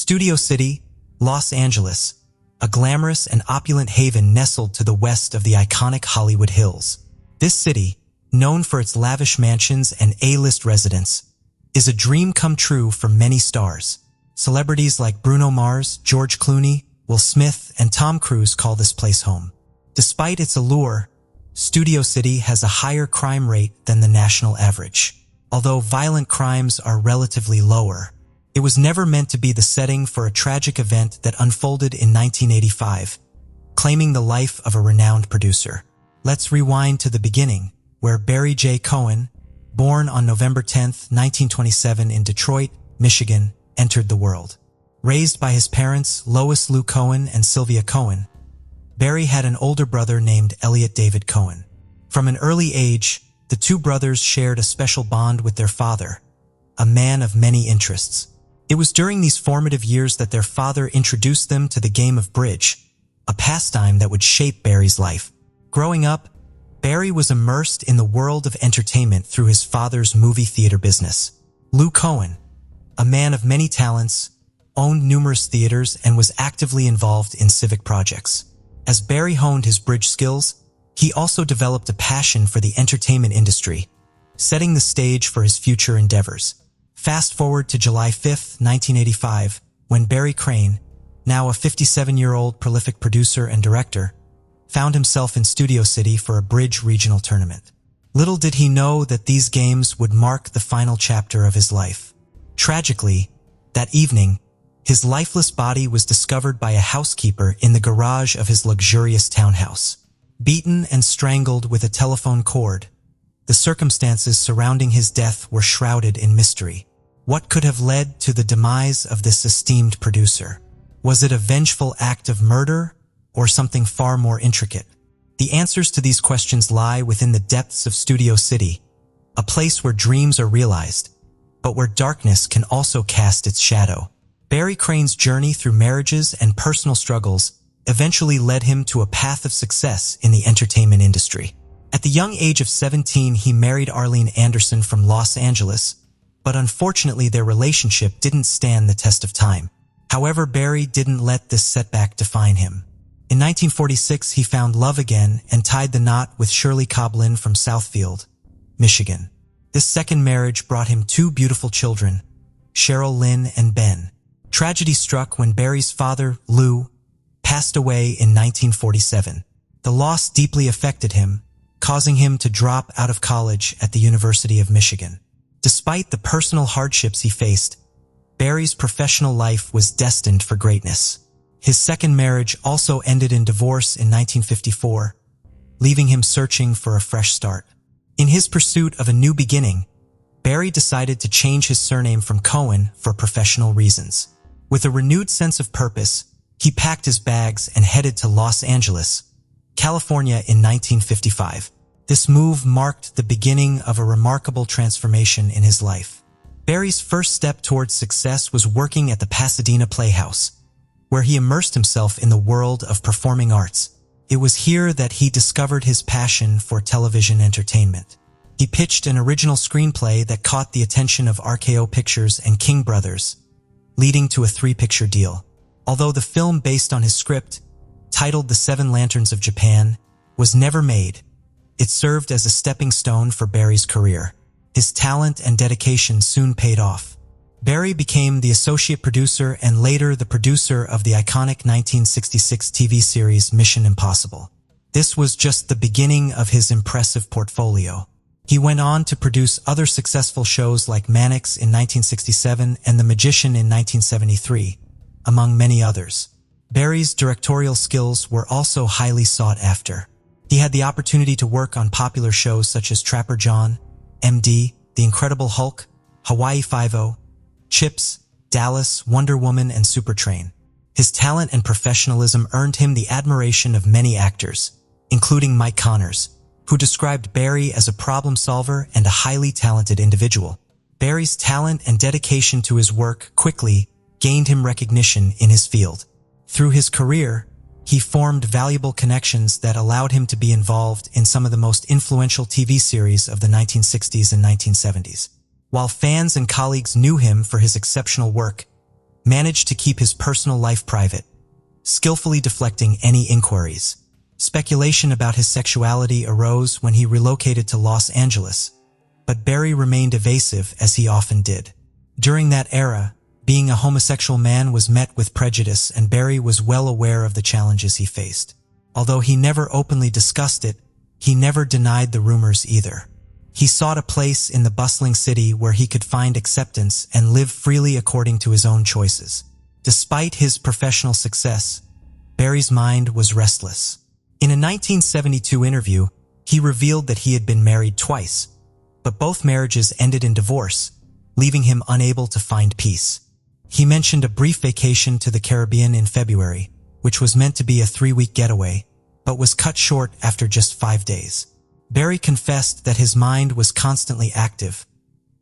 Studio City, Los Angeles, a glamorous and opulent haven nestled to the west of the iconic Hollywood Hills. This city, known for its lavish mansions and A-list residents, is a dream come true for many stars. Celebrities like Bruno Mars, George Clooney, Will Smith, and Tom Cruise call this place home. Despite its allure, Studio City has a higher crime rate than the national average. Although violent crimes are relatively lower, it was never meant to be the setting for a tragic event that unfolded in 1985, claiming the life of a renowned producer. Let's rewind to the beginning, where Barry J. Cohen, born on November 10, 1927 in Detroit, Michigan, entered the world. Raised by his parents, Lois Lou Cohen and Sylvia Cohen, Barry had an older brother named Elliot David Cohen. From an early age, the two brothers shared a special bond with their father, a man of many interests. It was during these formative years that their father introduced them to the game of bridge, a pastime that would shape Barry's life. Growing up, Barry was immersed in the world of entertainment through his father's movie theater business. Lou Cohen, a man of many talents, owned numerous theaters and was actively involved in civic projects. As Barry honed his bridge skills, he also developed a passion for the entertainment industry, setting the stage for his future endeavors. Fast forward to July 5, 1985, when Barry Crane, now a 57-year-old prolific producer and director, found himself in Studio City for a bridge regional tournament. Little did he know that these games would mark the final chapter of his life. Tragically, that evening, his lifeless body was discovered by a housekeeper in the garage of his luxurious townhouse. Beaten and strangled with a telephone cord, the circumstances surrounding his death were shrouded in mystery. What could have led to the demise of this esteemed producer? Was it a vengeful act of murder or something far more intricate? The answers to these questions lie within the depths of Studio City, a place where dreams are realized, but where darkness can also cast its shadow. Barry Crane's journey through marriages and personal struggles eventually led him to a path of success in the entertainment industry. At the young age of 17, he married Arlene Anderson from Los Angeles, but unfortunately their relationship didn't stand the test of time. However, Barry didn't let this setback define him. In 1946, he found love again and tied the knot with Shirley Coblin from Southfield, Michigan. This second marriage brought him two beautiful children, Cheryl Lynn and Ben. Tragedy struck when Barry's father, Lou, passed away in 1947. The loss deeply affected him, causing him to drop out of college at the University of Michigan. Despite the personal hardships he faced, Barry's professional life was destined for greatness. His second marriage also ended in divorce in 1954, leaving him searching for a fresh start. In his pursuit of a new beginning, Barry decided to change his surname from Cohen for professional reasons. With a renewed sense of purpose, he packed his bags and headed to Los Angeles, California in 1955. This move marked the beginning of a remarkable transformation in his life. Barry's first step towards success was working at the Pasadena Playhouse, where he immersed himself in the world of performing arts. It was here that he discovered his passion for television entertainment. He pitched an original screenplay that caught the attention of RKO Pictures and King Brothers, leading to a 3-picture deal. Although the film based on his script, titled The Seven Lanterns of Japan, was never made, it served as a stepping stone for Barry's career. His talent and dedication soon paid off. Barry became the associate producer and later the producer of the iconic 1966 TV series Mission Impossible. This was just the beginning of his impressive portfolio. He went on to produce other successful shows like Mannix in 1967 and The Magician in 1973, among many others. Barry's directorial skills were also highly sought after. He had the opportunity to work on popular shows such as Trapper John, MD, The Incredible Hulk, Hawaii Five-0, Chips, Dallas, Wonder Woman, and Supertrain. His talent and professionalism earned him the admiration of many actors, including Mike Connors, who described Barry as a problem solver and a highly talented individual. Barry's talent and dedication to his work quickly gained him recognition in his field. Through his career, he formed valuable connections that allowed him to be involved in some of the most influential TV series of the 1960s and 1970s. While fans and colleagues knew him for his exceptional work, managed to keep his personal life private, skillfully deflecting any inquiries. Speculation about his sexuality arose when he relocated to Los Angeles, but Barry remained evasive as he often did. During that era, being a homosexual man was met with prejudice, and Barry was well aware of the challenges he faced. Although he never openly discussed it, he never denied the rumors either. He sought a place in the bustling city where he could find acceptance and live freely according to his own choices. Despite his professional success, Barry's mind was restless. In a 1972 interview, he revealed that he had been married twice, but both marriages ended in divorce, leaving him unable to find peace. He mentioned a brief vacation to the Caribbean in February, which was meant to be a 3-week getaway, but was cut short after just 5 days. Barry confessed that his mind was constantly active,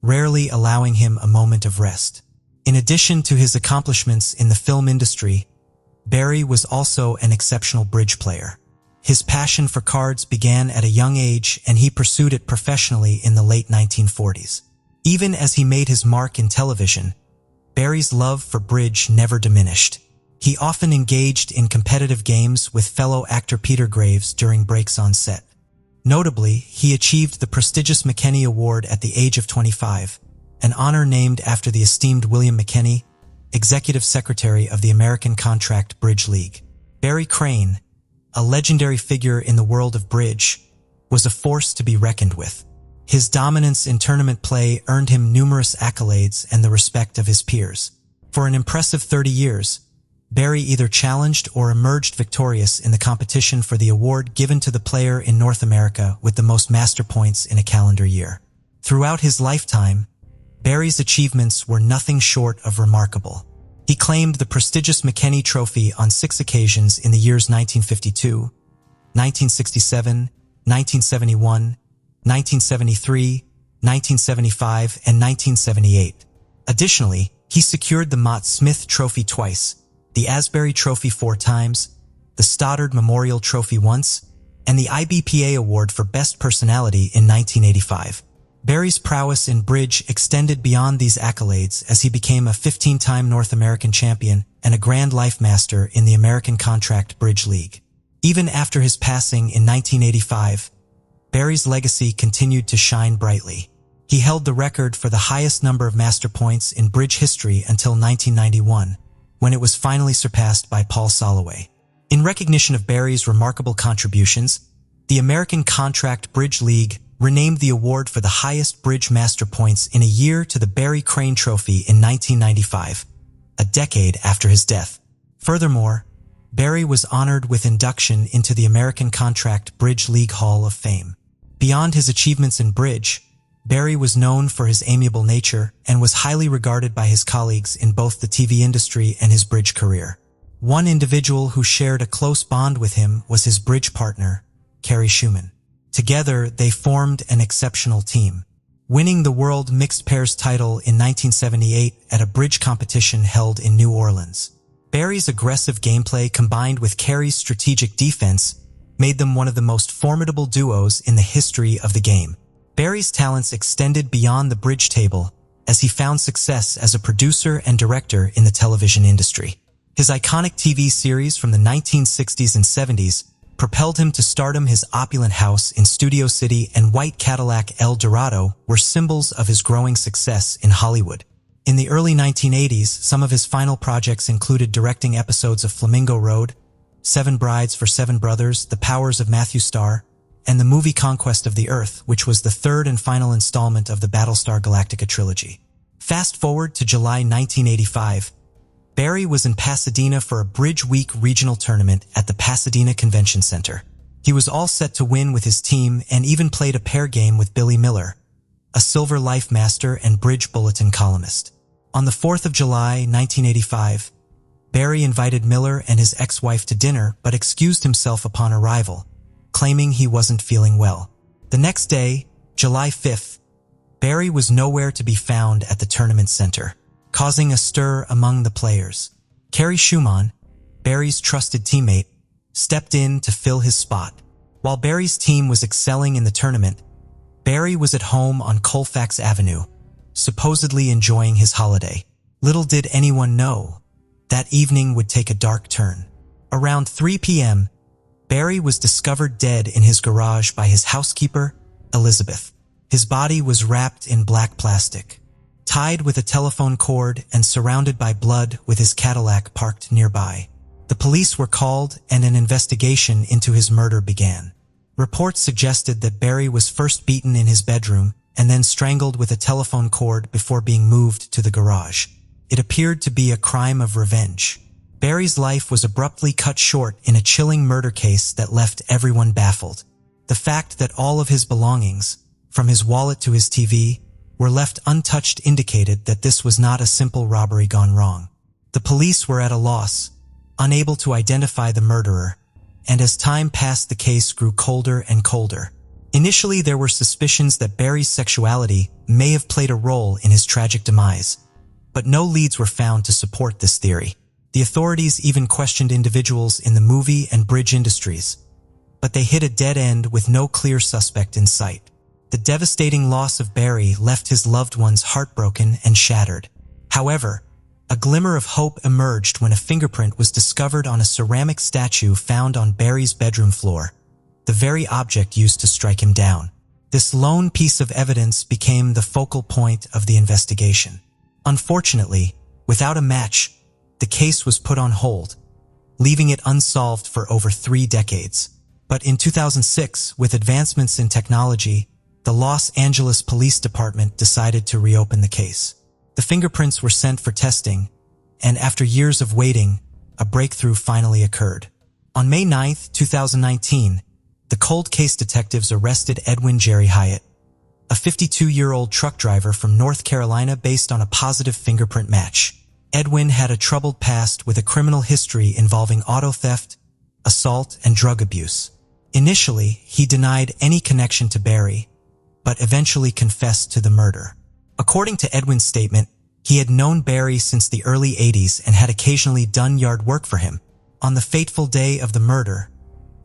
rarely allowing him a moment of rest. In addition to his accomplishments in the film industry, Barry was also an exceptional bridge player. His passion for cards began at a young age, and he pursued it professionally in the late 1940s. Even as he made his mark in television, Barry's love for bridge never diminished. He often engaged in competitive games with fellow actor Peter Graves during breaks on set. Notably, he achieved the prestigious McKenney Award at the age of 25, an honor named after the esteemed William McKenney, Executive Secretary of the American Contract Bridge League. Barry Crane, a legendary figure in the world of bridge, was a force to be reckoned with. His dominance in tournament play earned him numerous accolades and the respect of his peers. For an impressive 30 years, Barry either challenged or emerged victorious in the competition for the award given to the player in North America with the most master points in a calendar year. Throughout his lifetime, Barry's achievements were nothing short of remarkable. He claimed the prestigious McKenney Trophy on 6 occasions in the years 1952, 1967, 1971, 1973, 1975, and 1978. Additionally, he secured the Mott Smith Trophy twice, the Asbury Trophy 4 times, the Stoddard Memorial Trophy once, and the IBPA Award for Best Personality in 1985. Barry's prowess in bridge extended beyond these accolades as he became a 15-time North American champion and a Grand Life Master in the American Contract Bridge League. Even after his passing in 1985, Barry's legacy continued to shine brightly. He held the record for the highest number of master points in bridge history until 1991, when it was finally surpassed by Paul Soloway. In recognition of Barry's remarkable contributions, the American Contract Bridge League renamed the award for the highest bridge master points in a year to the Barry Crane Trophy in 1995, a decade after his death. Furthermore, Barry was honored with induction into the American Contract Bridge League Hall of Fame. Beyond his achievements in bridge, Barry was known for his amiable nature and was highly regarded by his colleagues in both the TV industry and his bridge career. One individual who shared a close bond with him was his bridge partner, Carrie Schumann. Together, they formed an exceptional team, winning the World Mixed Pairs title in 1978 at a bridge competition held in New Orleans. Barry's aggressive gameplay combined with Carrie's strategic defense made them one of the most formidable duos in the history of the game. Barry's talents extended beyond the bridge table as he found success as a producer and director in the television industry. His iconic TV series from the 1960s and 70s propelled him to stardom. His opulent house in Studio City and white Cadillac El Dorado were symbols of his growing success in Hollywood. In the early 1980s, some of his final projects included directing episodes of Flamingo Road, 7 Brides for 7 Brothers, The Powers of Matthew Starr, and the movie Conquest of the Earth, which was the 3rd and final installment of the Battlestar Galactica trilogy. Fast forward to July 1985, Barry was in Pasadena for a Bridge Week regional tournament at the Pasadena Convention Center. He was all set to win with his team and even played a pair game with Billy Miller, a Silver Life Master and Bridge Bulletin columnist. On the 4th of July, 1985, Barry invited Miller and his ex-wife to dinner but excused himself upon arrival, claiming he wasn't feeling well. The next day, July 5th, Barry was nowhere to be found at the tournament center, causing a stir among the players. Carrie Schumann, Barry's trusted teammate, stepped in to fill his spot. While Barry's team was excelling in the tournament, Barry was at home on Colfax Avenue, supposedly enjoying his holiday. Little did anyone know, that evening would take a dark turn. Around 3 p.m., Barry was discovered dead in his garage by his housekeeper, Elizabeth. His body was wrapped in black plastic, tied with a telephone cord and surrounded by blood with his Cadillac parked nearby. The police were called and an investigation into his murder began. Reports suggested that Barry was first beaten in his bedroom and then strangled with a telephone cord before being moved to the garage. It appeared to be a crime of revenge. Barry's life was abruptly cut short in a chilling murder case that left everyone baffled. The fact that all of his belongings, from his wallet to his TV, were left untouched indicated that this was not a simple robbery gone wrong. The police were at a loss, unable to identify the murderer, and as time passed the case grew colder and colder. Initially there were suspicions that Barry's sexuality may have played a role in his tragic demise, but no leads were found to support this theory. The authorities even questioned individuals in the movie and bridge industries, but they hit a dead end with no clear suspect in sight. The devastating loss of Barry left his loved ones heartbroken and shattered. However, a glimmer of hope emerged when a fingerprint was discovered on a ceramic statue found on Barry's bedroom floor, the very object used to strike him down. This lone piece of evidence became the focal point of the investigation. Unfortunately, without a match, the case was put on hold, leaving it unsolved for over 3 decades. But in 2006, with advancements in technology, the Los Angeles Police Department decided to reopen the case. The fingerprints were sent for testing, and after years of waiting, a breakthrough finally occurred. On May 9, 2019, the cold case detectives arrested Edwin Jerry Hyatt, a 52-year-old truck driver from North Carolina based on a positive fingerprint match. Edwin had a troubled past with a criminal history involving auto theft, assault, and drug abuse. Initially, he denied any connection to Barry, but eventually confessed to the murder. According to Edwin's statement, he had known Barry since the early 80s and had occasionally done yard work for him. On the fateful day of the murder,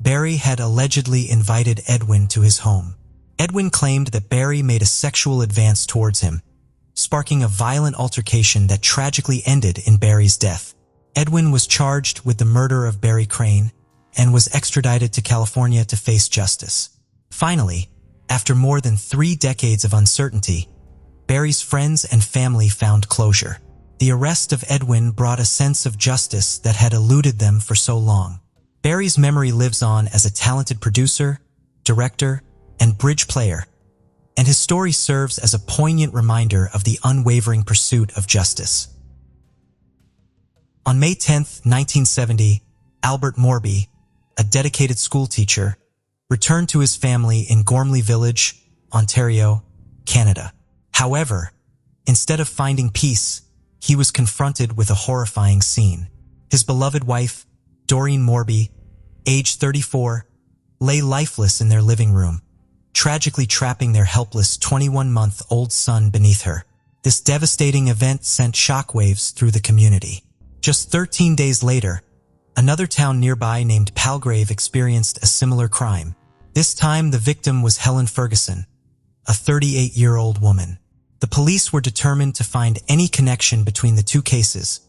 Barry had allegedly invited Edwin to his home. Edwin claimed that Barry made a sexual advance towards him, sparking a violent altercation that tragically ended in Barry's death. Edwin was charged with the murder of Barry Crane and was extradited to California to face justice. Finally, after more than 3 decades of uncertainty, Barry's friends and family found closure. The arrest of Edwin brought a sense of justice that had eluded them for so long. Barry's memory lives on as a talented producer, director, and bridge player, and his story serves as a poignant reminder of the unwavering pursuit of justice. On May 10, 1970, Albert Morby, a dedicated schoolteacher, returned to his family in Gormley Village, Ontario, Canada. However, instead of finding peace, he was confronted with a horrifying scene. His beloved wife, Doreen Morby, aged 34, lay lifeless in their living room, tragically trapping their helpless 21-month-old son beneath her. This devastating event sent shockwaves through the community. Just 13 days later, another town nearby named Palgrave experienced a similar crime. This time, the victim was Helen Ferguson, a 38-year-old woman. The police were determined to find any connection between the 2 cases,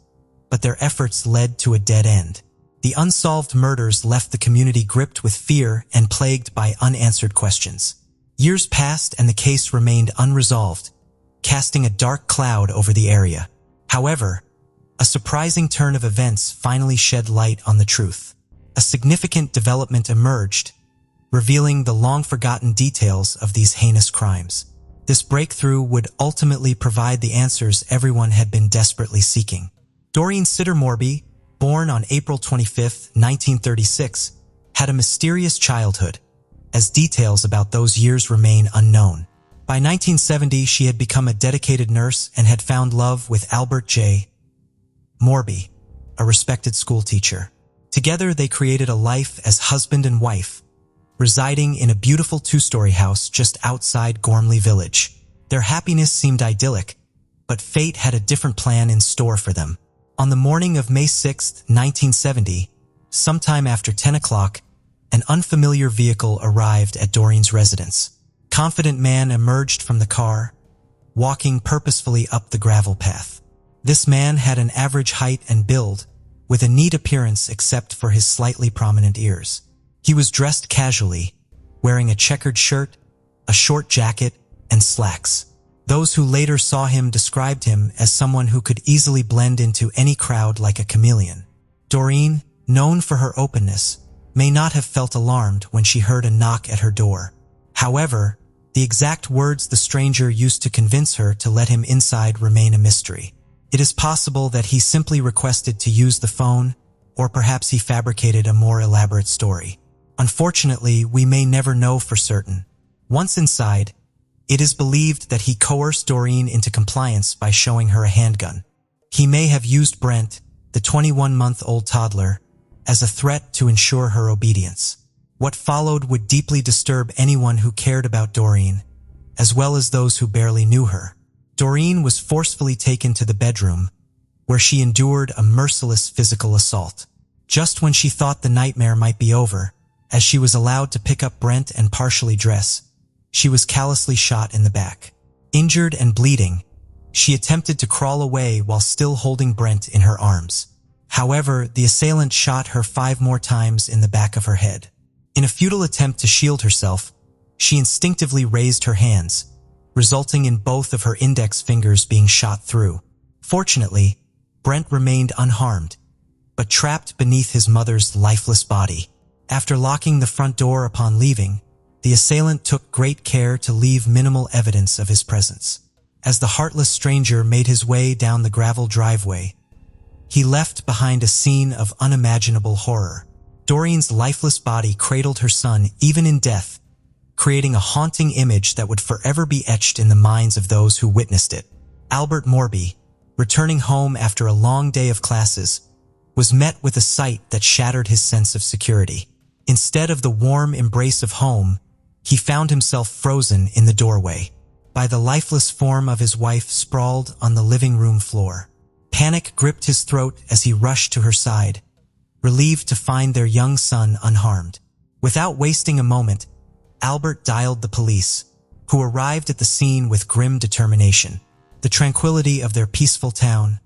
but their efforts led to a dead end. The unsolved murders left the community gripped with fear and plagued by unanswered questions. Years passed and the case remained unresolved, casting a dark cloud over the area. However, a surprising turn of events finally shed light on the truth. A significant development emerged, revealing the long-forgotten details of these heinous crimes. This breakthrough would ultimately provide the answers everyone had been desperately seeking. Doreen Sitter Morby, born on April 25, 1936, had a mysterious childhood, as details about those years remain unknown. By 1970, she had become a dedicated nurse and had found love with Albert J. Morby, a respected schoolteacher. Together, they created a life as husband and wife, residing in a beautiful 2-story house just outside Gormley Village. Their happiness seemed idyllic, but fate had a different plan in store for them. On the morning of May 6, 1970, sometime after 10 o'clock, an unfamiliar vehicle arrived at Doreen's residence. A confident man emerged from the car, walking purposefully up the gravel path. This man had an average height and build, with a neat appearance except for his slightly prominent ears. He was dressed casually, wearing a checkered shirt, a short jacket, and slacks. Those who later saw him described him as someone who could easily blend into any crowd like a chameleon. Doreen, known for her openness, may not have felt alarmed when she heard a knock at her door. However, the exact words the stranger used to convince her to let him inside remain a mystery. It is possible that he simply requested to use the phone, or perhaps he fabricated a more elaborate story. Unfortunately, we may never know for certain. Once inside, it is believed that he coerced Doreen into compliance by showing her a handgun. He may have used Brent, the 21-month-old toddler, as a threat to ensure her obedience. What followed would deeply disturb anyone who cared about Doreen, as well as those who barely knew her. Doreen was forcefully taken to the bedroom, where she endured a merciless physical assault. Just when she thought the nightmare might be over, as she was allowed to pick up Brent and partially dress, she was callously shot in the back. Injured and bleeding, she attempted to crawl away while still holding Brent in her arms. However, the assailant shot her 5 more times in the back of her head. In a futile attempt to shield herself, she instinctively raised her hands, resulting in both of her index fingers being shot through. Fortunately, Brent remained unharmed, but trapped beneath his mother's lifeless body. After locking the front door upon leaving, the assailant took great care to leave minimal evidence of his presence. As the heartless stranger made his way down the gravel driveway, he left behind a scene of unimaginable horror. Doreen's lifeless body cradled her son even in death, creating a haunting image that would forever be etched in the minds of those who witnessed it. Albert Morby, returning home after a long day of classes, was met with a sight that shattered his sense of security. Instead of the warm embrace of home, he found himself frozen in the doorway by the lifeless form of his wife sprawled on the living room floor. Panic gripped his throat as he rushed to her side, relieved to find their young son unharmed. Without wasting a moment, Albert dialed the police, who arrived at the scene with grim determination. The tranquility of their peaceful town,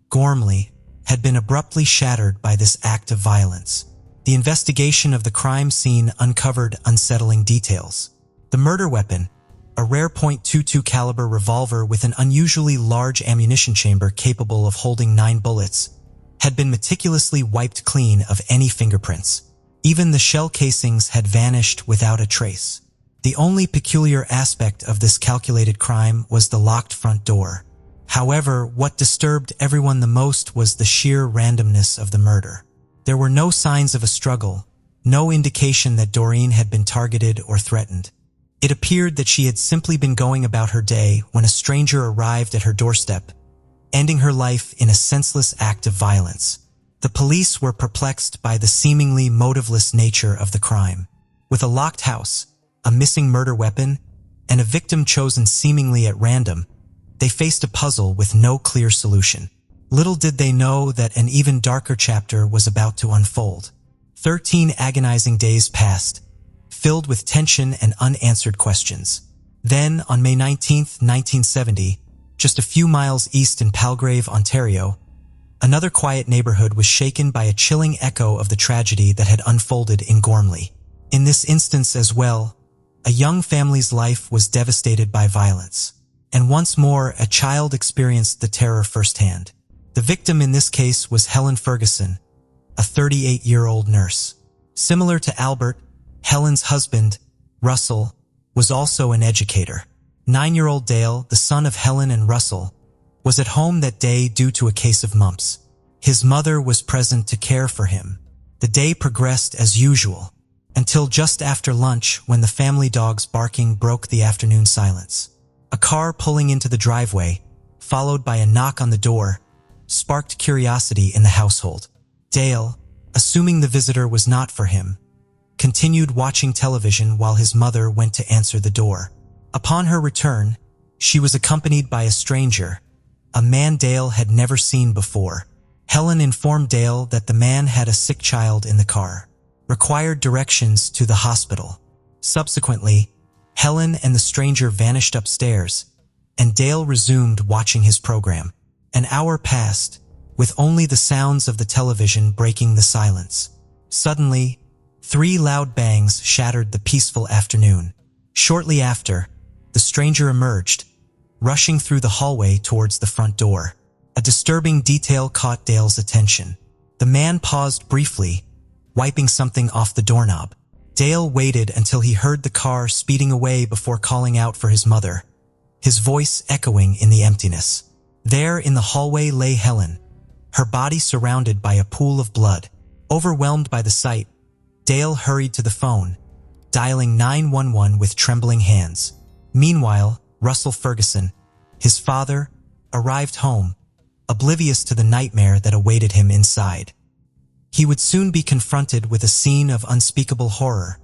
Gormley, had been abruptly shattered by this act of violence. The investigation of the crime scene uncovered unsettling details. The murder weapon, a rare .22 caliber revolver with an unusually large ammunition chamber capable of holding 9 bullets, had been meticulously wiped clean of any fingerprints. Even the shell casings had vanished without a trace. The only peculiar aspect of this calculated crime was the locked front door. However, what disturbed everyone the most was the sheer randomness of the murder. There were no signs of a struggle, no indication that Doreen had been targeted or threatened. It appeared that she had simply been going about her day when a stranger arrived at her doorstep, ending her life in a senseless act of violence. The police were perplexed by the seemingly motiveless nature of the crime. With a locked house, a missing murder weapon, and a victim chosen seemingly at random, they faced a puzzle with no clear solution. Little did they know that an even darker chapter was about to unfold. 13 agonizing days passed, filled with tension and unanswered questions. Then, on May 19, 1970, just a few miles east in Palgrave, Ontario, another quiet neighborhood was shaken by a chilling echo of the tragedy that had unfolded in Gormley. In this instance as well, a young family's life was devastated by violence, and once more a child experienced the terror firsthand. The victim in this case was Helen Ferguson, a 38-year-old nurse. Similar to Albert, Helen's husband, Russell, was also an educator. 9-year-old Dale, the son of Helen and Russell, was at home that day due to a case of mumps. His mother was present to care for him. The day progressed as usual, until just after lunch when the family dog's barking broke the afternoon silence. A car pulling into the driveway, followed by a knock on the door, sparked curiosity in the household. Dale, assuming the visitor was not for him, continued watching television while his mother went to answer the door. Upon her return, she was accompanied by a stranger, a man Dale had never seen before. Helen informed Dale that the man had a sick child in the car, required directions to the hospital. Subsequently, Helen and the stranger vanished upstairs, and Dale resumed watching his program. An hour passed, with only the sounds of the television breaking the silence. Suddenly, 3 loud bangs shattered the peaceful afternoon. Shortly after, the stranger emerged, rushing through the hallway towards the front door. A disturbing detail caught Dale's attention. The man paused briefly, wiping something off the doorknob. Dale waited until he heard the car speeding away before calling out for his mother, his voice echoing in the emptiness. There in the hallway lay Helen, her body surrounded by a pool of blood. Overwhelmed by the sight, Dale hurried to the phone, dialing 911 with trembling hands. Meanwhile, Russell Ferguson, his father, arrived home, oblivious to the nightmare that awaited him inside. He would soon be confronted with a scene of unspeakable horror,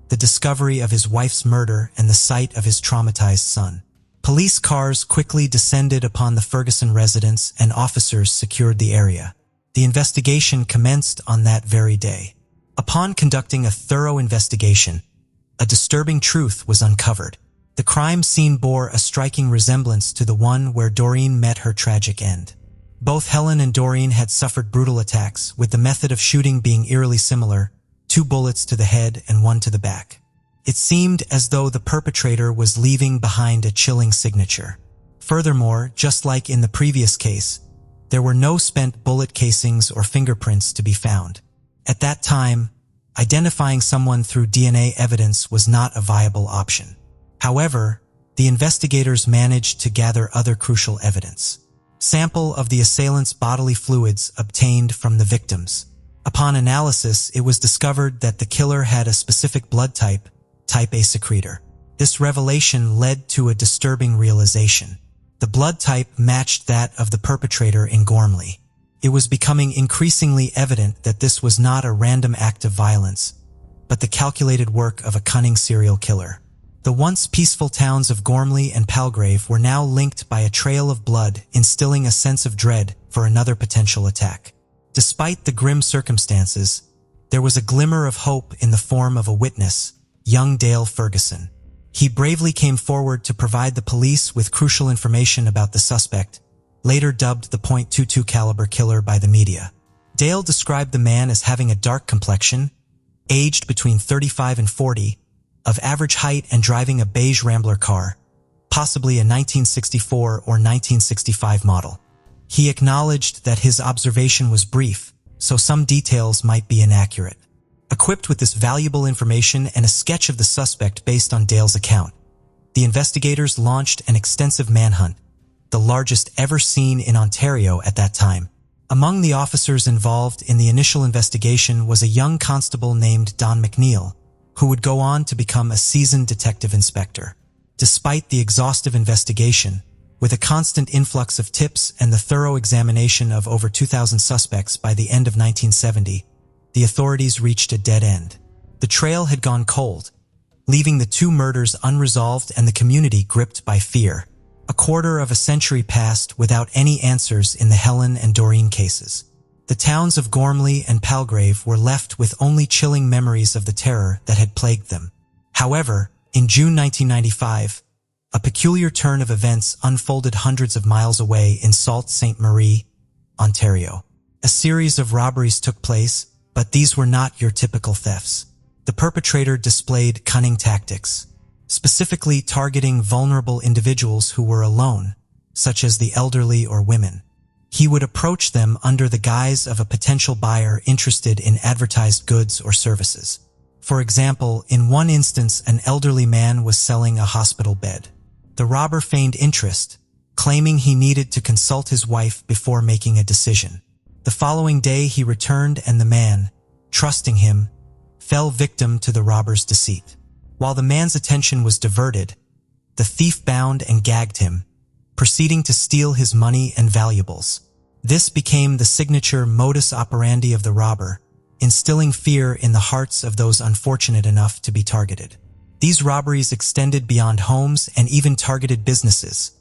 the discovery of his wife's murder and the sight of his traumatized son. Police cars quickly descended upon the Ferguson residence and officers secured the area. The investigation commenced on that very day. Upon conducting a thorough investigation, a disturbing truth was uncovered. The crime scene bore a striking resemblance to the one where Doreen met her tragic end. Both Helen and Doreen had suffered brutal attacks, with the method of shooting being eerily similar, 2 bullets to the head and 1 to the back. It seemed as though the perpetrator was leaving behind a chilling signature. Furthermore, just like in the previous case, there were no spent bullet casings or fingerprints to be found. At that time, identifying someone through DNA evidence was not a viable option. However, the investigators managed to gather other crucial evidence. Sample of the assailant's bodily fluids obtained from the victims. Upon analysis, it was discovered that the killer had a specific blood type, type A secretor. This revelation led to a disturbing realization. The blood type matched that of the perpetrator in Gormley. It was becoming increasingly evident that this was not a random act of violence, but the calculated work of a cunning serial killer. The once peaceful towns of Gormley and Palgrave were now linked by a trail of blood, instilling a sense of dread for another potential attack. Despite the grim circumstances, there was a glimmer of hope in the form of a witness, young Dale Ferguson. He bravely came forward to provide the police with crucial information about the suspect, later dubbed the .22 caliber killer by the media. Dale described the man as having a dark complexion, aged between 35 and 40, of average height and driving a beige Rambler car, possibly a 1964 or 1965 model. He acknowledged that his observation was brief, so some details might be inaccurate. Equipped with this valuable information and a sketch of the suspect based on Dale's account, the investigators launched an extensive manhunt, the largest ever seen in Ontario at that time. Among the officers involved in the initial investigation was a young constable named Don McNeil, who would go on to become a seasoned detective inspector. Despite the exhaustive investigation, with a constant influx of tips and the thorough examination of over 2,000 suspects by the end of 1970, the authorities reached a dead end. The trail had gone cold, leaving the 2 murders unresolved and the community gripped by fear. A quarter of a century passed without any answers in the Helen and Doreen cases. The towns of Gormley and Palgrave were left with only chilling memories of the terror that had plagued them. However, in June 1995, a peculiar turn of events unfolded hundreds of miles away in Sault Ste. Marie, Ontario. A series of robberies took place, but these were not your typical thefts. The perpetrator displayed cunning tactics, specifically targeting vulnerable individuals who were alone, such as the elderly or women. He would approach them under the guise of a potential buyer interested in advertised goods or services. For example, in one instance, an elderly man was selling a hospital bed. The robber feigned interest, claiming he needed to consult his wife before making a decision. The following day he returned and the man, trusting him, fell victim to the robber's deceit. While the man's attention was diverted, the thief bound and gagged him, proceeding to steal his money and valuables. This became the signature modus operandi of the robber, instilling fear in the hearts of those unfortunate enough to be targeted. These robberies extended beyond homes and even targeted businesses,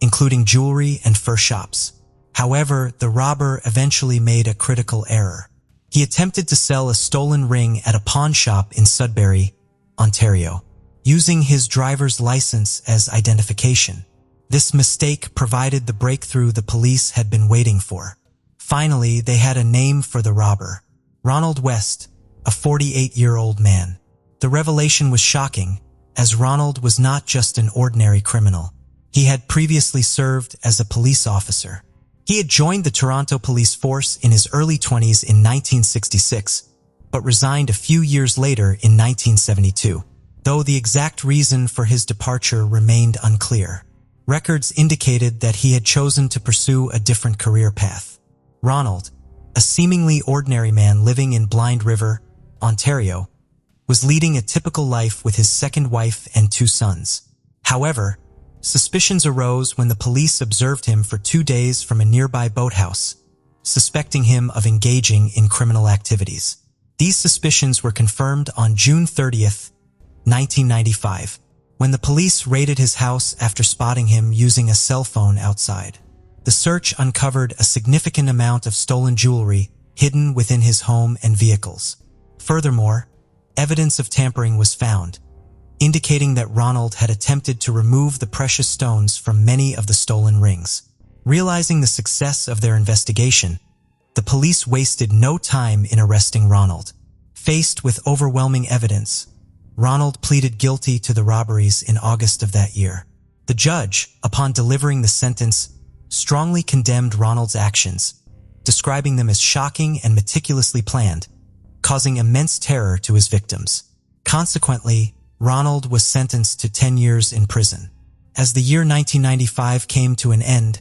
including jewelry and fur shops. However, the robber eventually made a critical error. He attempted to sell a stolen ring at a pawn shop in Sudbury, Ontario, using his driver's license as identification. This mistake provided the breakthrough the police had been waiting for. Finally, they had a name for the robber: Ronald West, a 48-year-old man. The revelation was shocking, as Ronald was not just an ordinary criminal. He had previously served as a police officer. He had joined the Toronto police force in his early 20s in 1966, but resigned a few years later in 1972, though the exact reason for his departure remained unclear. Records indicated that he had chosen to pursue a different career path. Ronald, a seemingly ordinary man living in Blind River, Ontario, was leading a typical life with his second wife and 2 sons. However, suspicions arose when the police observed him for 2 days from a nearby boathouse, suspecting him of engaging in criminal activities. These suspicions were confirmed on June 30th, 1995, when the police raided his house after spotting him using a cell phone outside. The search uncovered a significant amount of stolen jewelry hidden within his home and vehicles. Furthermore, evidence of tampering was found, indicating that Ronald had attempted to remove the precious stones from many of the stolen rings. Realizing the success of their investigation, the police wasted no time in arresting Ronald. Faced with overwhelming evidence, Ronald pleaded guilty to the robberies in August of that year. The judge, upon delivering the sentence, strongly condemned Ronald's actions, describing them as shocking and meticulously planned, causing immense terror to his victims. Consequently, Ronald was sentenced to 10 years in prison. As the year 1995 came to an end,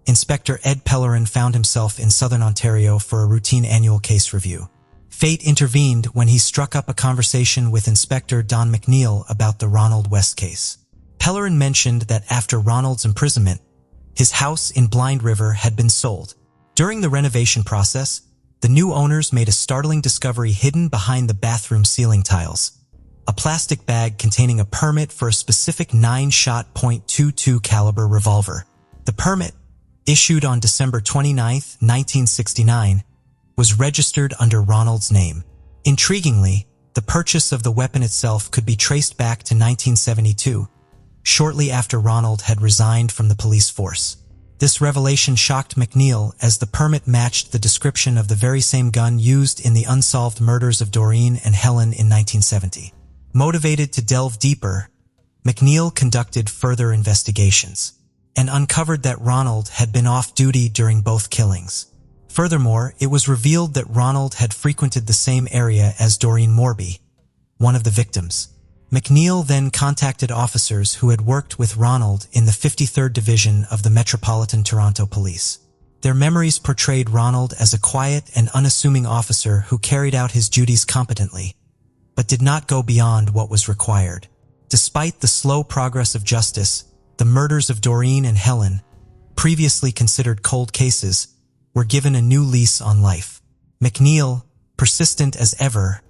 Inspector Ed Pellerin found himself in southern Ontario for a routine annual case review. Fate intervened when he struck up a conversation with Inspector Don McNeil about the Ronald West case. Pellerin mentioned that after Ronald's imprisonment, his house in Blind River had been sold. During the renovation process, the new owners made a startling discovery hidden behind the bathroom ceiling tiles: a plastic bag containing a permit for a specific 9-shot .22 caliber revolver. The permit, issued on December 29, 1969, was registered under Ronald's name. Intriguingly, the purchase of the weapon itself could be traced back to 1972, shortly after Ronald had resigned from the police force. This revelation shocked McNeil, as the permit matched the description of the very same gun used in the unsolved murders of Doreen and Helen in 1970. Motivated to delve deeper, McNeil conducted further investigations and uncovered that Ronald had been off duty during both killings. Furthermore, it was revealed that Ronald had frequented the same area as Doreen Morby, one of the victims. McNeil then contacted officers who had worked with Ronald in the 53rd Division of the Metropolitan Toronto Police. Their memories portrayed Ronald as a quiet and unassuming officer who carried out his duties competently, but did not go beyond what was required. Despite the slow progress of justice, the murders of Doreen and Helen, previously considered cold cases, were given a new lease on life. McNeil, persistent as ever,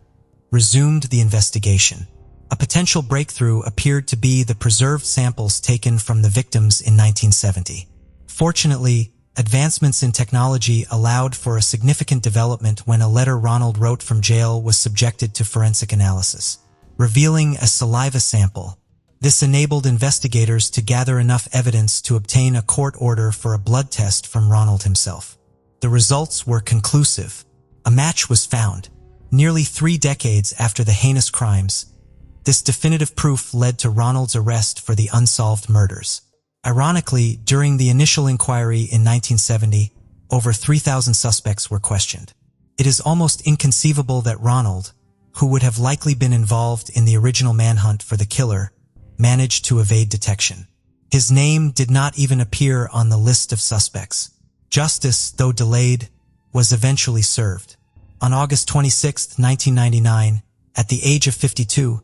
resumed the investigation. A potential breakthrough appeared to be the preserved samples taken from the victims in 1970. Fortunately, advancements in technology allowed for a significant development when a letter Ronald wrote from jail was subjected to forensic analysis, revealing a saliva sample. This enabled investigators to gather enough evidence to obtain a court order for a blood test from Ronald himself. The results were conclusive. A match was found. Nearly 3 decades after the heinous crimes, this definitive proof led to Ronald's arrest for the unsolved murders. Ironically, during the initial inquiry in 1970, over 3,000 suspects were questioned. It is almost inconceivable that Ronald, who would have likely been involved in the original manhunt for the killer, managed to evade detection. His name did not even appear on the list of suspects. Justice, though delayed, was eventually served. On August 26, 1999, at the age of 52,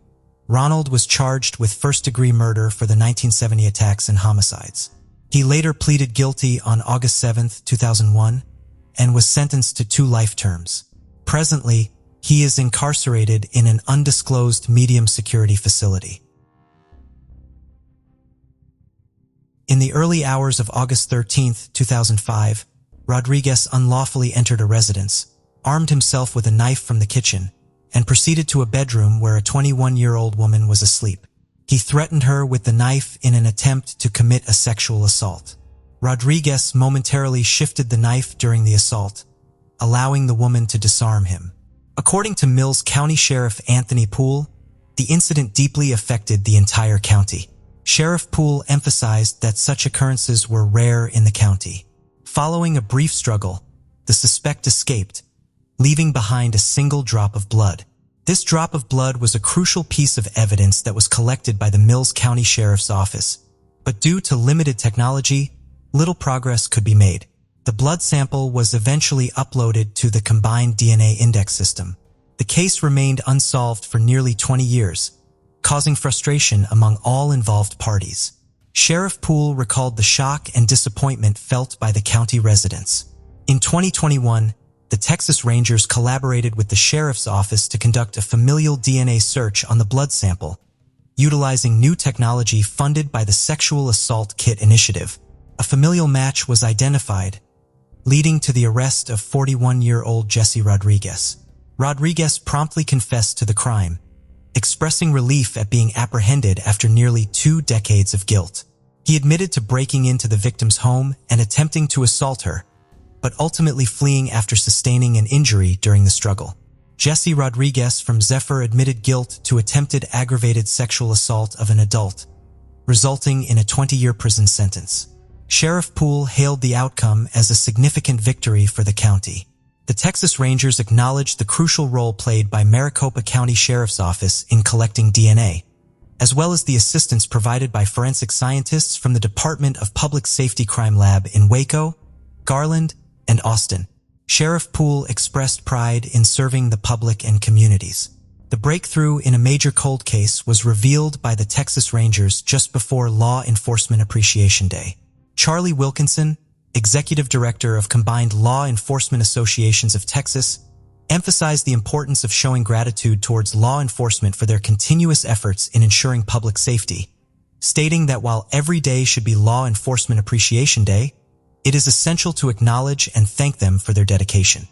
Ronald was charged with first-degree murder for the 1970 attacks and homicides. He later pleaded guilty on August 7, 2001, and was sentenced to 2 life terms. Presently, he is incarcerated in an undisclosed medium-security facility. In the early hours of August 13, 2005, Rodriguez unlawfully entered a residence, armed himself with a knife from the kitchen, and proceeded to a bedroom where a 21-year-old woman was asleep. He threatened her with the knife in an attempt to commit a sexual assault. Rodriguez momentarily shifted the knife during the assault, allowing the woman to disarm him. According to Mills County Sheriff Anthony Poole, the incident deeply affected the entire county. Sheriff Poole emphasized that such occurrences were rare in the county. Following a brief struggle, the suspect escaped, leaving behind a single drop of blood. This drop of blood was a crucial piece of evidence that was collected by the Mills County Sheriff's Office, but due to limited technology, little progress could be made. The blood sample was eventually uploaded to the combined DNA index system. The case remained unsolved for nearly 20 years, causing frustration among all involved parties. Sheriff Poole recalled the shock and disappointment felt by the county residents. In 2021, the Texas Rangers collaborated with the Sheriff's Office to conduct a familial DNA search on the blood sample, utilizing new technology funded by the Sexual Assault Kit Initiative. A familial match was identified, leading to the arrest of 41-year-old Jesse Rodriguez. Rodriguez promptly confessed to the crime, expressing relief at being apprehended after nearly 2 decades of guilt. He admitted to breaking into the victim's home and attempting to assault her, but ultimately fleeing after sustaining an injury during the struggle. Jesse Rodriguez from Zephyr admitted guilt to attempted aggravated sexual assault of an adult, resulting in a 20-year prison sentence. Sheriff Poole hailed the outcome as a significant victory for the county. The Texas Rangers acknowledged the crucial role played by Maricopa County Sheriff's Office in collecting DNA, as well as the assistance provided by forensic scientists from the Department of Public Safety Crime Lab in Waco, Garland, and Austin. Sheriff Poole expressed pride in serving the public and communities. The breakthrough in a major cold case was revealed by the Texas Rangers just before Law Enforcement Appreciation Day. Charlie Wilkinson, Executive Director of Combined Law Enforcement Associations of Texas, emphasized the importance of showing gratitude towards law enforcement for their continuous efforts in ensuring public safety, stating that while every day should be Law Enforcement Appreciation Day, it is essential to acknowledge and thank them for their dedication.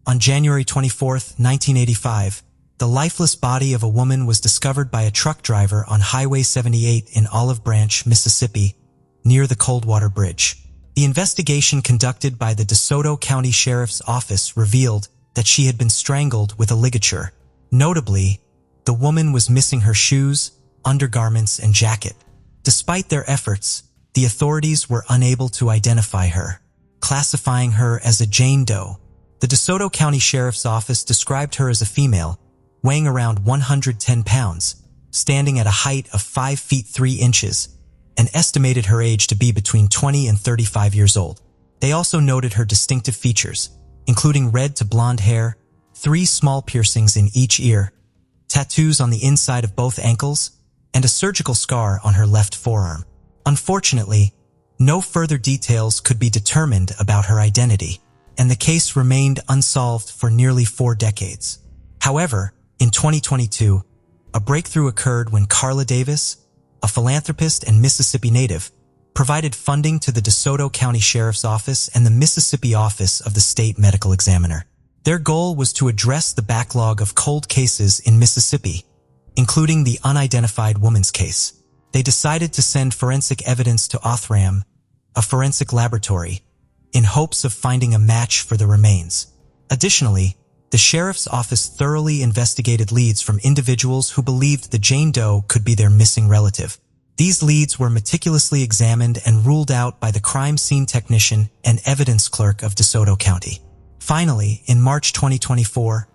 On January 24, 1985, the lifeless body of a woman was discovered by a truck driver on Highway 78 in Olive Branch, Mississippi, near the Coldwater Bridge. The investigation conducted by the DeSoto County Sheriff's Office revealed that she had been strangled with a ligature. Notably, the woman was missing her shoes, undergarments, and jacket. Despite their efforts, the authorities were unable to identify her, classifying her as a Jane Doe. The DeSoto County Sheriff's Office described her as a female, weighing around 110 pounds, standing at a height of 5 feet 3 inches, and estimated her age to be between 20 and 35 years old. They also noted her distinctive features, including red to blonde hair, 3 small piercings in each ear, tattoos on the inside of both ankles, and a surgical scar on her left forearm. Unfortunately, no further details could be determined about her identity, and the case remained unsolved for nearly 4 decades. However, in 2022, a breakthrough occurred when Carla Davis, a philanthropist and Mississippi native, provided funding to the DeSoto County Sheriff's Office and the Mississippi Office of the State Medical Examiner. Their goal was to address the backlog of cold cases in Mississippi, including the unidentified woman's case. They decided to send forensic evidence to Othram, a forensic laboratory, in hopes of finding a match for the remains. Additionally, the Sheriff's Office thoroughly investigated leads from individuals who believed the Jane Doe could be their missing relative. These leads were meticulously examined and ruled out by the crime scene technician and evidence clerk of DeSoto County. Finally, in March 2024,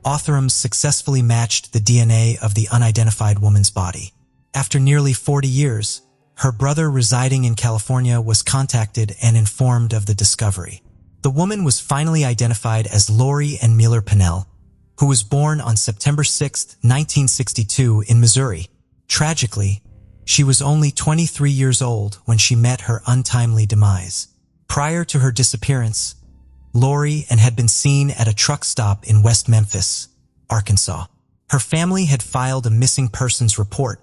Othram successfully matched the DNA of the unidentified woman's body. After nearly 40 years, her brother residing in California was contacted and informed of the discovery. The woman was finally identified as Lori Ann Miller Pinnell, who was born on September 6, 1962 in Missouri. Tragically, she was only 23 years old when she met her untimely demise. Prior to her disappearance, Lori Ann had been seen at a truck stop in West Memphis, Arkansas. Her family had filed a missing persons report,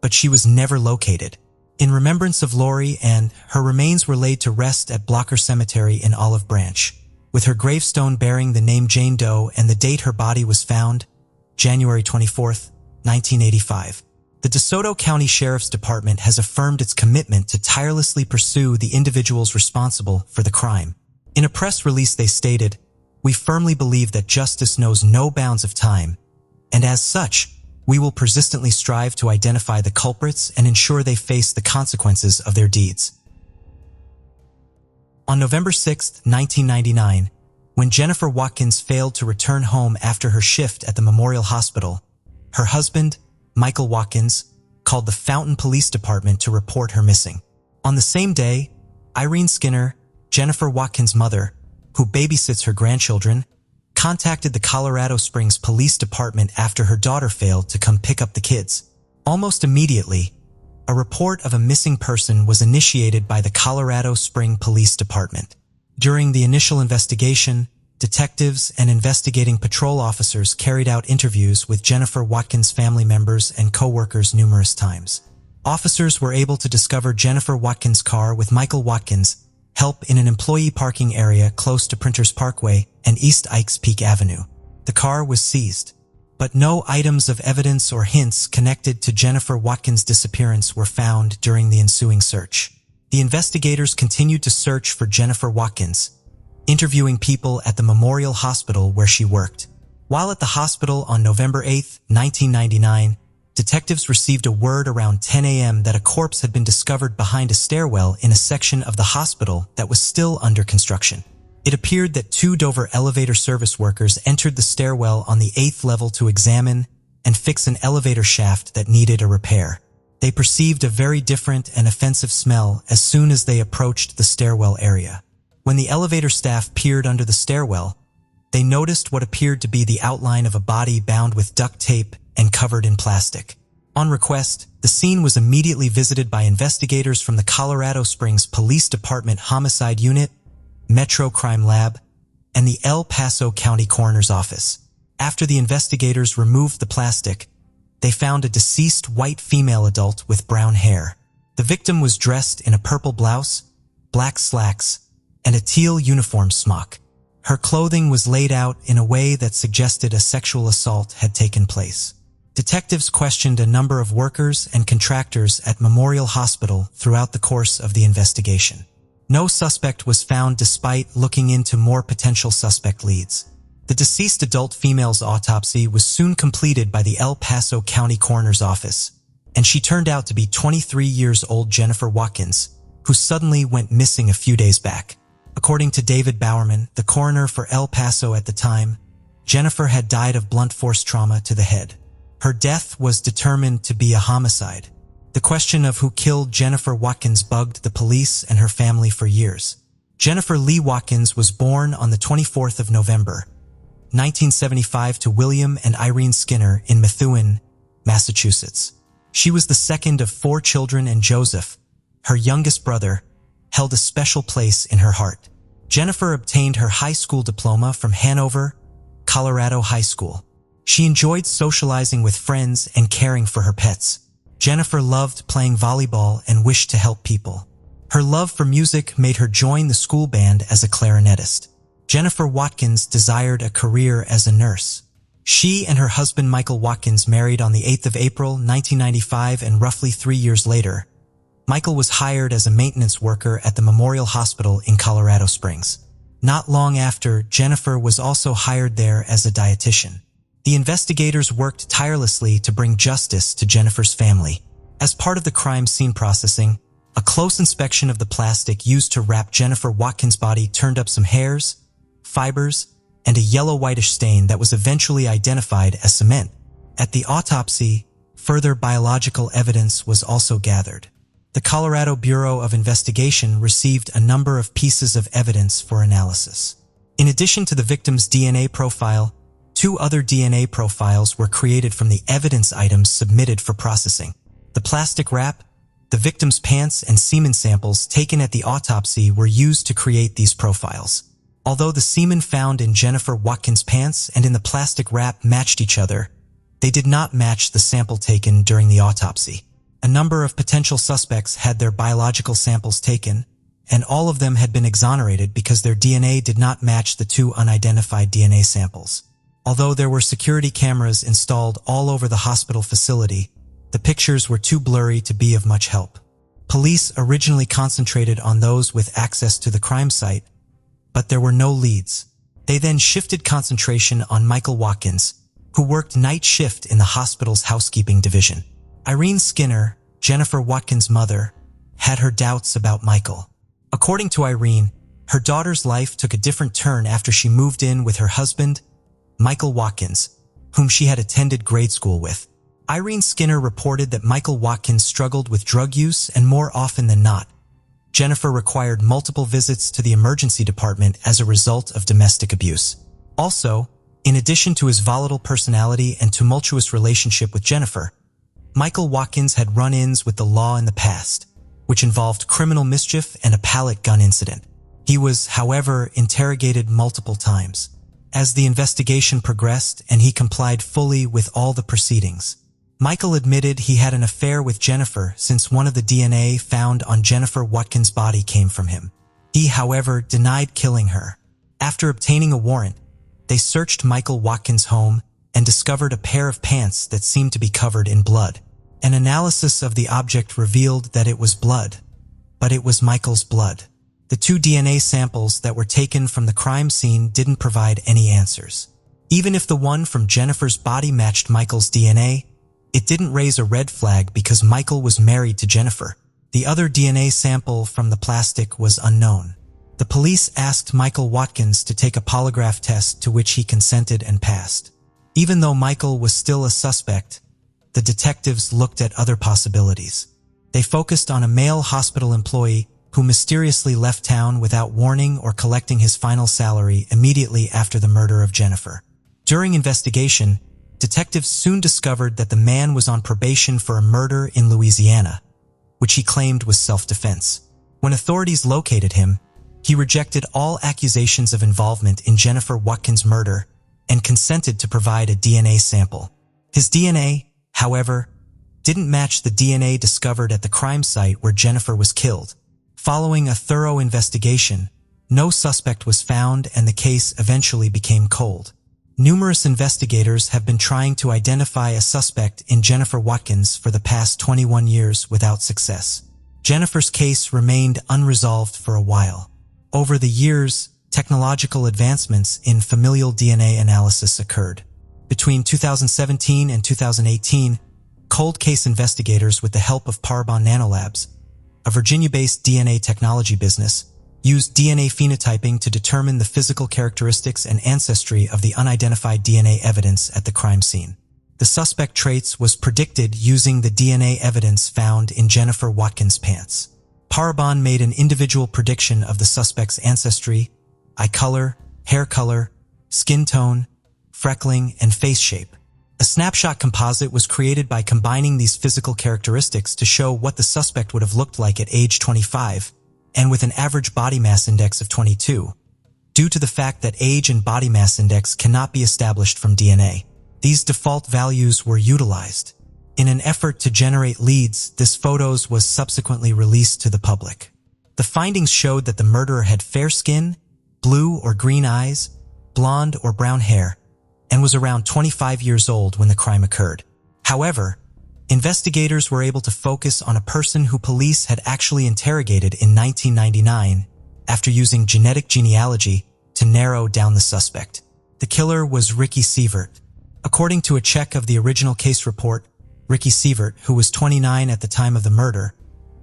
but she was never located. In remembrance of Lori Ann, her remains were laid to rest at Blocker Cemetery in Olive Branch, with her gravestone bearing the name Jane Doe and the date her body was found, January 24, 1985. The DeSoto County Sheriff's Department has affirmed its commitment to tirelessly pursue the individuals responsible for the crime. In a press release they stated, "We firmly believe that justice knows no bounds of time, and as such, we will persistently strive to identify the culprits and ensure they face the consequences of their deeds." On November 6, 1999, when Jennifer Watkins failed to return home after her shift at the Memorial Hospital, her husband, Michael Watkins, called the Fountain Police Department to report her missing. On the same day, Irene Skinner, Jennifer Watkins' mother, who babysits her grandchildren, contacted the Colorado Springs Police Department after her daughter failed to come pick up the kids. Almost immediately, a report of a missing person was initiated by the Colorado Springs Police Department. During the initial investigation, detectives and investigating patrol officers carried out interviews with Jennifer Watkins' family members and co-workers numerous times. Officers were able to discover Jennifer Watkins' car with Michael Watkins' help in an employee parking area close to Printers Parkway and East Ikes Peak Avenue. The car was seized, but no items of evidence or hints connected to Jennifer Watkins' disappearance were found during the ensuing search. The investigators continued to search for Jennifer Watkins, interviewing people at the Memorial Hospital where she worked. While at the hospital on November 8, 1999, detectives received a word around 10 a.m. that a corpse had been discovered behind a stairwell in a section of the hospital that was still under construction. It appeared that 2 Dover elevator service workers entered the stairwell on the 8th level to examine and fix an elevator shaft that needed a repair. They perceived a very different and offensive smell as soon as they approached the stairwell area. When the elevator staff peered under the stairwell, they noticed what appeared to be the outline of a body bound with duct tape and covered in plastic. On request, the scene was immediately visited by investigators from the Colorado Springs Police Department Homicide Unit, Metro Crime Lab, and the El Paso County Coroner's Office. After the investigators removed the plastic, they found a deceased white female adult with brown hair. The victim was dressed in a purple blouse, black slacks, and a teal uniform smock. Her clothing was laid out in a way that suggested a sexual assault had taken place. Detectives questioned a number of workers and contractors at Memorial Hospital throughout the course of the investigation. No suspect was found despite looking into more potential suspect leads. The deceased adult female's autopsy was soon completed by the El Paso County Coroner's Office, and she turned out to be 23 years old Jennifer Watkins, who suddenly went missing a few days back. According to David Bowerman, the coroner for El Paso at the time, Jennifer had died of blunt force trauma to the head. Her death was determined to be a homicide. The question of who killed Jennifer Watkins bugged the police and her family for years. Jennifer Lee Watkins was born on the 24th of November, 1975 to William and Irene Skinner in Methuen, Massachusetts. She was the second of 4 children, and Joseph, her youngest brother, held a special place in her heart. Jennifer obtained her high school diploma from Hanover, Colorado High School. She enjoyed socializing with friends and caring for her pets. Jennifer loved playing volleyball and wished to help people. Her love for music made her join the school band as a clarinetist. Jennifer Watkins desired a career as a nurse. She and her husband Michael Watkins married on the 8th of April, 1995, and roughly 3 years later, Michael was hired as a maintenance worker at the Memorial Hospital in Colorado Springs. Not long after, Jennifer was also hired there as a dietitian. The investigators worked tirelessly to bring justice to Jennifer's family. As part of the crime scene processing, a close inspection of the plastic used to wrap Jennifer Watkins' body turned up some hairs, fibers, and a yellow-whitish stain that was eventually identified as cement. At the autopsy, further biological evidence was also gathered. The Colorado Bureau of Investigation received a number of pieces of evidence for analysis. In addition to the victim's DNA profile, 2 other DNA profiles were created from the evidence items submitted for processing. The plastic wrap, the victim's pants, and semen samples taken at the autopsy were used to create these profiles. Although the semen found in Jennifer Watkins' pants and in the plastic wrap matched each other, they did not match the sample taken during the autopsy. A number of potential suspects had their biological samples taken, and all of them had been exonerated because their DNA did not match the 2 unidentified DNA samples. Although there were security cameras installed all over the hospital facility, the pictures were too blurry to be of much help. Police originally concentrated on those with access to the crime site, but there were no leads. They then shifted concentration on Michael Watkins, who worked night shift in the hospital's housekeeping division. Irene Skinner, Jennifer Watkins' mother, had her doubts about Michael. According to Irene, her daughter's life took a different turn after she moved in with her husband, Michael Watkins, whom she had attended grade school with. Irene Skinner reported that Michael Watkins struggled with drug use, and more often than not, Jennifer required multiple visits to the emergency department as a result of domestic abuse. Also, in addition to his volatile personality and tumultuous relationship with Jennifer, Michael Watkins had run-ins with the law in the past, which involved criminal mischief and a pallet gun incident. He was, however, interrogated multiple times. As the investigation progressed and he complied fully with all the proceedings, Michael admitted he had an affair with Jennifer since one of the DNA found on Jennifer Watkins' body came from him. He, however, denied killing her. After obtaining a warrant, they searched Michael Watkins' home and discovered a pair of pants that seemed to be covered in blood. An analysis of the object revealed that it was blood, but it was Michael's blood. The 2 DNA samples that were taken from the crime scene didn't provide any answers. Even if the one from Jennifer's body matched Michael's DNA, it didn't raise a red flag because Michael was married to Jennifer. The other DNA sample from the plastic was unknown. The police asked Michael Watkins to take a polygraph test, to which he consented and passed. Even though Michael was still a suspect, the detectives looked at other possibilities. They focused on a male hospital employee who mysteriously left town without warning or collecting his final salary immediately after the murder of Jennifer. During investigation, detectives soon discovered that the man was on probation for a murder in Louisiana, which he claimed was self-defense. When authorities located him, he rejected all accusations of involvement in Jennifer Watkins' murder and consented to provide a DNA sample. His DNA, however, didn't match the DNA discovered at the crime site where Jennifer was killed. Following a thorough investigation, no suspect was found and the case eventually became cold. Numerous investigators have been trying to identify a suspect in Jennifer Watkins for the past 21 years without success. Jennifer's case remained unresolved for a while. Over the years, technological advancements in familial DNA analysis occurred. Between 2017 and 2018, cold case investigators with the help of Parabon Nanolabs, a Virginia-based DNA technology business, used DNA phenotyping to determine the physical characteristics and ancestry of the unidentified DNA evidence at the crime scene. The suspect traits was predicted using the DNA evidence found in Jennifer Watkins' pants. Parabon made an individual prediction of the suspect's ancestry, eye color, hair color, skin tone, freckling, and face shape. A snapshot composite was created by combining these physical characteristics to show what the suspect would have looked like at age 25, and with an average body mass index of 22. Due to the fact that age and body mass index cannot be established from DNA, these default values were utilized. In an effort to generate leads, this photos was subsequently released to the public. The findings showed that the murderer had fair skin, blue or green eyes, blonde or brown hair, and was around 25 years old when the crime occurred. However, investigators were able to focus on a person who police had actually interrogated in 1999 after using genetic genealogy to narrow down the suspect. The killer was Ricky Sievert. According to a check of the original case report, Ricky Sievert, who was 29 at the time of the murder,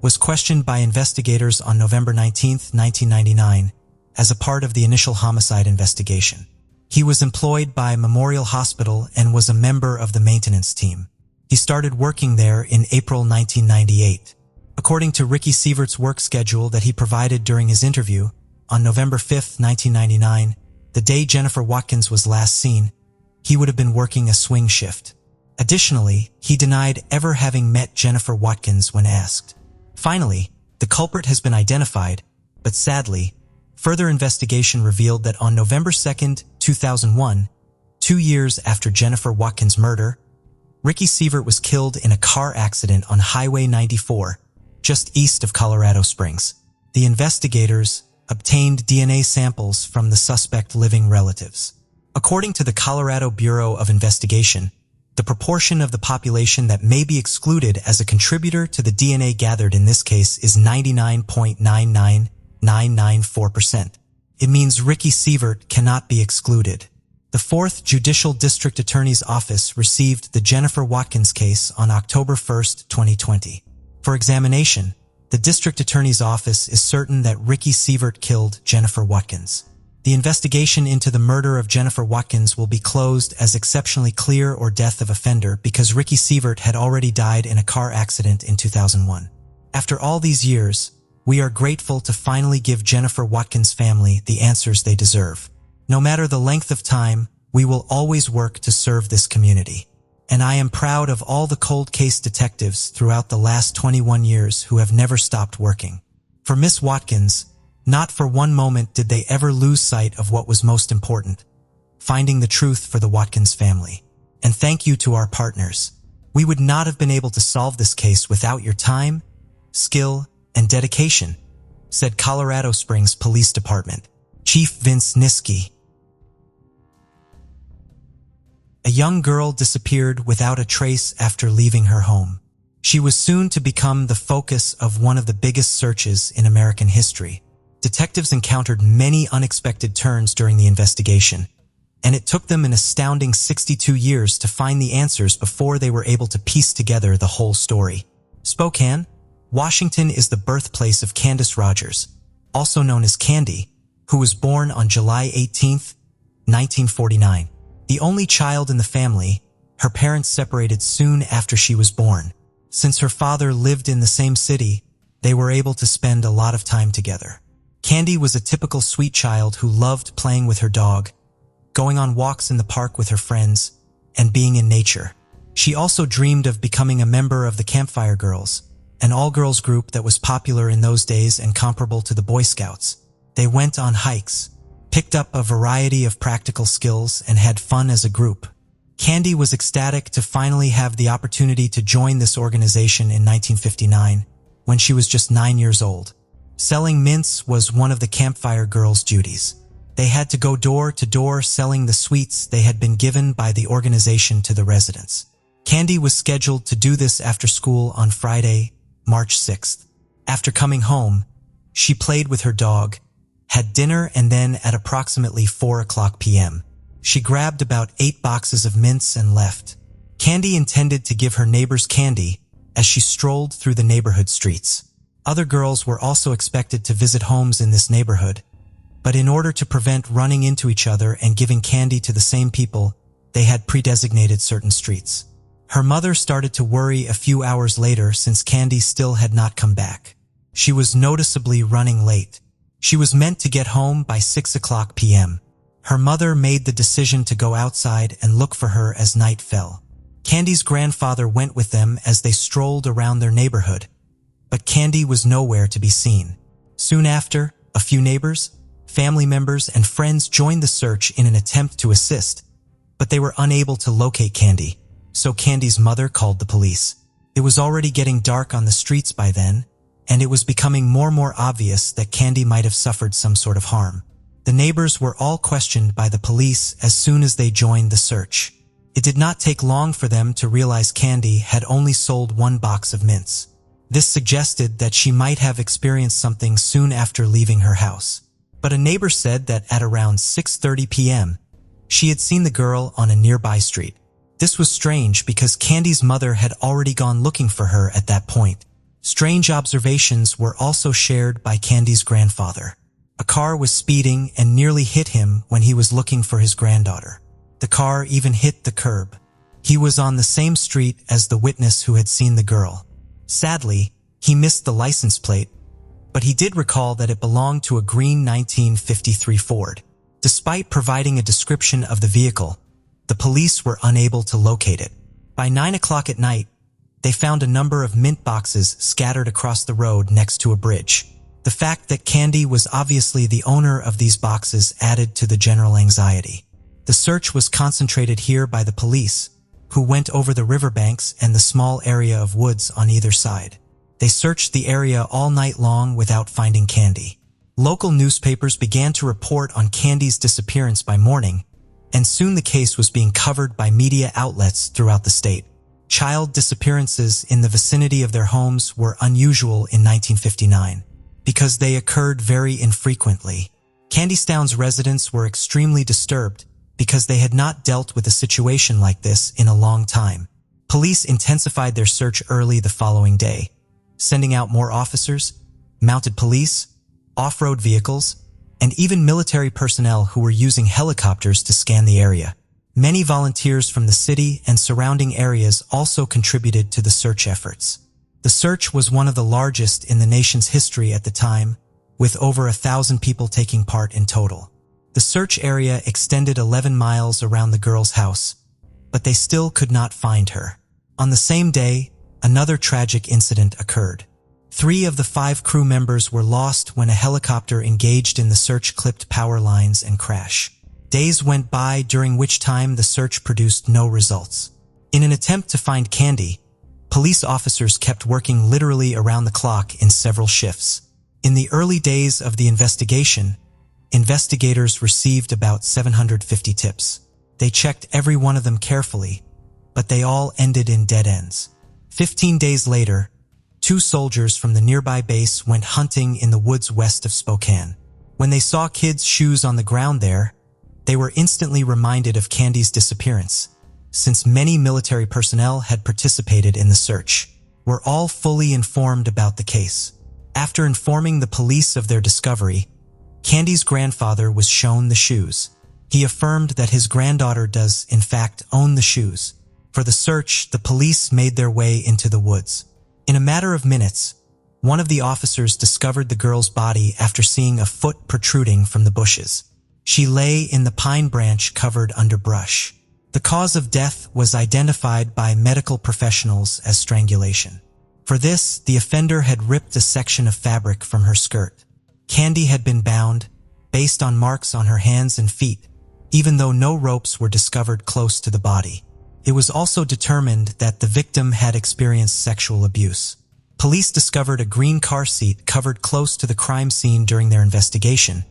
was questioned by investigators on November 19, 1999, as a part of the initial homicide investigation. He was employed by Memorial Hospital and was a member of the maintenance team. He started working there in April 1998. According to Ricky Sievert's work schedule that he provided during his interview, on November 5, 1999, the day Jennifer Watkins was last seen, he would have been working a swing shift. Additionally, he denied ever having met Jennifer Watkins when asked. Finally, the culprit has been identified, but sadly, further investigation revealed that on November 2, 2001, 2 years after Jennifer Watkins' murder, Ricky Sievert was killed in a car accident on Highway 94, just east of Colorado Springs. The investigators obtained DNA samples from the suspect's living relatives. According to the Colorado Bureau of Investigation, the proportion of the population that may be excluded as a contributor to the DNA gathered in this case is 99.99994%. It means Ricky Sievert cannot be excluded. The 4th Judicial District Attorney's Office received the Jennifer Watkins case on October 1, 2020. For examination, the District Attorney's Office is certain that Ricky Sievert killed Jennifer Watkins. The investigation into the murder of Jennifer Watkins will be closed as exceptionally clear or death of offender because Ricky Sievert had already died in a car accident in 2001. After all these years, we are grateful to finally give Jennifer Watkins' family the answers they deserve. No matter the length of time, we will always work to serve this community. And I am proud of all the cold case detectives throughout the last 21 years who have never stopped working. For Miss Watkins, not for one moment did they ever lose sight of what was most important, finding the truth for the Watkins family. And thank you to our partners. We would not have been able to solve this case without your time, skill, and dedication, said Colorado Springs Police Department Chief Vince Niski. A young girl disappeared without a trace after leaving her home. She was soon to become the focus of one of the biggest searches in American history. Detectives encountered many unexpected turns during the investigation, and it took them an astounding 62 years to find the answers before they were able to piece together the whole story. Spokane, Washington is the birthplace of Candace Rogers, also known as Candy, who was born on July 18, 1949. The only child in the family, her parents separated soon after she was born. Since her father lived in the same city, they were able to spend a lot of time together. Candy was a typical sweet child who loved playing with her dog, going on walks in the park with her friends, and being in nature. She also dreamed of becoming a member of the Campfire Girls, an all-girls group that was popular in those days and comparable to the Boy Scouts. They went on hikes, picked up a variety of practical skills, and had fun as a group. Candy was ecstatic to finally have the opportunity to join this organization in 1959, when she was just 9 years old. Selling mints was one of the Campfire Girls' duties. They had to go door to door selling the sweets they had been given by the organization to the residents. Candy was scheduled to do this after school on Friday, March 6th. After coming home, she played with her dog, had dinner, and then at approximately 4:00 p.m., she grabbed about 8 boxes of mints and left. Candy intended to give her neighbors candy as she strolled through the neighborhood streets. Other girls were also expected to visit homes in this neighborhood, but in order to prevent running into each other and giving candy to the same people, they had pre-designated certain streets. Her mother started to worry a few hours later since Candy still had not come back. She was noticeably running late. She was meant to get home by 6:00 p.m. Her mother made the decision to go outside and look for her as night fell. Candy's grandfather went with them as they strolled around their neighborhood, but Candy was nowhere to be seen. Soon after, a few neighbors, family members, and friends joined the search in an attempt to assist, but they were unable to locate Candy, so Candy's mother called the police. It was already getting dark on the streets by then, and it was becoming more and more obvious that Candy might have suffered some sort of harm. The neighbors were all questioned by the police as soon as they joined the search. It did not take long for them to realize Candy had only sold 1 box of mints. This suggested that she might have experienced something soon after leaving her house. But a neighbor said that at around 6:30 p.m., she had seen the girl on a nearby street. This was strange because Candy's mother had already gone looking for her at that point. Strange observations were also shared by Candy's grandfather. A car was speeding and nearly hit him when he was looking for his granddaughter. The car even hit the curb. He was on the same street as the witness who had seen the girl. Sadly, he missed the license plate, but he did recall that it belonged to a green 1953 Ford. Despite providing a description of the vehicle, the police were unable to locate it. By 9 o'clock at night, they found a number of mint boxes scattered across the road next to a bridge. The fact that Candy was obviously the owner of these boxes added to the general anxiety. The search was concentrated here by the police, who went over the riverbanks and the small area of woods on either side. They searched the area all night long without finding Candy. Local newspapers began to report on Candy's disappearance by morning, and soon the case was being covered by media outlets throughout the state. Child disappearances in the vicinity of their homes were unusual in 1959 because they occurred very infrequently. Candystown's residents were extremely disturbed because they had not dealt with a situation like this in a long time. Police intensified their search early the following day, sending out more officers, mounted police, off-road vehicles, and even military personnel who were using helicopters to scan the area. Many volunteers from the city and surrounding areas also contributed to the search efforts. The search was one of the largest in the nation's history at the time, with over 1,000 people taking part in total. The search area extended 11 miles around the girl's house, but they still could not find her. On the same day, another tragic incident occurred. 3 of the 5 crew members were lost when a helicopter engaged in the search clipped power lines and crashed. Days went by during which time the search produced no results. In an attempt to find Candy, police officers kept working literally around the clock in several shifts. In the early days of the investigation, investigators received about 750 tips. They checked every one of them carefully, but they all ended in dead ends. 15 days later, 2 soldiers from the nearby base went hunting in the woods west of Spokane. When they saw kids' shoes on the ground there, they were instantly reminded of Candy's disappearance, since many military personnel had participated in the search. Were all fully informed about the case. After informing the police of their discovery, Candy's grandfather was shown the shoes. He affirmed that his granddaughter does, in fact, own the shoes. For the search, the police made their way into the woods. In a matter of minutes, one of the officers discovered the girl's body after seeing a foot protruding from the bushes. She lay in the pine branch covered underbrush. The cause of death was identified by medical professionals as strangulation. For this, the offender had ripped a section of fabric from her skirt. Candy had been bound, based on marks on her hands and feet, even though no ropes were discovered close to the body. It was also determined that the victim had experienced sexual abuse. Police discovered a green car seat covered close to the crime scene during their investigation,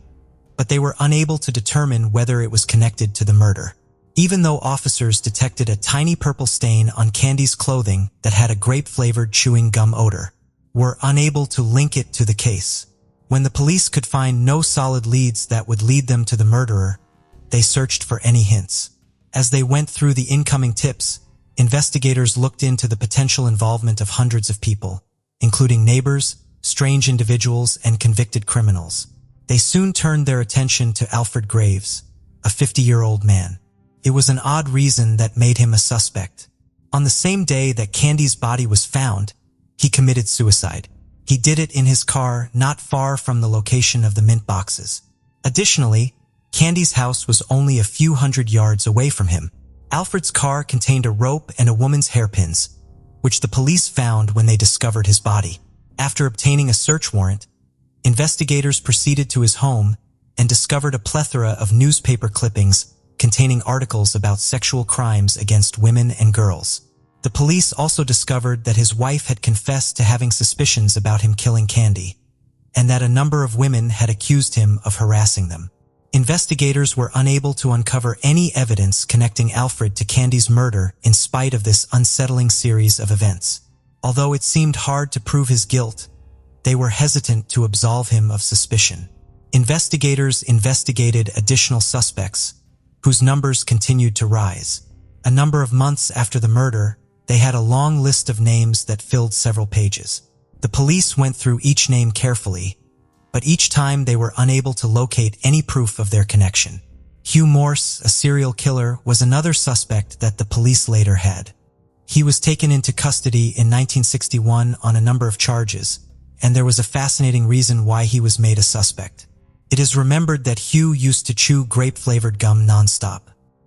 but they were unable to determine whether it was connected to the murder. Even though officers detected a tiny purple stain on Candy's clothing that had a grape-flavored chewing gum odor, were unable to link it to the case. When the police could find no solid leads that would lead them to the murderer, they searched for any hints. As they went through the incoming tips, investigators looked into the potential involvement of hundreds of people, including neighbors, strange individuals, and convicted criminals. They soon turned their attention to Alfred Graves, a 50-year-old man. It was an odd reason that made him a suspect. On the same day that Candy's body was found, he committed suicide. He did it in his car not far from the location of the mint boxes. Additionally, Candy's house was only a few hundred yards away from him. Alfred's car contained a rope and a woman's hairpins, which the police found when they discovered his body. After obtaining a search warrant, investigators proceeded to his home and discovered a plethora of newspaper clippings containing articles about sexual crimes against women and girls. The police also discovered that his wife had confessed to having suspicions about him killing Candy, and that a number of women had accused him of harassing them. Investigators were unable to uncover any evidence connecting Alfred to Candy's murder in spite of this unsettling series of events. Although it seemed hard to prove his guilt, they were hesitant to absolve him of suspicion. Investigators investigated additional suspects, whose numbers continued to rise. A number of months after the murder, they had a long list of names that filled several pages. The police went through each name carefully, but each time they were unable to locate any proof of their connection. Hugh Morse, a serial killer, was another suspect that the police later had. He was taken into custody in 1961 on a number of charges, and there was a fascinating reason why he was made a suspect. It is remembered that Hugh used to chew grape-flavored gum nonstop.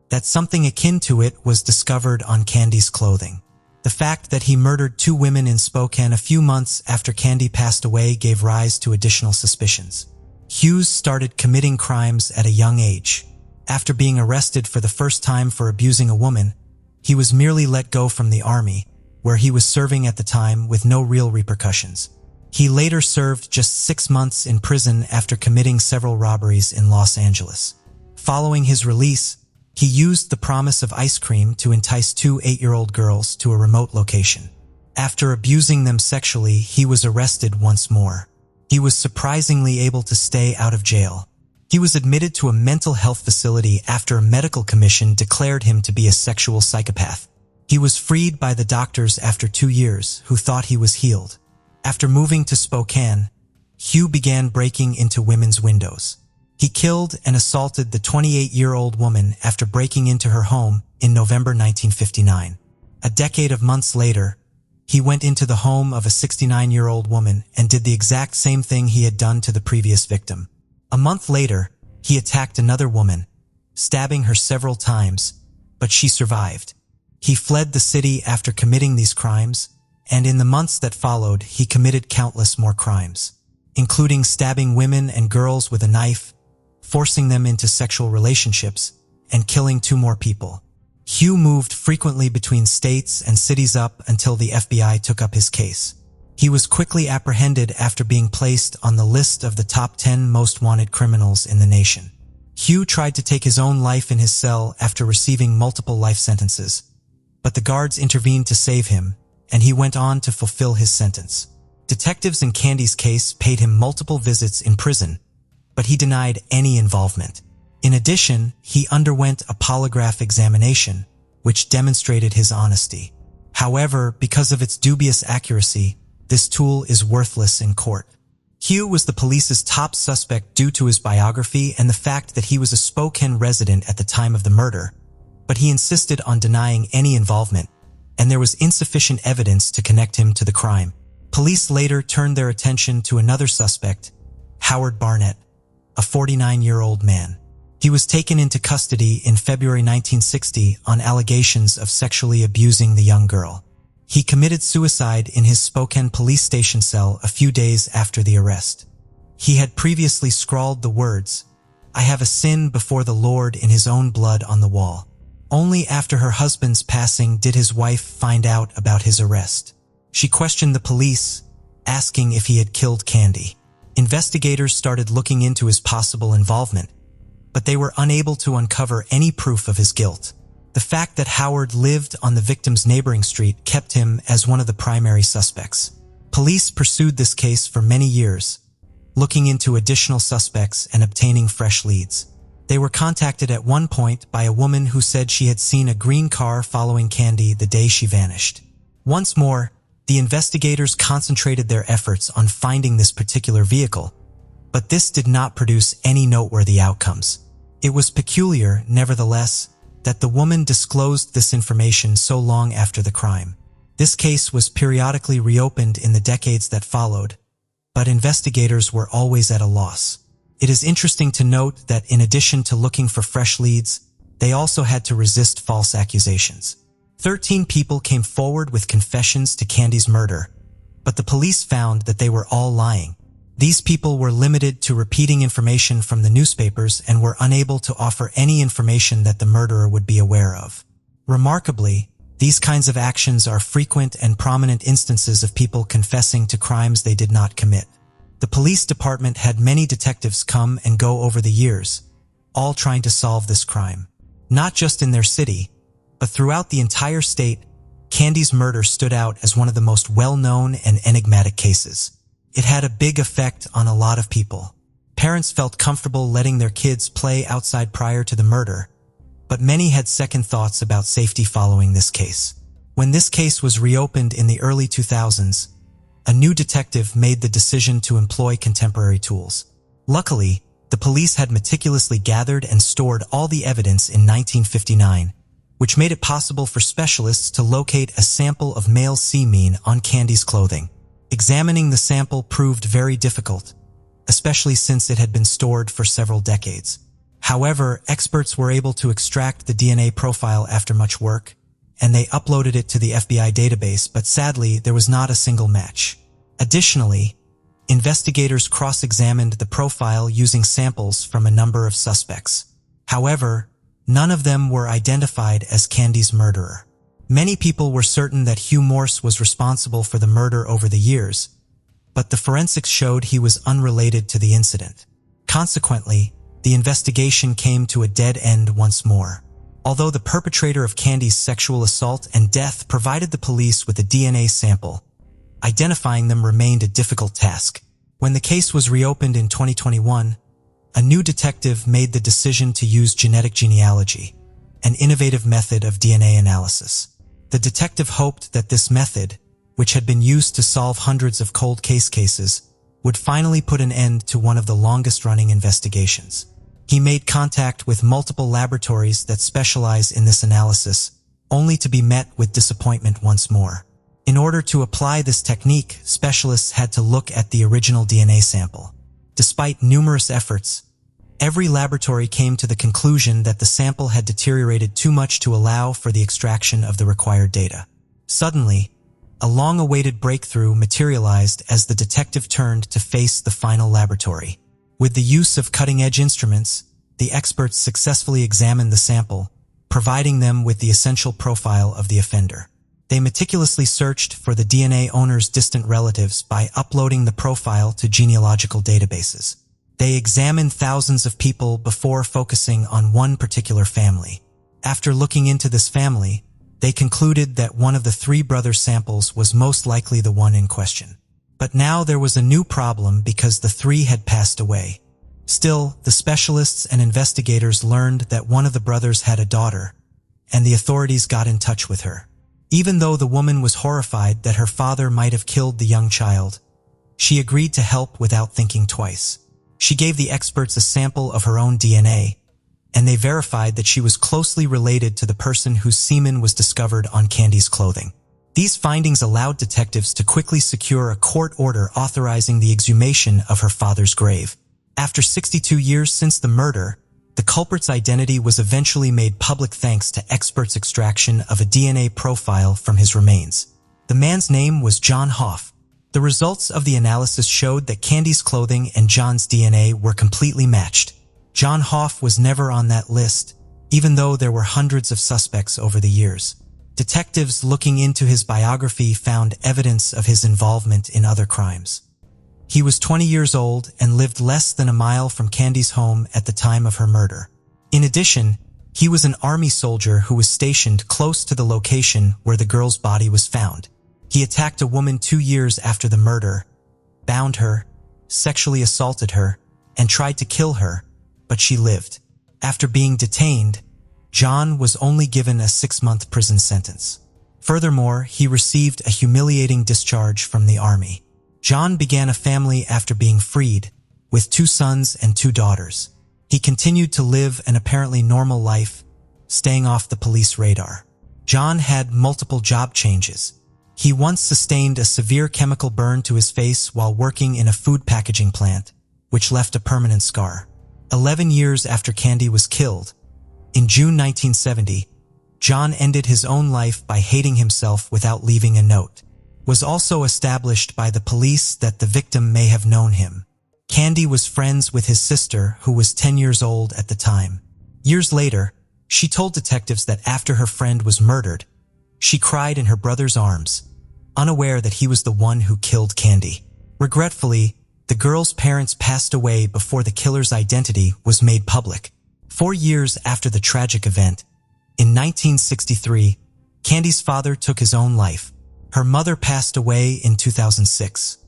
That something akin to it was discovered on Candy's clothing. The fact that he murdered 2 women in Spokane a few months after Candy passed away gave rise to additional suspicions. Hughes started committing crimes at a young age. After being arrested for the first time for abusing a woman, he was merely let go from the army, where he was serving at the time with no real repercussions. He later served just 6 months in prison after committing several robberies in Los Angeles. Following his release, He used the promise of ice cream to entice two 8-year-old girls to a remote location. After abusing them sexually, he was arrested once more. He was surprisingly able to stay out of jail. He was admitted to a mental health facility after a medical commission declared him to be a sexual psychopath. He was freed by the doctors after 2 years, who thought he was healed. After moving to Spokane, Hugh began breaking into women's windows. He killed and assaulted the 28-year-old woman after breaking into her home in November 1959. A decade of months later, he went into the home of a 69-year-old woman and did the exact same thing he had done to the previous victim. A month later, he attacked another woman, stabbing her several times, but she survived. He fled the city after committing these crimes, and in the months that followed, he committed countless more crimes, including stabbing women and girls with a knife, forcing them into sexual relationships, and killing 2 more people. Hugh moved frequently between states and cities up until the FBI took up his case. He was quickly apprehended after being placed on the list of the top 10 most wanted criminals in the nation. Hugh tried to take his own life in his cell after receiving multiple life sentences, but the guards intervened to save him, and he went on to fulfill his sentence. Detectives in Candy's case paid him multiple visits in prison, but he denied any involvement. In addition, he underwent a polygraph examination, which demonstrated his honesty. However, because of its dubious accuracy, this tool is worthless in court. Hugh was the police's top suspect due to his biography and the fact that he was a Spokane resident at the time of the murder, but he insisted on denying any involvement, and there was insufficient evidence to connect him to the crime. Police later turned their attention to another suspect, Howard Barnett, a 49-year-old man. He was taken into custody in February 1960 on allegations of sexually abusing the young girl. He committed suicide in his Spokane police station cell a few days after the arrest. He had previously scrawled the words, "I have a sin before the Lord," in his own blood on the wall. Only after her husband's passing did his wife find out about his arrest. She questioned the police, asking if he had killed Candy. Investigators started looking into his possible involvement, but they were unable to uncover any proof of his guilt. The fact that Howard lived on the victim's neighboring street kept him as one of the primary suspects. Police pursued this case for many years, looking into additional suspects and obtaining fresh leads. They were contacted at one point by a woman who said she had seen a green car following Candy the day she vanished. Once more, the investigators concentrated their efforts on finding this particular vehicle, but this did not produce any noteworthy outcomes. It was peculiar, nevertheless, that the woman disclosed this information so long after the crime. This case was periodically reopened in the decades that followed, but investigators were always at a loss. It is interesting to note that in addition to looking for fresh leads, they also had to resist false accusations. 13 people came forward with confessions to Candy's murder, but the police found that they were all lying. These people were limited to repeating information from the newspapers and were unable to offer any information that the murderer would be aware of. Remarkably, these kinds of actions are frequent and prominent instances of people confessing to crimes they did not commit. The police department had many detectives come and go over the years, all trying to solve this crime. Not just in their city, but throughout the entire state, Candy's murder stood out as one of the most well-known and enigmatic cases. It had a big effect on a lot of people. Parents felt comfortable letting their kids play outside prior to the murder, but many had second thoughts about safety following this case. When this case was reopened in the early 2000s, a new detective made the decision to employ contemporary tools. Luckily, the police had meticulously gathered and stored all the evidence in 1959, which made it possible for specialists to locate a sample of male semen on Candy's clothing. Examining the sample proved very difficult, especially since it had been stored for several decades. However, experts were able to extract the DNA profile after much work, and they uploaded it to the FBI database, but sadly, there was not a single match. Additionally, investigators cross-examined the profile using samples from a number of suspects. However, none of them were identified as Candy's murderer. Many people were certain that Hugh Morse was responsible for the murder over the years, but the forensics showed he was unrelated to the incident. Consequently, the investigation came to a dead end once more. Although the perpetrator of Candy's sexual assault and death provided the police with a DNA sample, identifying them remained a difficult task. When the case was reopened in 2021, a new detective made the decision to use genetic genealogy, an innovative method of DNA analysis. The detective hoped that this method, which had been used to solve hundreds of cold case cases, would finally put an end to one of the longest-running investigations. He made contact with multiple laboratories that specialize in this analysis, only to be met with disappointment once more. In order to apply this technique, specialists had to look at the original DNA sample. Despite numerous efforts, every laboratory came to the conclusion that the sample had deteriorated too much to allow for the extraction of the required data. Suddenly, a long-awaited breakthrough materialized as the detective turned to face the final laboratory. With the use of cutting-edge instruments, the experts successfully examined the sample, providing them with the essential profile of the offender. They meticulously searched for the DNA owner's distant relatives by uploading the profile to genealogical databases. They examined thousands of people before focusing on one particular family. After looking into this family, they concluded that one of the three brothers' samples was most likely the one in question. But now there was a new problem because the three had passed away. Still, the specialists and investigators learned that one of the brothers had a daughter, and the authorities got in touch with her. Even though the woman was horrified that her father might have killed the young child, she agreed to help without thinking twice. She gave the experts a sample of her own DNA, and they verified that she was closely related to the person whose semen was discovered on Candy's clothing. These findings allowed detectives to quickly secure a court order authorizing the exhumation of her father's grave. After 62 years since the murder, the culprit's identity was eventually made public thanks to experts' extraction of a DNA profile from his remains. The man's name was John Hoff. The results of the analysis showed that Candy's clothing and John's DNA were completely matched. John Hoff was never on that list, even though there were hundreds of suspects over the years. Detectives looking into his biography found evidence of his involvement in other crimes. He was 20 years old and lived less than a mile from Candy's home at the time of her murder. In addition, he was an army soldier who was stationed close to the location where the girl's body was found. He attacked a woman 2 years after the murder, bound her, sexually assaulted her, and tried to kill her, but she lived. After being detained, John was only given a 6-month prison sentence. Furthermore, he received a humiliating discharge from the army. John began a family after being freed, with 2 sons and 2 daughters. He continued to live an apparently normal life, staying off the police radar. John had multiple job changes. He once sustained a severe chemical burn to his face while working in a food packaging plant, which left a permanent scar. 11 years after Candy was killed, in June 1970, John ended his own life by hating himself without leaving a note. Was also established by the police that the victim may have known him. Candy was friends with his sister, who was 10 years old at the time. Years later, she told detectives that after her friend was murdered, she cried in her brother's arms, unaware that he was the one who killed Candy. Regretfully, the girl's parents passed away before the killer's identity was made public. 4 years after the tragic event, in 1963, Candy's father took his own life. Her mother passed away in 2006.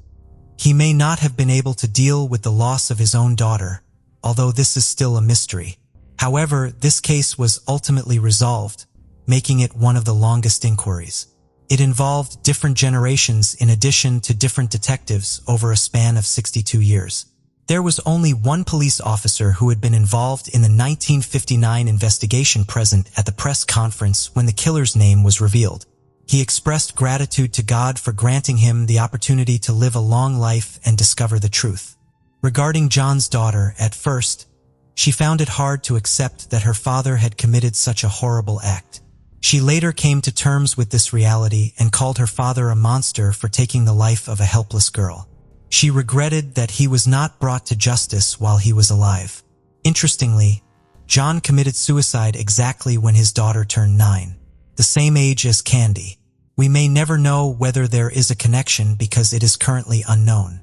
He may not have been able to deal with the loss of his own daughter, although this is still a mystery. However, this case was ultimately resolved, making it one of the longest inquiries. It involved different generations in addition to different detectives over a span of 62 years. There was only one police officer who had been involved in the 1959 investigation present at the press conference when the killer's name was revealed. He expressed gratitude to God for granting him the opportunity to live a long life and discover the truth. Regarding John's daughter, at first, she found it hard to accept that her father had committed such a horrible act. She later came to terms with this reality and called her father a monster for taking the life of a helpless girl. She regretted that he was not brought to justice while he was alive. Interestingly, John committed suicide exactly when his daughter turned 9. The same age as Candy. We may never know whether there is a connection because it is currently unknown.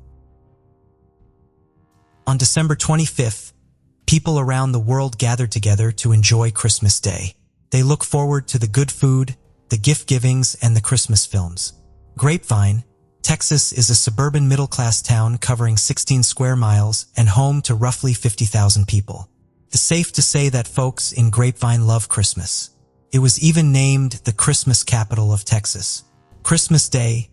On December 25th, people around the world gathered together to enjoy Christmas Day. They look forward to the good food, the gift givings, and the Christmas films. Grapevine, Texas is a suburban middle-class town covering 16 square miles and home to roughly 50,000 people. It's safe to say that folks in Grapevine love Christmas. It was even named the Christmas capital of Texas. Christmas Day,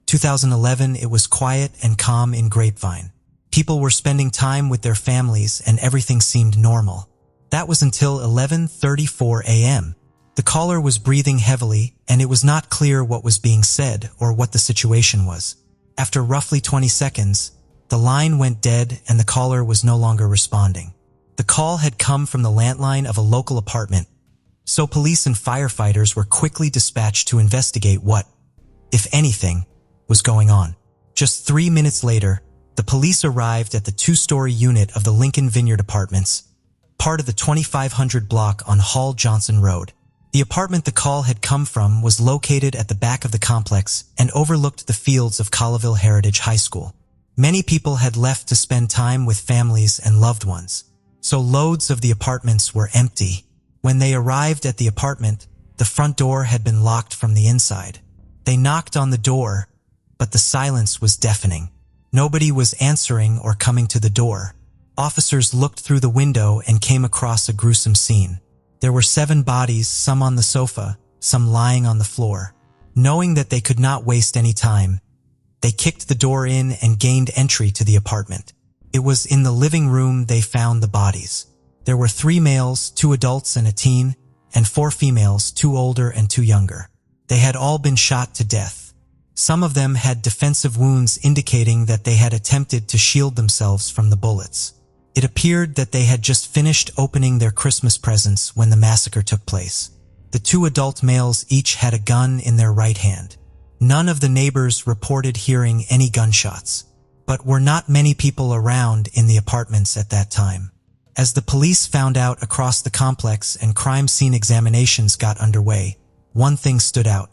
2011, it was quiet and calm in Grapevine. People were spending time with their families and everything seemed normal. That was until 11:34 a.m. The caller was breathing heavily and it was not clear what was being said or what the situation was. After roughly 20 seconds, the line went dead and the caller was no longer responding. The call had come from the landline of a local apartment, so police and firefighters were quickly dispatched to investigate what, if anything, was going on. Just 3 minutes later, the police arrived at the 2-story unit of the Lincoln Vineyard Apartments, part of the 2500 block on Hall Johnson Road. The apartment the call had come from was located at the back of the complex and overlooked the fields of Colleyville Heritage High School. Many people had left to spend time with families and loved ones, so loads of the apartments were empty. When they arrived at the apartment, the front door had been locked from the inside. They knocked on the door, but the silence was deafening. Nobody was answering or coming to the door. Officers looked through the window and came across a gruesome scene. There were 7 bodies, some on the sofa, some lying on the floor. Knowing that they could not waste any time, they kicked the door in and gained entry to the apartment. It was in the living room they found the bodies. There were 3 males, 2 adults and a teen, and 4 females, 2 older and 2 younger. They had all been shot to death. Some of them had defensive wounds indicating that they had attempted to shield themselves from the bullets. It appeared that they had just finished opening their Christmas presents when the massacre took place. The 2 adult males each had a gun in their right hand. None of the neighbors reported hearing any gunshots, but were not many people around in the apartments at that time. As the police found out across the complex and crime scene examinations got underway, one thing stood out.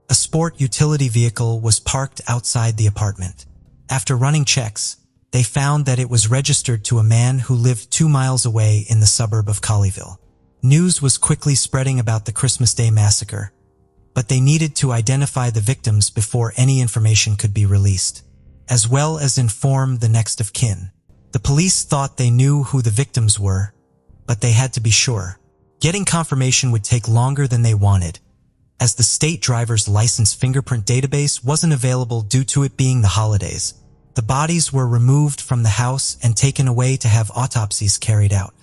A sport utility vehicle was parked outside the apartment. After running checks, they found that it was registered to a man who lived 2 miles away in the suburb of Colleyville. News was quickly spreading about the Christmas Day massacre, but they needed to identify the victims before any information could be released, as well as inform the next of kin. The police thought they knew who the victims were, but they had to be sure. Getting confirmation would take longer than they wanted, as the state driver's license fingerprint database wasn't available due to it being the holidays. The bodies were removed from the house and taken away to have autopsies carried out.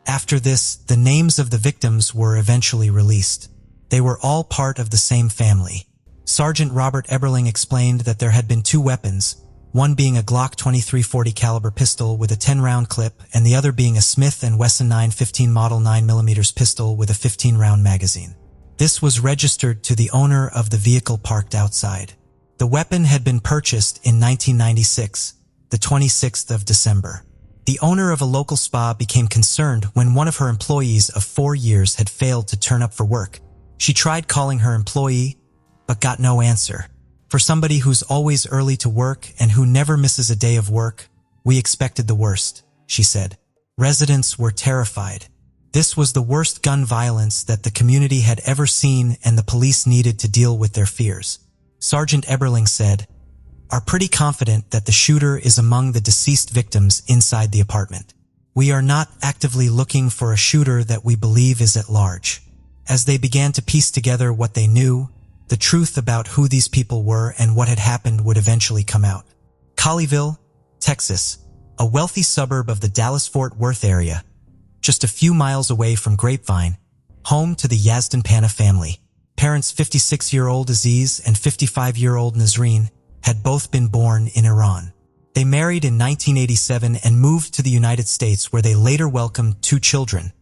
After this, the names of the victims were eventually released. They were all part of the same family. Sergeant Robert Eberling explained that there had been 2 weapons, one being a Glock 2340 caliber pistol with a 10-round clip and the other being a Smith & Wesson 915 model 9mm pistol with a 15-round magazine. This was registered to the owner of the vehicle parked outside. The weapon had been purchased in 1996, the 26th of December. The owner of a local spa became concerned when one of her employees of 4 years had failed to turn up for work. She tried calling her employee, but got no answer. For somebody who's always early to work and who never misses a day of work, we expected the worst, she said. Residents were terrified. This was the worst gun violence that the community had ever seen and the police needed to deal with their fears. Sergeant Eberling said, "Are pretty confident that the shooter is among the deceased victims inside the apartment. We are not actively looking for a shooter that we believe is at large." As they began to piece together what they knew, the truth about who these people were and what had happened would eventually come out. Colleyville, Texas, a wealthy suburb of the Dallas-Fort Worth area, just a few miles away from Grapevine, home to the Yazdan-Pana family. Parents 56-year-old Aziz and 55-year-old Nazreen had both been born in Iran. They married in 1987 and moved to the United States where they later welcomed 2 children,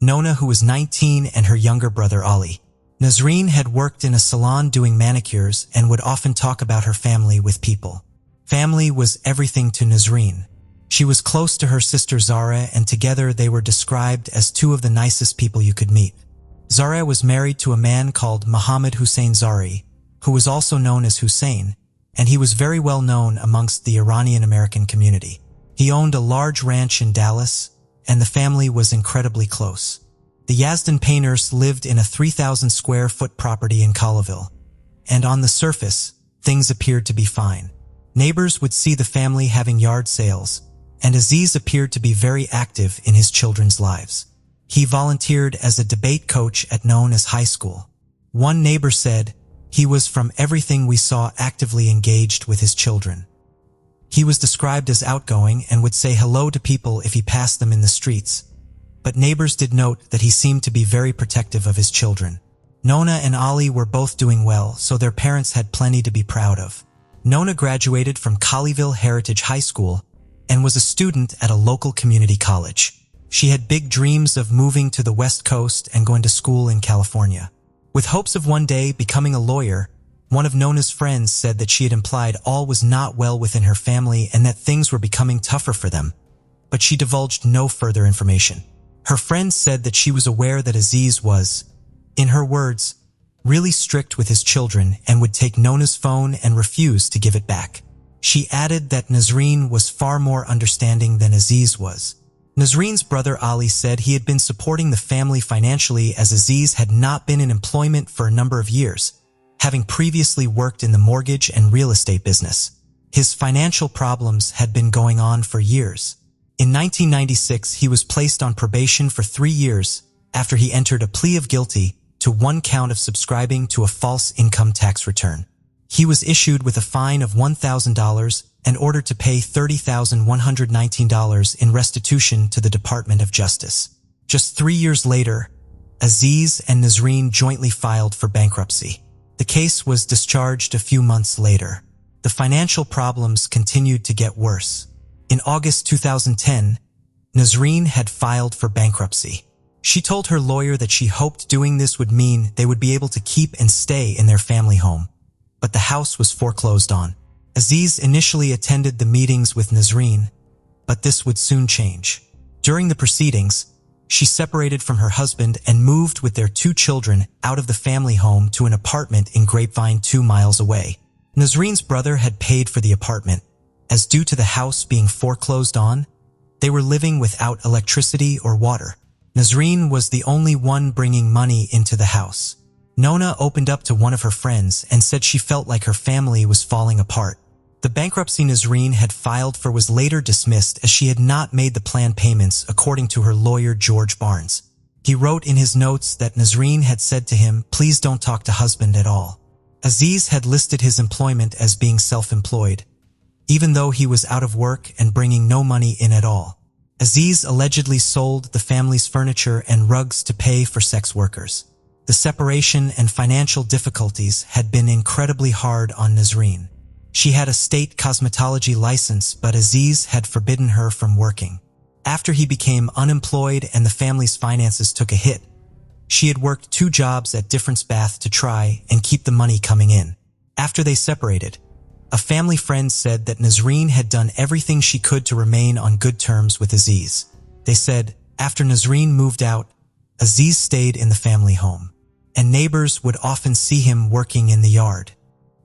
Nona, who was 19, and her younger brother Ali. Nazreen had worked in a salon doing manicures and would often talk about her family with people. Family was everything to Nazreen. She was close to her sister Zara, and together they were described as 2 of the nicest people you could meet. Zara was married to a man called Mohammed Hussein Zari, who was also known as Hussein, and he was very well known amongst the Iranian-American community. He owned a large ranch in Dallas, and the family was incredibly close. The Yazdan painters lived in a 3,000 square foot property in Colleville, and on the surface, things appeared to be fine. Neighbors would see the family having yard sales, and Aziz appeared to be very active in his children's lives. He volunteered as a debate coach at known as high school. One neighbor said, "He was, from everything we saw, actively engaged with his children. He was described as outgoing and would say hello to people if he passed them in the streets." But neighbors did note that he seemed to be very protective of his children. Nona and Ali were both doing well, so their parents had plenty to be proud of. Nona graduated from Colleyville Heritage High School and was a student at a local community college. She had big dreams of moving to the West Coast and going to school in California. With hopes of one day becoming a lawyer, one of Nona's friends said that she had implied all was not well within her family and that things were becoming tougher for them, but she divulged no further information. Her friend said that she was aware that Aziz was, in her words, really strict with his children and would take Nona's phone and refuse to give it back. She added that Nazreen was far more understanding than Aziz was. Nazreen's brother Ali said he had been supporting the family financially as Aziz had not been in employment for a number of years, having previously worked in the mortgage and real estate business. His financial problems had been going on for years. In 1996, he was placed on probation for 3 years after he entered a plea of guilty to one count of subscribing to a false income tax return. He was issued with a fine of $1,000 and ordered to pay $30,119 in restitution to the Department of Justice. Just 3 years later, Aziz and Nazreen jointly filed for bankruptcy. The case was discharged a few months later. The financial problems continued to get worse. In August 2010, Nazreen had filed for bankruptcy. She told her lawyer that she hoped doing this would mean they would be able to keep and stay in their family home, but the house was foreclosed on. Aziz initially attended the meetings with Nazreen, but this would soon change. During the proceedings, she separated from her husband and moved with their 2 children out of the family home to an apartment in Grapevine 2 miles away. Nazreen's brother had paid for the apartment, as due to the house being foreclosed on, they were living without electricity or water. Nazreen was the only one bringing money into the house. Nona opened up to one of her friends and said she felt like her family was falling apart. The bankruptcy Nazreen had filed for was later dismissed as she had not made the planned payments, according to her lawyer George Barnes. He wrote in his notes that Nazreen had said to him, "Please don't talk to husband at all." Aziz had listed his employment as being self-employed, even though he was out of work and bringing no money in at all. Aziz allegedly sold the family's furniture and rugs to pay for sex workers. The separation and financial difficulties had been incredibly hard on Nazreen. She had a state cosmetology license, but Aziz had forbidden her from working. After he became unemployed and the family's finances took a hit, she had worked 2 jobs at Difference Bath to try and keep the money coming in. After they separated, a family friend said that Nazreen had done everything she could to remain on good terms with Aziz. They said, after Nazreen moved out, Aziz stayed in the family home, and neighbors would often see him working in the yard.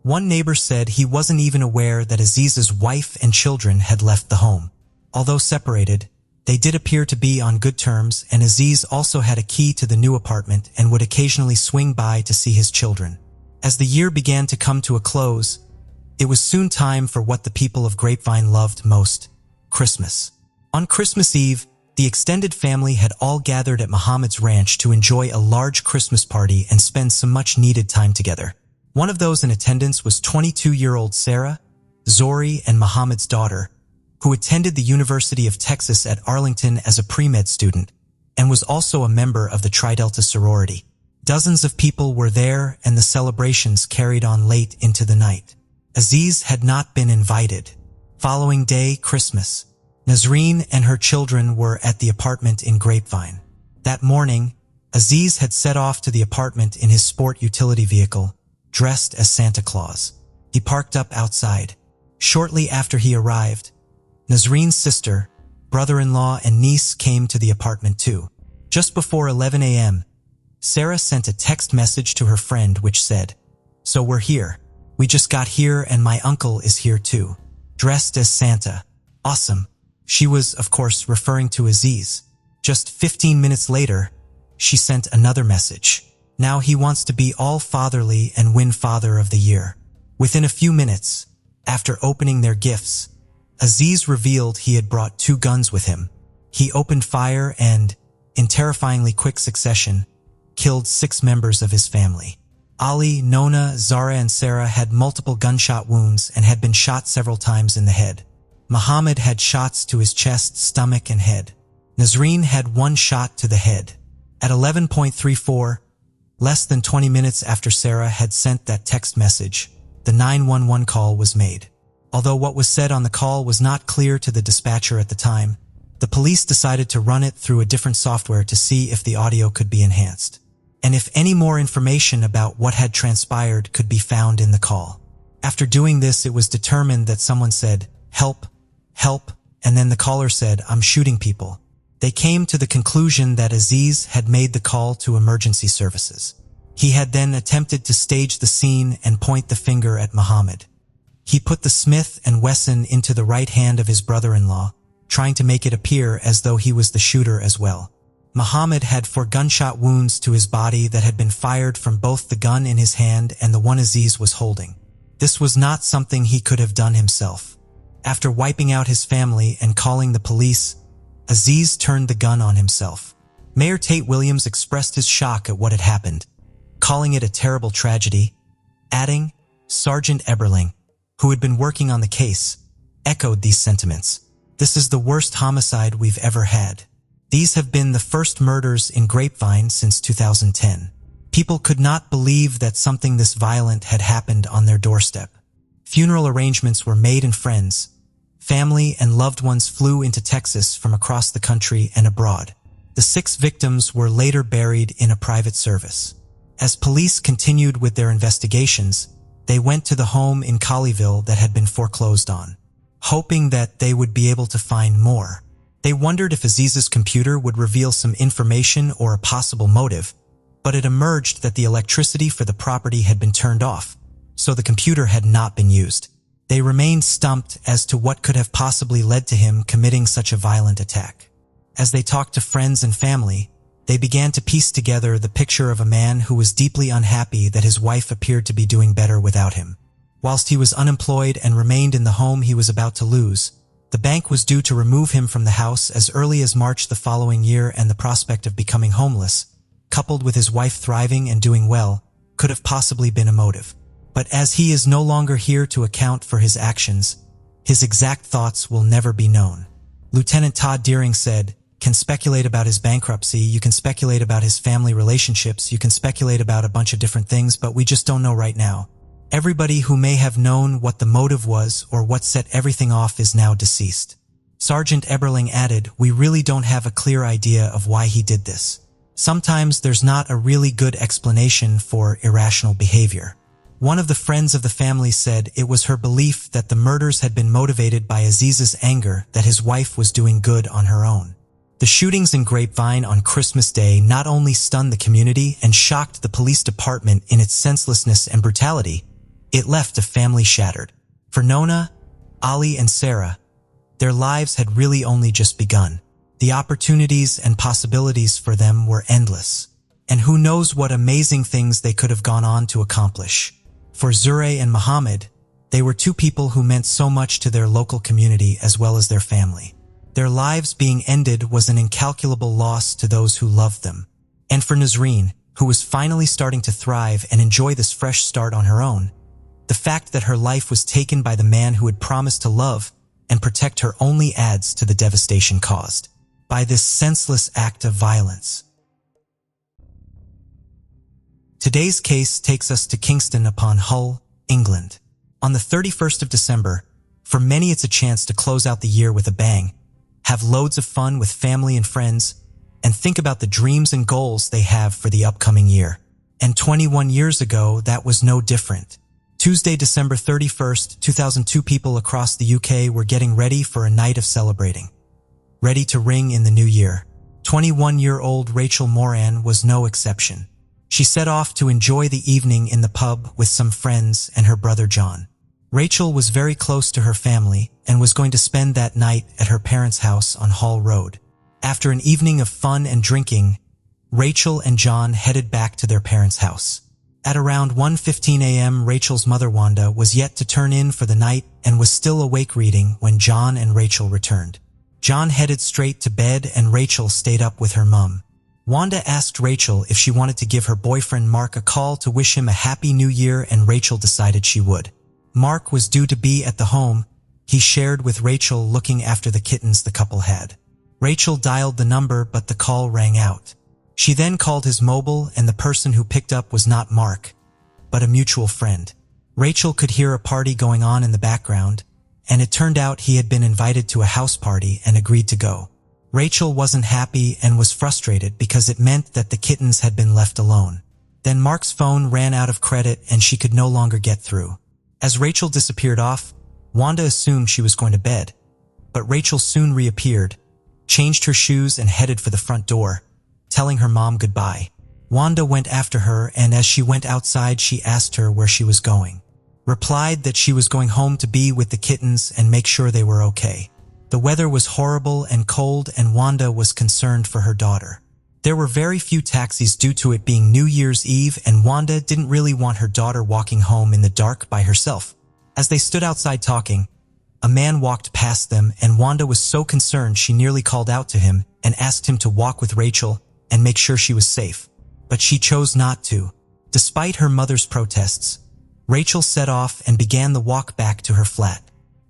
One neighbor said he wasn't even aware that Aziz's wife and children had left the home. Although separated, they did appear to be on good terms, and Aziz also had a key to the new apartment and would occasionally swing by to see his children. As the year began to come to a close, it was soon time for what the people of Grapevine loved most, Christmas. On Christmas Eve, the extended family had all gathered at Muhammad's ranch to enjoy a large Christmas party and spend some much-needed time together. One of those in attendance was 22-year-old Sarah, Zori, and Muhammad's daughter, who attended the University of Texas at Arlington as a pre-med student and was also a member of the Tri Delta sorority. Dozens of people were there, and the celebrations carried on late into the night. Aziz had not been invited. Following day, Christmas, Nazreen and her children were at the apartment in Grapevine. That morning, Aziz had set off to the apartment in his sport utility vehicle, dressed as Santa Claus. He parked up outside. Shortly after he arrived, Nazreen's sister, brother-in-law, and niece came to the apartment too. Just before 11 a.m., Sarah sent a text message to her friend which said, "So we're here. We just got here and my uncle is here too, dressed as Santa. Awesome." She was, of course, referring to Aziz. Just 15 minutes later, she sent another message. Now he wants to be all fatherly and win Father of the Year. Within a few minutes, after opening their gifts, Aziz revealed he had brought 2 guns with him. He opened fire and, in terrifyingly quick succession, killed 6 members of his family. Ali, Nona, Zara and Sarah had multiple gunshot wounds and had been shot several times in the head. Muhammad had shots to his chest, stomach and head. Nazreen had 1 shot to the head. At 11:34, less than 20 minutes after Sarah had sent that text message, the 911 call was made. Although what was said on the call was not clear to the dispatcher at the time, the police decided to run it through a different software to see if the audio could be enhanced, and if any more information about what had transpired could be found in the call. After doing this, it was determined that someone said, "Help, help," and then the caller said, "I'm shooting people." They came to the conclusion that Aziz had made the call to emergency services. He had then attempted to stage the scene and point the finger at Muhammad. He put the Smith & Wesson into the right hand of his brother-in-law, trying to make it appear as though he was the shooter as well. Muhammad had 4 gunshot wounds to his body that had been fired from both the gun in his hand and the one Aziz was holding. This was not something he could have done himself. After wiping out his family and calling the police, Aziz turned the gun on himself. Mayor Tate Williams expressed his shock at what had happened, calling it a terrible tragedy, adding, "Sergeant Eberling, who had been working on the case, echoed these sentiments. This is the worst homicide we've ever had. These have been the first murders in Grapevine since 2010. People could not believe that something this violent had happened on their doorstep. Funeral arrangements were made and friends, family and loved ones flew into Texas from across the country and abroad. The 6 victims were later buried in a private service. As police continued with their investigations, they went to the home in Colleyville that had been foreclosed on, hoping that they would be able to find more. They wondered if Aziz's computer would reveal some information or a possible motive, but it emerged that the electricity for the property had been turned off, so the computer had not been used. They remained stumped as to what could have possibly led to him committing such a violent attack. As they talked to friends and family, they began to piece together the picture of a man who was deeply unhappy that his wife appeared to be doing better without him. Whilst he was unemployed and remained in the home he was about to lose, the bank was due to remove him from the house as early as March the following year, and the prospect of becoming homeless, coupled with his wife thriving and doing well, could have possibly been a motive. But as he is no longer here to account for his actions, his exact thoughts will never be known. Lieutenant Todd Deering said, "Can speculate about his bankruptcy, you can speculate about his family relationships, you can speculate about a bunch of different things, but we just don't know right now. Everybody who may have known what the motive was or what set everything off is now deceased." Sergeant Eberling added, "We really don't have a clear idea of why he did this. Sometimes there's not a really good explanation for irrational behavior." One of the friends of the family said it was her belief that the murders had been motivated by Aziz's anger that his wife was doing good on her own. The shootings in Grapevine on Christmas Day not only stunned the community and shocked the police department in its senselessness and brutality, it left a family shattered. For Nona, Ali and Sarah, their lives had really only just begun. The opportunities and possibilities for them were endless, and who knows what amazing things they could have gone on to accomplish. For Zure and Muhammad, they were 2 people who meant so much to their local community as well as their family. Their lives being ended was an incalculable loss to those who loved them. And for Nazreen, who was finally starting to thrive and enjoy this fresh start on her own, the fact that her life was taken by the man who had promised to love and protect her only adds to the devastation caused by this senseless act of violence. Today's case takes us to Kingston upon Hull, England. On the 31st of December, for many it's a chance to close out the year with a bang, have loads of fun with family and friends, and think about the dreams and goals they have for the upcoming year. And 21 years ago, that was no different. Tuesday, December 31st, 2002, people across the UK were getting ready for a night of celebrating. Ready to ring in the new year. 21-year-old Rachel Moran was no exception. She set off to enjoy the evening in the pub with some friends and her brother John. Rachel was very close to her family and was going to spend that night at her parents' house on Hall Road. After an evening of fun and drinking, Rachel and John headed back to their parents' house. At around 1:15 a.m., Rachel's mother Wanda was yet to turn in for the night and was still awake reading when John and Rachel returned. John headed straight to bed and Rachel stayed up with her mom. Wanda asked Rachel if she wanted to give her boyfriend Mark a call to wish him a happy new year, and Rachel decided she would. Mark was due to be at the home he shared with Rachel, looking after the kittens the couple had. Rachel dialed the number, but the call rang out. She then called his mobile, and the person who picked up was not Mark, but a mutual friend. Rachel could hear a party going on in the background, and it turned out he had been invited to a house party and agreed to go. Rachel wasn't happy and was frustrated because it meant that the kittens had been left alone. Then Mark's phone ran out of credit and she could no longer get through. As Rachel disappeared off, Wanda assumed she was going to bed, but Rachel soon reappeared, changed her shoes and headed for the front door, telling her mom goodbye. Wanda went after her, and as she went outside she asked her where she was going. Replied that she was going home to be with the kittens and make sure they were okay. The weather was horrible and cold, and Wanda was concerned for her daughter. There were very few taxis due to it being New Year's Eve, and Wanda didn't really want her daughter walking home in the dark by herself. As they stood outside talking, a man walked past them, and Wanda was so concerned she nearly called out to him and asked him to walk with Rachel and make sure she was safe. But she chose not to. Despite her mother's protests, Rachel set off and began the walk back to her flat.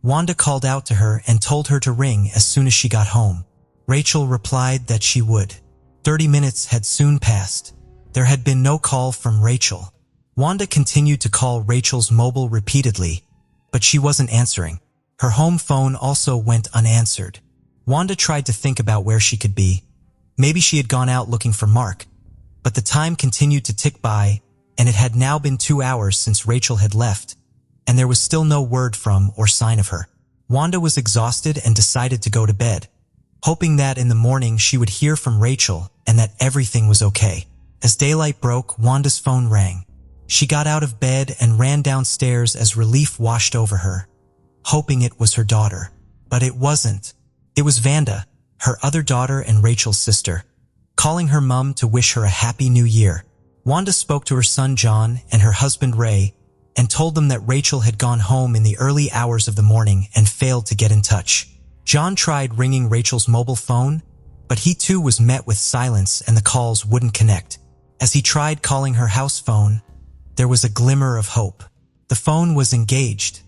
Wanda called out to her and told her to ring as soon as she got home. Rachel replied that she would. 30 minutes had soon passed. There had been no call from Rachel. Wanda continued to call Rachel's mobile repeatedly, but she wasn't answering. Her home phone also went unanswered. Wanda tried to think about where she could be. Maybe she had gone out looking for Mark, but the time continued to tick by, and it had now been 2 hours since Rachel had left, and there was still no word from or sign of her. Wanda was exhausted and decided to go to bed, hoping that in the morning she would hear from Rachel and that everything was okay. As daylight broke, Wanda's phone rang. She got out of bed and ran downstairs as relief washed over her, hoping it was her daughter. But it wasn't. It was Vanda, her other daughter and Rachel's sister, calling her mom to wish her a happy new year. Wanda spoke to her son John and her husband Ray and told them that Rachel had gone home in the early hours of the morning and failed to get in touch. John tried ringing Rachel's mobile phone, but he too was met with silence and the calls wouldn't connect. As he tried calling her house phone, there was a glimmer of hope. The phone was engaged,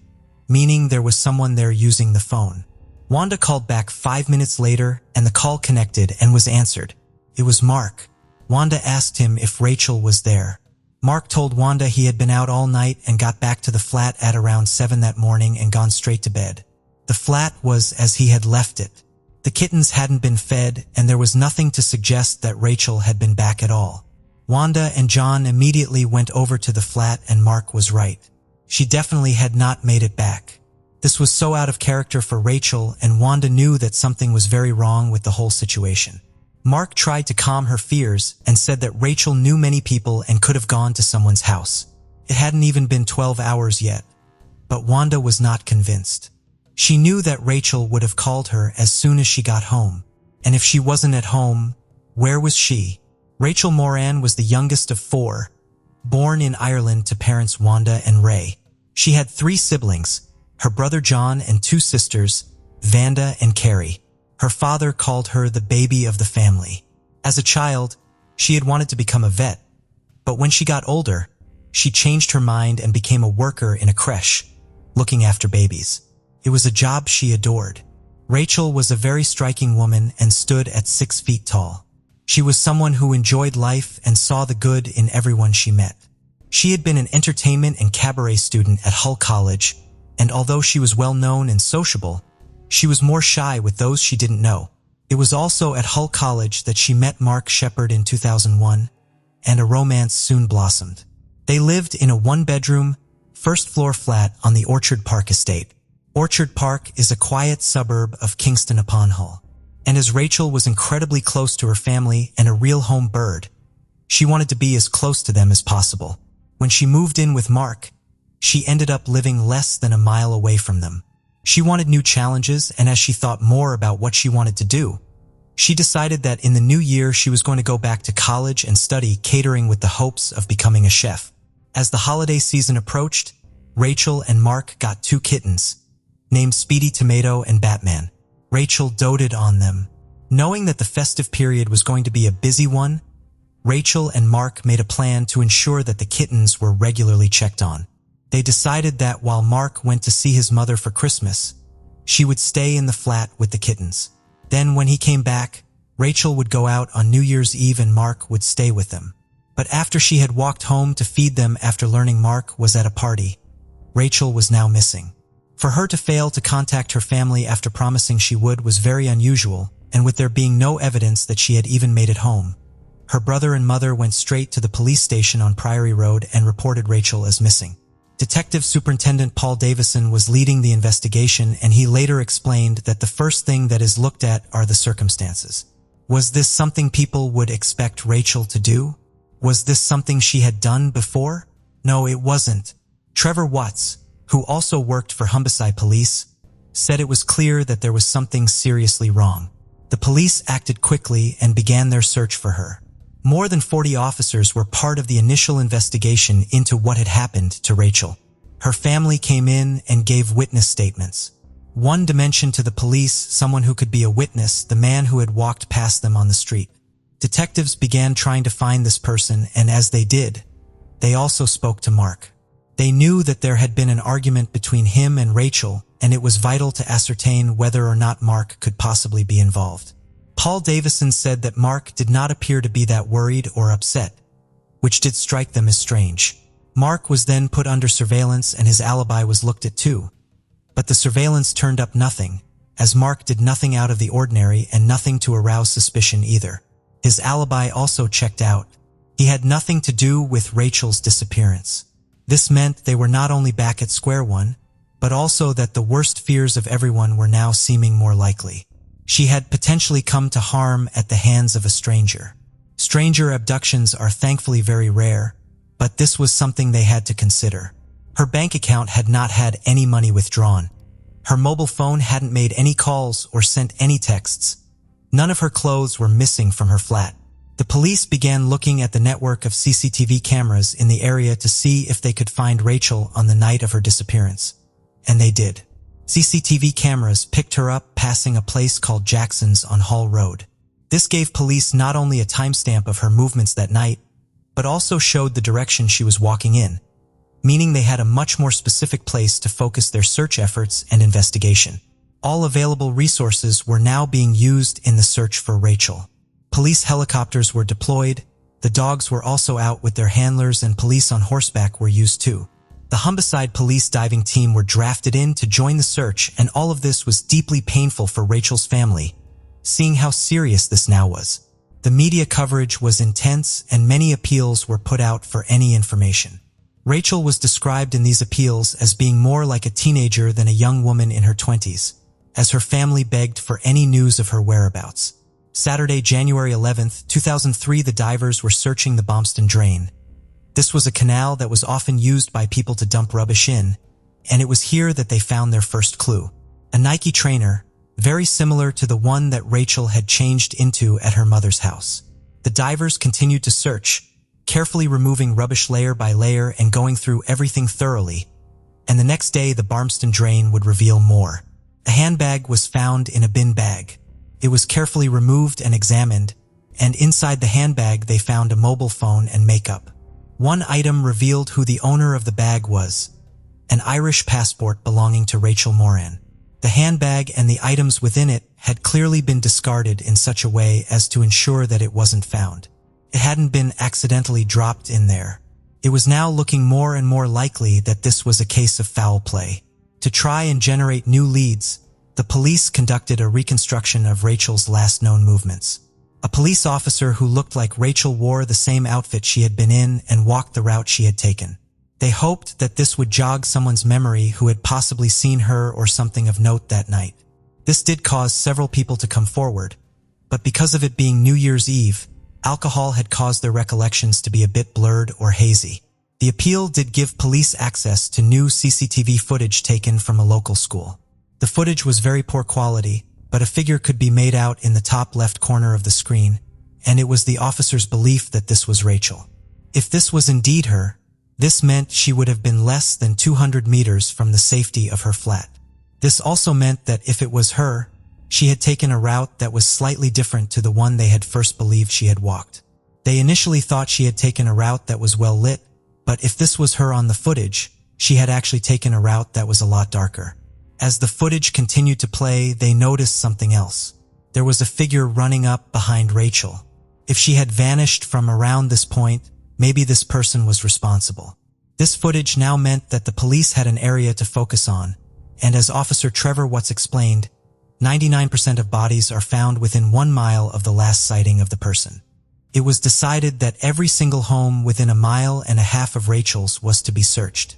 meaning there was someone there using the phone. Wanda called back 5 minutes later and the call connected and was answered. It was Mark. Wanda asked him if Rachel was there. Mark told Wanda he had been out all night and got back to the flat at around 7 that morning and gone straight to bed. The flat was as he had left it. The kittens hadn't been fed, and there was nothing to suggest that Rachel had been back at all. Wanda and John immediately went over to the flat, and Mark was right. She definitely had not made it back. This was so out of character for Rachel, and Wanda knew that something was very wrong with the whole situation. Mark tried to calm her fears and said that Rachel knew many people and could have gone to someone's house. It hadn't even been 12 hours yet, but Wanda was not convinced. She knew that Rachel would have called her as soon as she got home, and if she wasn't at home, where was she? Rachel Moran was the youngest of 4, born in Ireland to parents Wanda and Ray. She had 3 siblings, her brother John and 2 sisters, Vanda and Carrie. Her father called her the baby of the family. As a child, she had wanted to become a vet, but when she got older, she changed her mind and became a worker in a creche, looking after babies. It was a job she adored. Rachel was a very striking woman and stood at 6 feet tall. She was someone who enjoyed life and saw the good in everyone she met. She had been an entertainment and cabaret student at Hull College, and although she was well known and sociable, she was more shy with those she didn't know. It was also at Hull College that she met Mark Shepard in 2001, and a romance soon blossomed. They lived in a 1-bedroom, first-floor flat on the Orchard Park estate. Orchard Park is a quiet suburb of Kingston upon Hull, and as Rachel was incredibly close to her family and a real home bird, she wanted to be as close to them as possible. When she moved in with Mark, she ended up living less than a mile away from them. She wanted new challenges, and as she thought more about what she wanted to do, She decided that in the new year she was going to go back to college and study catering with the hopes of becoming a chef. As the holiday season approached, Rachel and Mark got 2 kittens, named Speedy Tomato and Batman. Rachel doted on them. Knowing that the festive period was going to be a busy one, Rachel and Mark made a plan to ensure that the kittens were regularly checked on. They decided that while Mark went to see his mother for Christmas, she would stay in the flat with the kittens. Then when he came back, Rachel would go out on New Year's Eve and Mark would stay with them. But after she had walked home to feed them after learning Mark was at a party, Rachel was now missing. For her to fail to contact her family after promising she would was very unusual, and with there being no evidence that she had even made it home, her brother and mother went straight to the police station on Priory Road and reported Rachel as missing. Detective Superintendent Paul Davison was leading the investigation, and he later explained that the first thing that is looked at are the circumstances. Was this something people would expect Rachel to do? Was this something she had done before? No, it wasn't. Trevor Watts, who also worked for Humberside Police, said it was clear that there was something seriously wrong. The police acted quickly and began their search for her. More than 40 officers were part of the initial investigation into what had happened to Rachel. Her family came in and gave witness statements. One dimensioned to the police someone who could be a witness, the man who had walked past them on the street. Detectives began trying to find this person, and as they did, they also spoke to Mark. They knew that there had been an argument between him and Rachel, and it was vital to ascertain whether or not Mark could possibly be involved. Paul Davison said that Mark did not appear to be that worried or upset, which did strike them as strange. Mark was then put under surveillance and his alibi was looked at too. But the surveillance turned up nothing, as Mark did nothing out of the ordinary and nothing to arouse suspicion either. His alibi also checked out. He had nothing to do with Rachel's disappearance. This meant they were not only back at square one, but also that the worst fears of everyone were now seeming more likely. She had potentially come to harm at the hands of a stranger. Stranger abductions are thankfully very rare, but this was something they had to consider. Her bank account had not had any money withdrawn. Her mobile phone hadn't made any calls or sent any texts. None of her clothes were missing from her flat. The police began looking at the network of CCTV cameras in the area to see if they could find Rachel on the night of her disappearance. And they did. CCTV cameras picked her up passing a place called Jackson's on Hall Road. This gave police not only a timestamp of her movements that night, but also showed the direction she was walking in, meaning they had a much more specific place to focus their search efforts and investigation. All available resources were now being used in the search for Rachel. Police helicopters were deployed, the dogs were also out with their handlers, and police on horseback were used too. The Humberside police diving team were drafted in to join the search, and all of this was deeply painful for Rachel's family, seeing how serious this now was. The media coverage was intense and many appeals were put out for any information. Rachel was described in these appeals as being more like a teenager than a young woman in her 20s, as her family begged for any news of her whereabouts. Saturday, January 11th, 2003, the divers were searching the Bompston Drain. This was a canal that was often used by people to dump rubbish in, and it was here that they found their first clue. A Nike trainer, very similar to the one that Rachel had changed into at her mother's house. The divers continued to search, carefully removing rubbish layer by layer and going through everything thoroughly, and the next day the Bompston Drain would reveal more. A handbag was found in a bin bag. It was carefully removed and examined, and inside the handbag they found a mobile phone and makeup. One item revealed who the owner of the bag was, an Irish passport belonging to Rachel Moran. The handbag and the items within it had clearly been discarded in such a way as to ensure that it wasn't found. It hadn't been accidentally dropped in there. It was now looking more and more likely that this was a case of foul play. To try and generate new leads, the police conducted a reconstruction of Rachel's last known movements. A police officer who looked like Rachel wore the same outfit she had been in and walked the route she had taken. They hoped that this would jog someone's memory who had possibly seen her or something of note that night. This did cause several people to come forward, but because of it being New Year's Eve, alcohol had caused their recollections to be a bit blurred or hazy. The appeal did give police access to new CCTV footage taken from a local school. The footage was very poor quality, but a figure could be made out in the top left corner of the screen, and it was the officer's belief that this was Rachel. If this was indeed her, this meant she would have been less than 200 meters from the safety of her flat. This also meant that if it was her, she had taken a route that was slightly different to the one they had first believed she had walked. They initially thought she had taken a route that was well lit, but if this was her on the footage, she had actually taken a route that was a lot darker. As the footage continued to play, they noticed something else. There was a figure running up behind Rachel. If she had vanished from around this point, maybe this person was responsible. This footage now meant that the police had an area to focus on, and as Officer Trevor Watts explained, 99% of bodies are found within 1 mile of the last sighting of the person. It was decided that every single home within 1.5 miles of Rachel's was to be searched.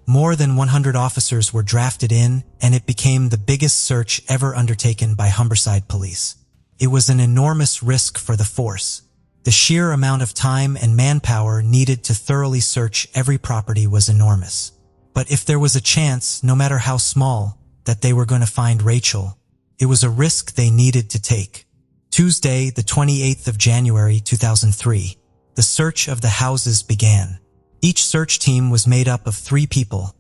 More than 100 officers were drafted in, and it became the biggest search ever undertaken by Humberside Police. It was an enormous risk for the force. The sheer amount of time and manpower needed to thoroughly search every property was enormous. But if there was a chance, no matter how small, that they were going to find Rachel, it was a risk they needed to take. Tuesday, the 28th of January 2003, the search of the houses began. Each search team was made up of 3 people,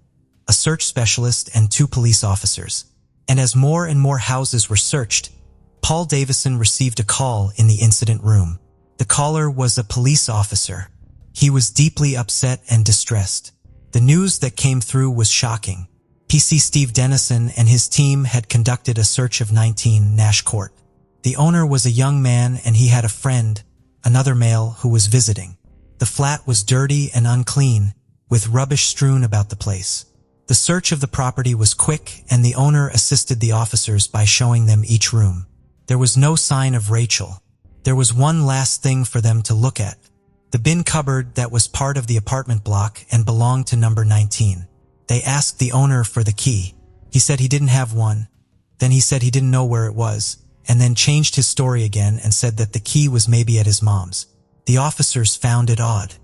a search specialist and 2 police officers. And as more and more houses were searched, Paul Davison received a call in the incident room. The caller was a police officer. He was deeply upset and distressed. The news that came through was shocking. PC Steve Dennison and his team had conducted a search of 19 Nash Court. The owner was a young man and he had a friend, another male, who was visiting. The flat was dirty and unclean, with rubbish strewn about the place. The search of the property was quick and the owner assisted the officers by showing them each room. There was no sign of Rachel. There was one last thing for them to look at. The bin cupboard that was part of the apartment block and belonged to number 19. They asked the owner for the key. He said he didn't have one. Then he said he didn't know where it was, and then changed his story again and said that the key was maybe at his mom's. The officers found it odd.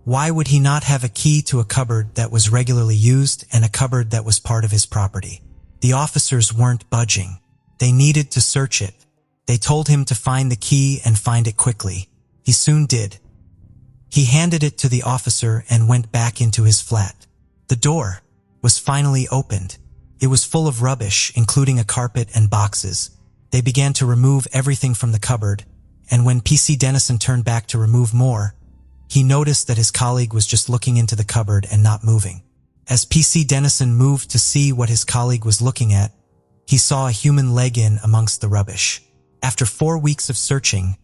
Why would he not have a key to a cupboard that was regularly used and a cupboard that was part of his property? The officers weren't budging. They needed to search it. They told him to find the key and find it quickly. He soon did. He handed it to the officer and went back into his flat. The door was finally opened. It was full of rubbish, including a carpet and boxes. They began to remove everything from the cupboard, and when PC Dennison turned back to remove more, he noticed that his colleague was just looking into the cupboard and not moving. As PC Dennison moved to see what his colleague was looking at, he saw a human leg in amongst the rubbish. After 4 weeks of searching,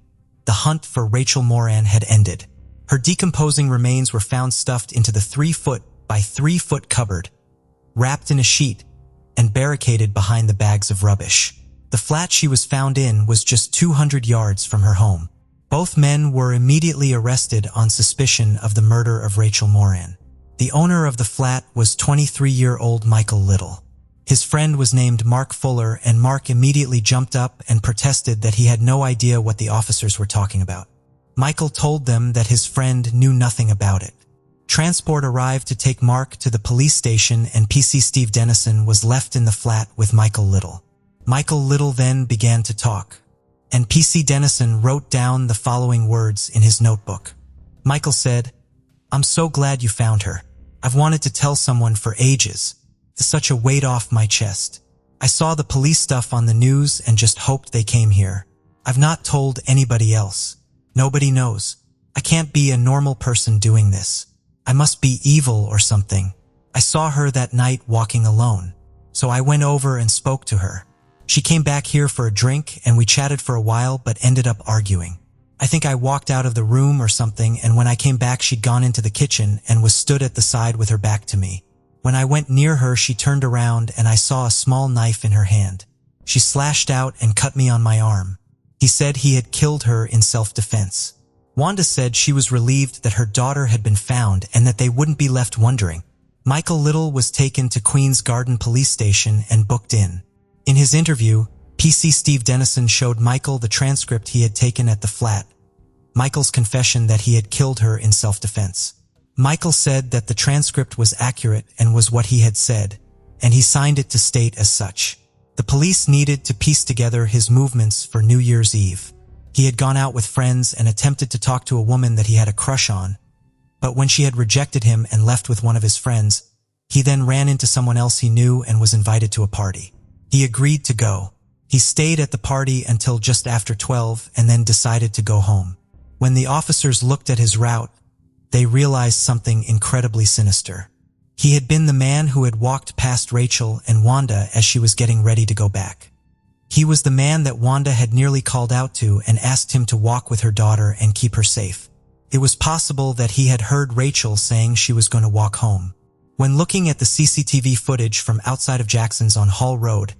the hunt for Rachel Moran had ended. Her decomposing remains were found stuffed into the 3-foot by 3-foot cupboard, wrapped in a sheet, and barricaded behind the bags of rubbish. The flat she was found in was just 200 yards from her home. Both men were immediately arrested on suspicion of the murder of Rachel Moran. The owner of the flat was 23-year-old Michael Little. His friend was named Mark Fuller, and Mark immediately jumped up and protested that he had no idea what the officers were talking about. Michael told them that his friend knew nothing about it. Transport arrived to take Mark to the police station, and PC Steve Dennison was left in the flat with Michael Little. Michael Little then began to talk, and PC Dennison wrote down the following words in his notebook. Michael said, "I'm so glad you found her. I've wanted to tell someone for ages. It's such a weight off my chest. I saw the police stuff on the news and just hoped they came here. I've not told anybody else. Nobody knows. I can't be a normal person doing this. I must be evil or something. I saw her that night walking alone, so I went over and spoke to her. She came back here for a drink and we chatted for a while but ended up arguing. I think I walked out of the room or something, and when I came back she'd gone into the kitchen and was stood at the side with her back to me. When I went near her she turned around and I saw a small knife in her hand. She slashed out and cut me on my arm. He said he had killed her in self-defense. Wanda said she was relieved that her daughter had been found and that they wouldn't be left wondering. Michael Little was taken to Queen's Garden Police Station and booked in. In his interview, PC Steve Dennison showed Michael the transcript he had taken at the flat, Michael's confession that he had killed her in self-defense. Michael said that the transcript was accurate and was what he had said, and he signed it to state as such. The police needed to piece together his movements for New Year's Eve. He had gone out with friends and attempted to talk to a woman that he had a crush on, but when she had rejected him and left with one of his friends, he then ran into someone else he knew and was invited to a party. He agreed to go. He stayed at the party until just after 12 and then decided to go home. When the officers looked at his route, they realized something incredibly sinister. He had been the man who had walked past Rachel and Wanda as she was getting ready to go back. He was the man that Wanda had nearly called out to and asked him to walk with her daughter and keep her safe. It was possible that he had heard Rachel saying she was going to walk home. When looking at the CCTV footage from outside of Jackson's on Hall Road,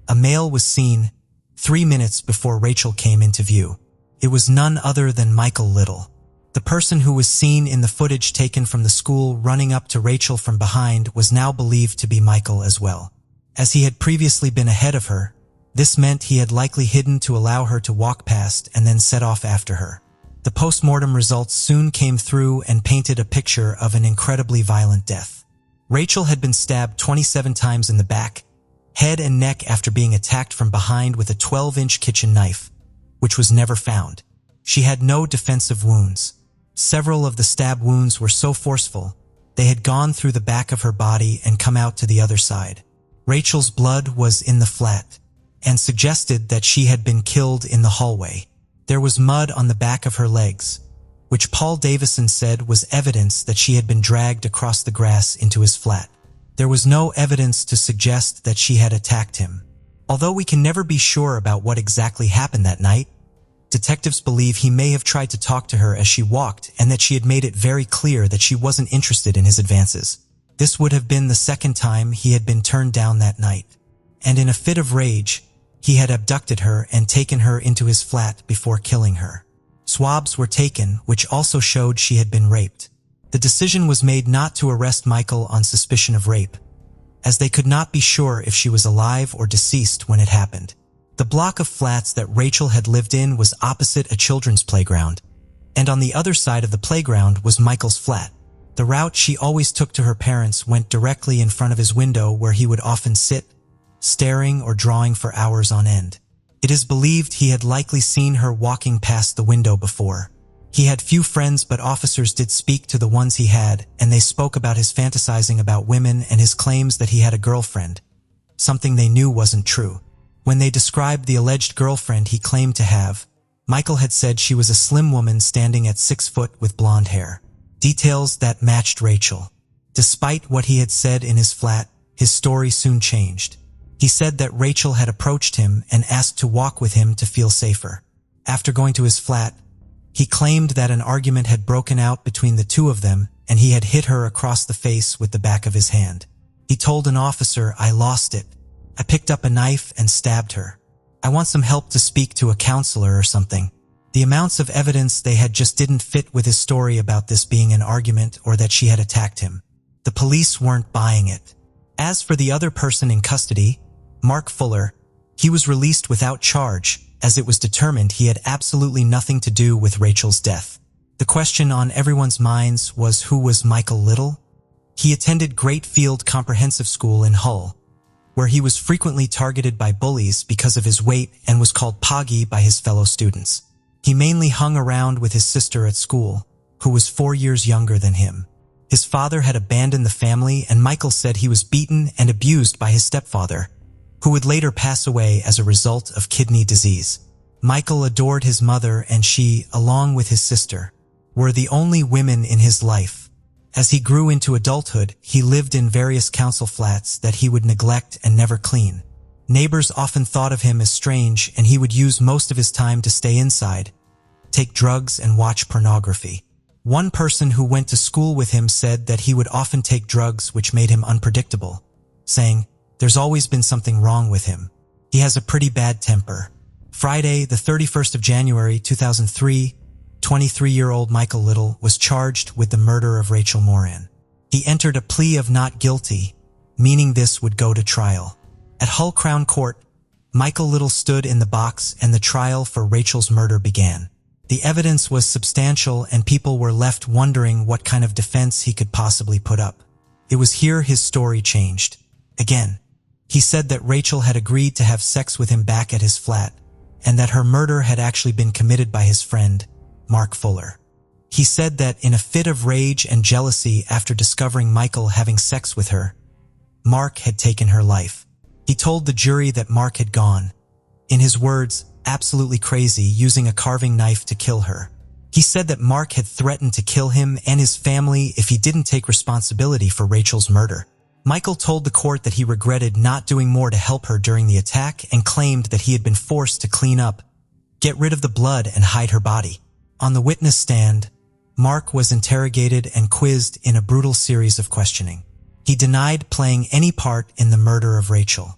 a male was seen 3 minutes before Rachel came into view. It was none other than Michael Little. The person who was seen in the footage taken from the school running up to Rachel from behind was now believed to be Michael as well. As he had previously been ahead of her, this meant he had likely hidden to allow her to walk past and then set off after her. The post-mortem results soon came through and painted a picture of an incredibly violent death. Rachel had been stabbed 27 times in the back, head and neck after being attacked from behind with a 12-inch kitchen knife, which was never found. She had no defensive wounds. Several of the stab wounds were so forceful, they had gone through the back of her body and come out to the other side. Rachel's blood was in the flat, and suggested that she had been killed in the hallway. There was mud on the back of her legs, which Paul Davison said was evidence that she had been dragged across the grass into his flat. There was no evidence to suggest that she had attacked him. Although we can never be sure about what exactly happened that night, detectives believe he may have tried to talk to her as she walked and that she had made it very clear that she wasn't interested in his advances. This would have been the second time he had been turned down that night, and in a fit of rage, he had abducted her and taken her into his flat before killing her. Swabs were taken, which also showed she had been raped. The decision was made not to arrest Michael on suspicion of rape, as they could not be sure if she was alive or deceased when it happened. The block of flats that Rachel had lived in was opposite a children's playground, and on the other side of the playground was Michael's flat. The route she always took to her parents went directly in front of his window, where he would often sit, staring or drawing for hours on end. It is believed he had likely seen her walking past the window before. He had few friends, but officers did speak to the ones he had, and they spoke about his fantasizing about women and his claims that he had a girlfriend, something they knew wasn't true. When they described the alleged girlfriend he claimed to have, Michael had said she was a slim woman standing at 6 foot with blonde hair. Details that matched Rachel. Despite what he had said in his flat, his story soon changed. He said that Rachel had approached him and asked to walk with him to feel safer. After going to his flat, he claimed that an argument had broken out between the two of them and he had hit her across the face with the back of his hand. He told an officer, "I lost it. I picked up a knife and stabbed her. I want some help to speak to a counselor or something." The amounts of evidence they had just didn't fit with his story about this being an argument or that she had attacked him. The police weren't buying it. As for the other person in custody, Mark Fuller, he was released without charge, as it was determined he had absolutely nothing to do with Rachel's death. The question on everyone's minds was, who was Michael Little? He attended Great Field Comprehensive School in Hull, where he was frequently targeted by bullies because of his weight and was called Poggy by his fellow students. He mainly hung around with his sister at school, who was 4 years younger than him. His father had abandoned the family, and Michael said he was beaten and abused by his stepfather, who would later pass away as a result of kidney disease. Michael adored his mother, and she, along with his sister, were the only women in his life. As he grew into adulthood, he lived in various council flats that he would neglect and never clean. Neighbors often thought of him as strange, and he would use most of his time to stay inside, take drugs, and watch pornography. One person who went to school with him said that he would often take drugs which made him unpredictable, saying, "There's always been something wrong with him. He has a pretty bad temper." Friday, the 31st of January 2003, 23-year-old Michael Little was charged with the murder of Rachel Moran. He entered a plea of not guilty, meaning this would go to trial. At Hull Crown Court, Michael Little stood in the box and the trial for Rachel's murder began. The evidence was substantial and people were left wondering what kind of defense he could possibly put up. It was here his story changed. Again, He said that Rachel had agreed to have sex with him back at his flat, and that her murder had actually been committed by his friend, Mark Fuller. He said that in a fit of rage and jealousy after discovering Michael having sex with her, Mark had taken her life. He told the jury that Mark had gone, in his words, absolutely crazy, using a carving knife to kill her. He said that Mark had threatened to kill him and his family if he didn't take responsibility for Rachel's murder. Michael told the court that he regretted not doing more to help her during the attack and claimed that he had been forced to clean up, get rid of the blood, and hide her body. On the witness stand, Mark was interrogated and quizzed in a brutal series of questioning. He denied playing any part in the murder of Rachel.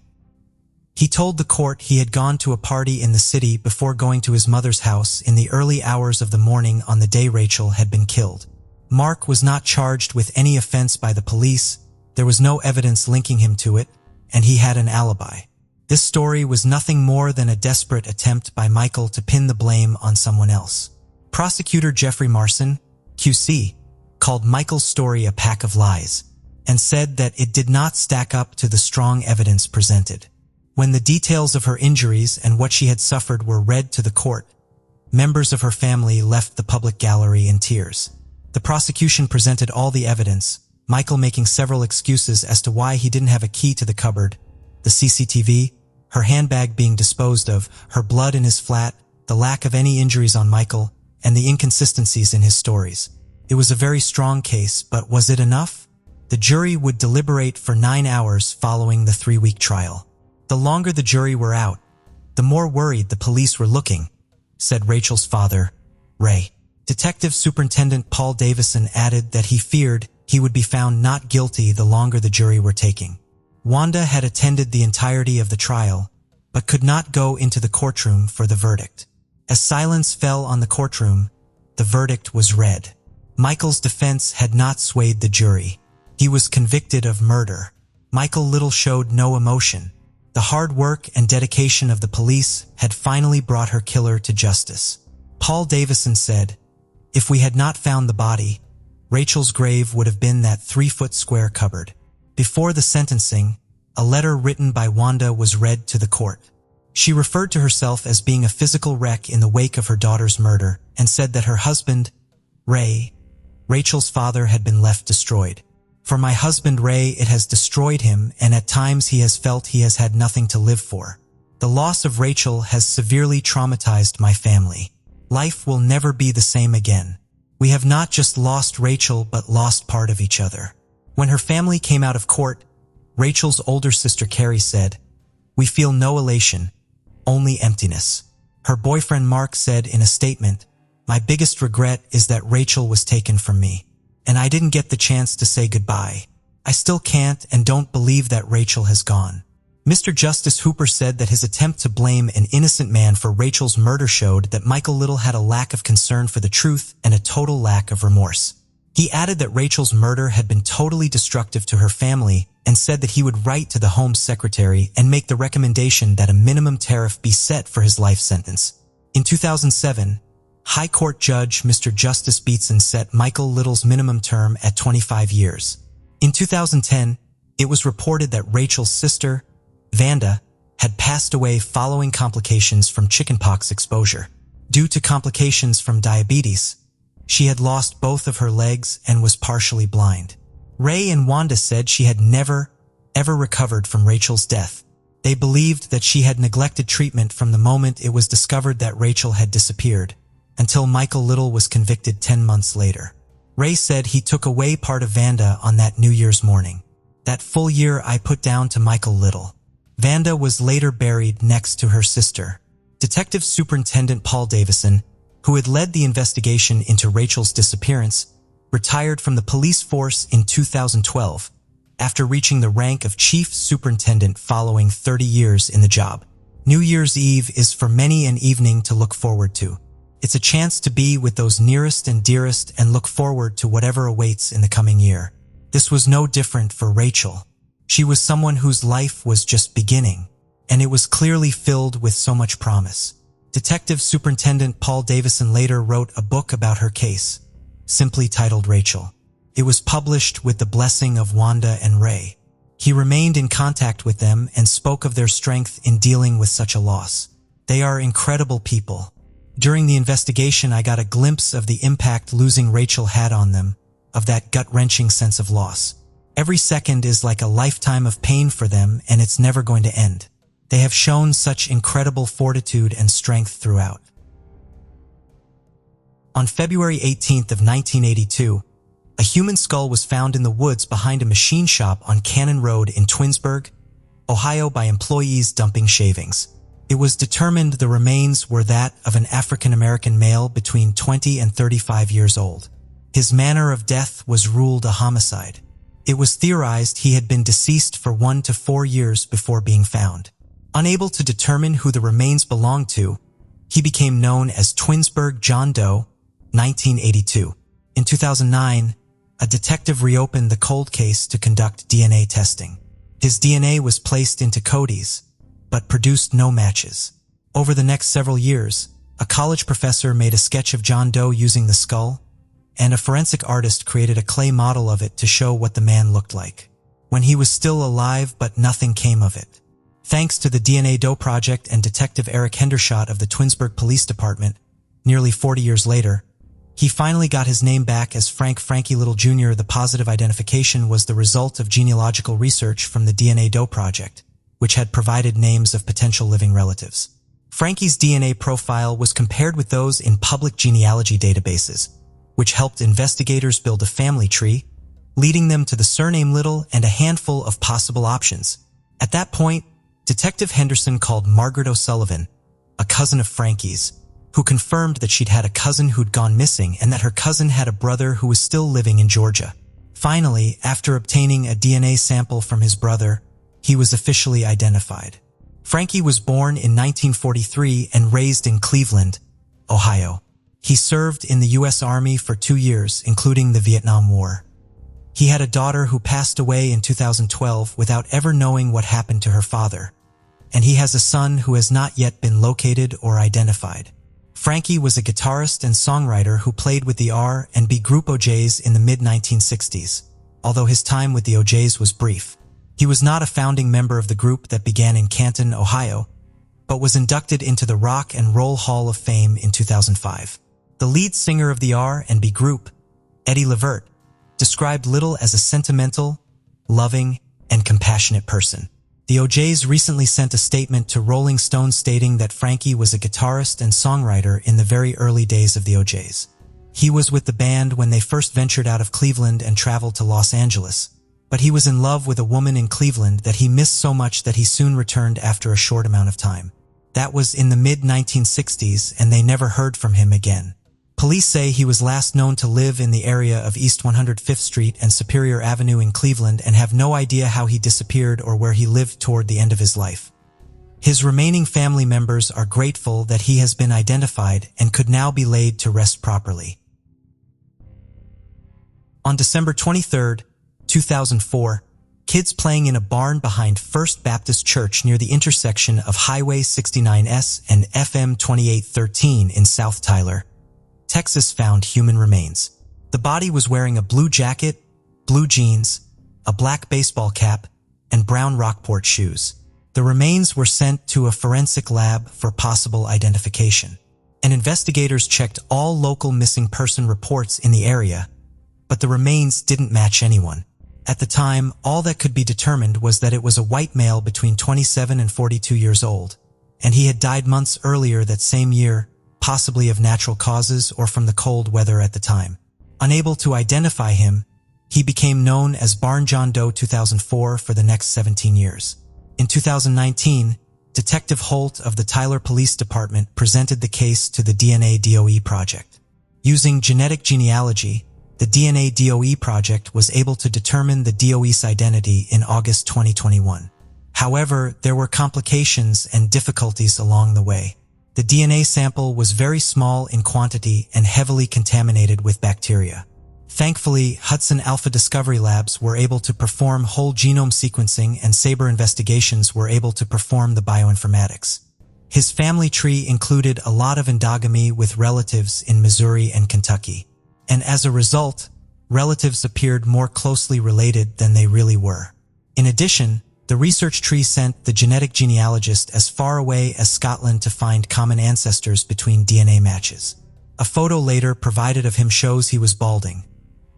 He told the court he had gone to a party in the city before going to his mother's house in the early hours of the morning on the day Rachel had been killed. Mark was not charged with any offense by the police, there was no evidence linking him to it, and he had an alibi. This story was nothing more than a desperate attempt by Michael to pin the blame on someone else. Prosecutor Jeffrey Marson, QC, called Michael's story a pack of lies, and said that it did not stack up to the strong evidence presented. When the details of her injuries and what she had suffered were read to the court, members of her family left the public gallery in tears. The prosecution presented all the evidence, Michael making several excuses as to why he didn't have a key to the cupboard, the CCTV, her handbag being disposed of, her blood in his flat, the lack of any injuries on Michael, and the inconsistencies in his stories. It was a very strong case, but was it enough? The jury would deliberate for 9 hours following the 3-week trial. The longer the jury were out, the more worried the police were looking, said Rachel's father, Ray. Detective Superintendent Paul Davison added that he feared he would be found not guilty the longer the jury were taking. Wanda had attended the entirety of the trial, but could not go into the courtroom for the verdict. As silence fell on the courtroom, the verdict was read. Michael's defense had not swayed the jury. He was convicted of murder. Michael Little showed no emotion. The hard work and dedication of the police had finally brought her killer to justice. Paul Davison said, "If we had not found the body, Rachel's grave would have been that 3-foot square cupboard." Before the sentencing, a letter written by Wanda was read to the court. She referred to herself as being a physical wreck in the wake of her daughter's murder and said that her husband, Ray, Rachel's father, had been left destroyed. "For my husband Ray, it has destroyed him, and at times he has felt he has had nothing to live for. The loss of Rachel has severely traumatized my family. Life will never be the same again. We have not just lost Rachel, but lost part of each other." When her family came out of court, Rachel's older sister Carrie said, "We feel no elation, only emptiness." Her boyfriend Mark said in a statement, "My biggest regret is that Rachel was taken from me, and I didn't get the chance to say goodbye. I still can't and don't believe that Rachel has gone." Mr. Justice Hooper said that his attempt to blame an innocent man for Rachel's murder showed that Michael Little had a lack of concern for the truth and a total lack of remorse. He added that Rachel's murder had been totally destructive to her family and said that he would write to the Home Secretary and make the recommendation that a minimum tariff be set for his life sentence. In 2007, High Court Judge Mr. Justice Beatson set Michael Little's minimum term at 25 years. In 2010, it was reported that Rachel's sister, Vanda, had passed away following complications from chickenpox exposure. Due to complications from diabetes, she had lost both of her legs and was partially blind. Ray and Wanda said she had never, ever recovered from Rachel's death. They believed that she had neglected treatment from the moment it was discovered that Rachel had disappeared, until Michael Little was convicted 10 months later. Ray said he took away part of Vanda on that New Year's morning. "That full year I put down to Michael Little." Vanda was later buried next to her sister. Detective Superintendent Paul Davison, who had led the investigation into Rachel's disappearance, retired from the police force in 2012 after reaching the rank of chief superintendent following 30 years in the job. New Year's Eve is for many an evening to look forward to. It's a chance to be with those nearest and dearest and look forward to whatever awaits in the coming year. This was no different for Rachel. She was someone whose life was just beginning, and it was clearly filled with so much promise. Detective Superintendent Paul Davison later wrote a book about her case, simply titled Rachel. It was published with the blessing of Wanda and Ray. He remained in contact with them and spoke of their strength in dealing with such a loss. They are incredible people. During the investigation, I got a glimpse of the impact losing Rachel had on them, of that gut-wrenching sense of loss. Every second is like a lifetime of pain for them, and it's never going to end. They have shown such incredible fortitude and strength throughout. On February 18th of 1982, a human skull was found in the woods behind a machine shop on Cannon Road in Twinsburg, Ohio by employees dumping shavings. It was determined the remains were that of an African-American male between 20 and 35 years old. His manner of death was ruled a homicide. It was theorized he had been deceased for 1 to 4 years before being found. Unable to determine who the remains belonged to, he became known as Twinsburg John Doe, 1982. In 2009, a detective reopened the cold case to conduct DNA testing. His DNA was placed into Cody's, but produced no matches. Over the next several years, a college professor made a sketch of John Doe using the skull, and a forensic artist created a clay model of it to show what the man looked like when he was still alive, but nothing came of it. Thanks to the DNA Doe Project and Detective Eric Hendershot of the Twinsburg Police Department, nearly 40 years later, he finally got his name back as Frankie Little Jr. The positive identification was the result of genealogical research from the DNA Doe Project, which had provided names of potential living relatives. Frankie's DNA profile was compared with those in public genealogy databases, which helped investigators build a family tree, leading them to the surname Little and a handful of possible options. At that point, Detective Henderson called Margaret O'Sullivan, a cousin of Frankie's, who confirmed that she'd had a cousin who'd gone missing and that her cousin had a brother who was still living in Georgia. Finally, after obtaining a DNA sample from his brother, he was officially identified. Frankie was born in 1943 and raised in Cleveland, Ohio. He served in the U.S. Army for 2 years, including the Vietnam War. He had a daughter who passed away in 2012 without ever knowing what happened to her father, and he has a son who has not yet been located or identified. Frankie was a guitarist and songwriter who played with the R&B group O'Jays in the mid-1960s, although his time with the O'Jays was brief. He was not a founding member of the group that began in Canton, Ohio, but was inducted into the Rock and Roll Hall of Fame in 2005. The lead singer of the R&B group, Eddie Levert, described Little as a sentimental, loving, and compassionate person. The O'Jays recently sent a statement to Rolling Stone stating that Frankie was a guitarist and songwriter in the very early days of the O'Jays. He was with the band when they first ventured out of Cleveland and traveled to Los Angeles, but he was in love with a woman in Cleveland that he missed so much that he soon returned after a short amount of time. That was in the mid-1960s, and they never heard from him again. Police say he was last known to live in the area of East 105th Street and Superior Avenue in Cleveland and have no idea how he disappeared or where he lived toward the end of his life. His remaining family members are grateful that he has been identified and could now be laid to rest properly. On December 23, 2004, kids playing in a barn behind First Baptist Church near the intersection of Highway 69S and FM 2813 in South Tyler, Texas found human remains. The body was wearing a blue jacket, blue jeans, a black baseball cap, and brown Rockport shoes. The remains were sent to a forensic lab for possible identification, and investigators checked all local missing person reports in the area, but the remains didn't match anyone. At the time, all that could be determined was that it was a white male between 27 and 42 years old, and he had died months earlier that same year, possibly of natural causes or from the cold weather at the time. Unable to identify him, he became known as Barn John Doe 2004 for the next 17 years. In 2019, Detective Holt of the Tyler Police Department presented the case to the DNA DOE project. Using genetic genealogy, the DNA DOE project was able to determine the DOE's identity in August 2021. However, there were complications and difficulties along the way. The DNA sample was very small in quantity and heavily contaminated with bacteria. Thankfully, Hudson Alpha Discovery Labs were able to perform whole genome sequencing and Sabre Investigations were able to perform the bioinformatics. His family tree included a lot of endogamy with relatives in Missouri and Kentucky, and as a result, relatives appeared more closely related than they really were. In addition, the research tree sent the genetic genealogist as far away as Scotland to find common ancestors between DNA matches. A photo later provided of him shows he was balding,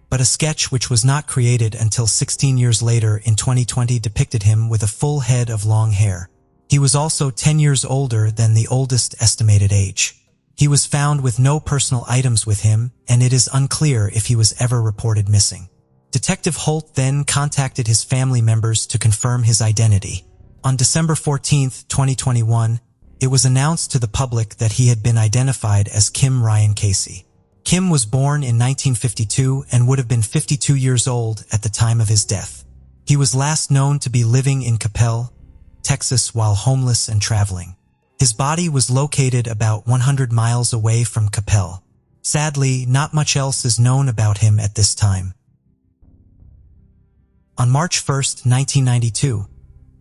but a sketch which was not created until 16 years later in 2020 depicted him with a full head of long hair. He was also 10 years older than the oldest estimated age. He was found with no personal items with him, and it is unclear if he was ever reported missing. Detective Holt then contacted his family members to confirm his identity. On December 14, 2021, it was announced to the public that he had been identified as Kim Ryan Casey. Kim was born in 1952 and would have been 52 years old at the time of his death. He was last known to be living in Coppell, Texas while homeless and traveling. His body was located about 100 miles away from Coppell. Sadly, not much else is known about him at this time. On March 1, 1992,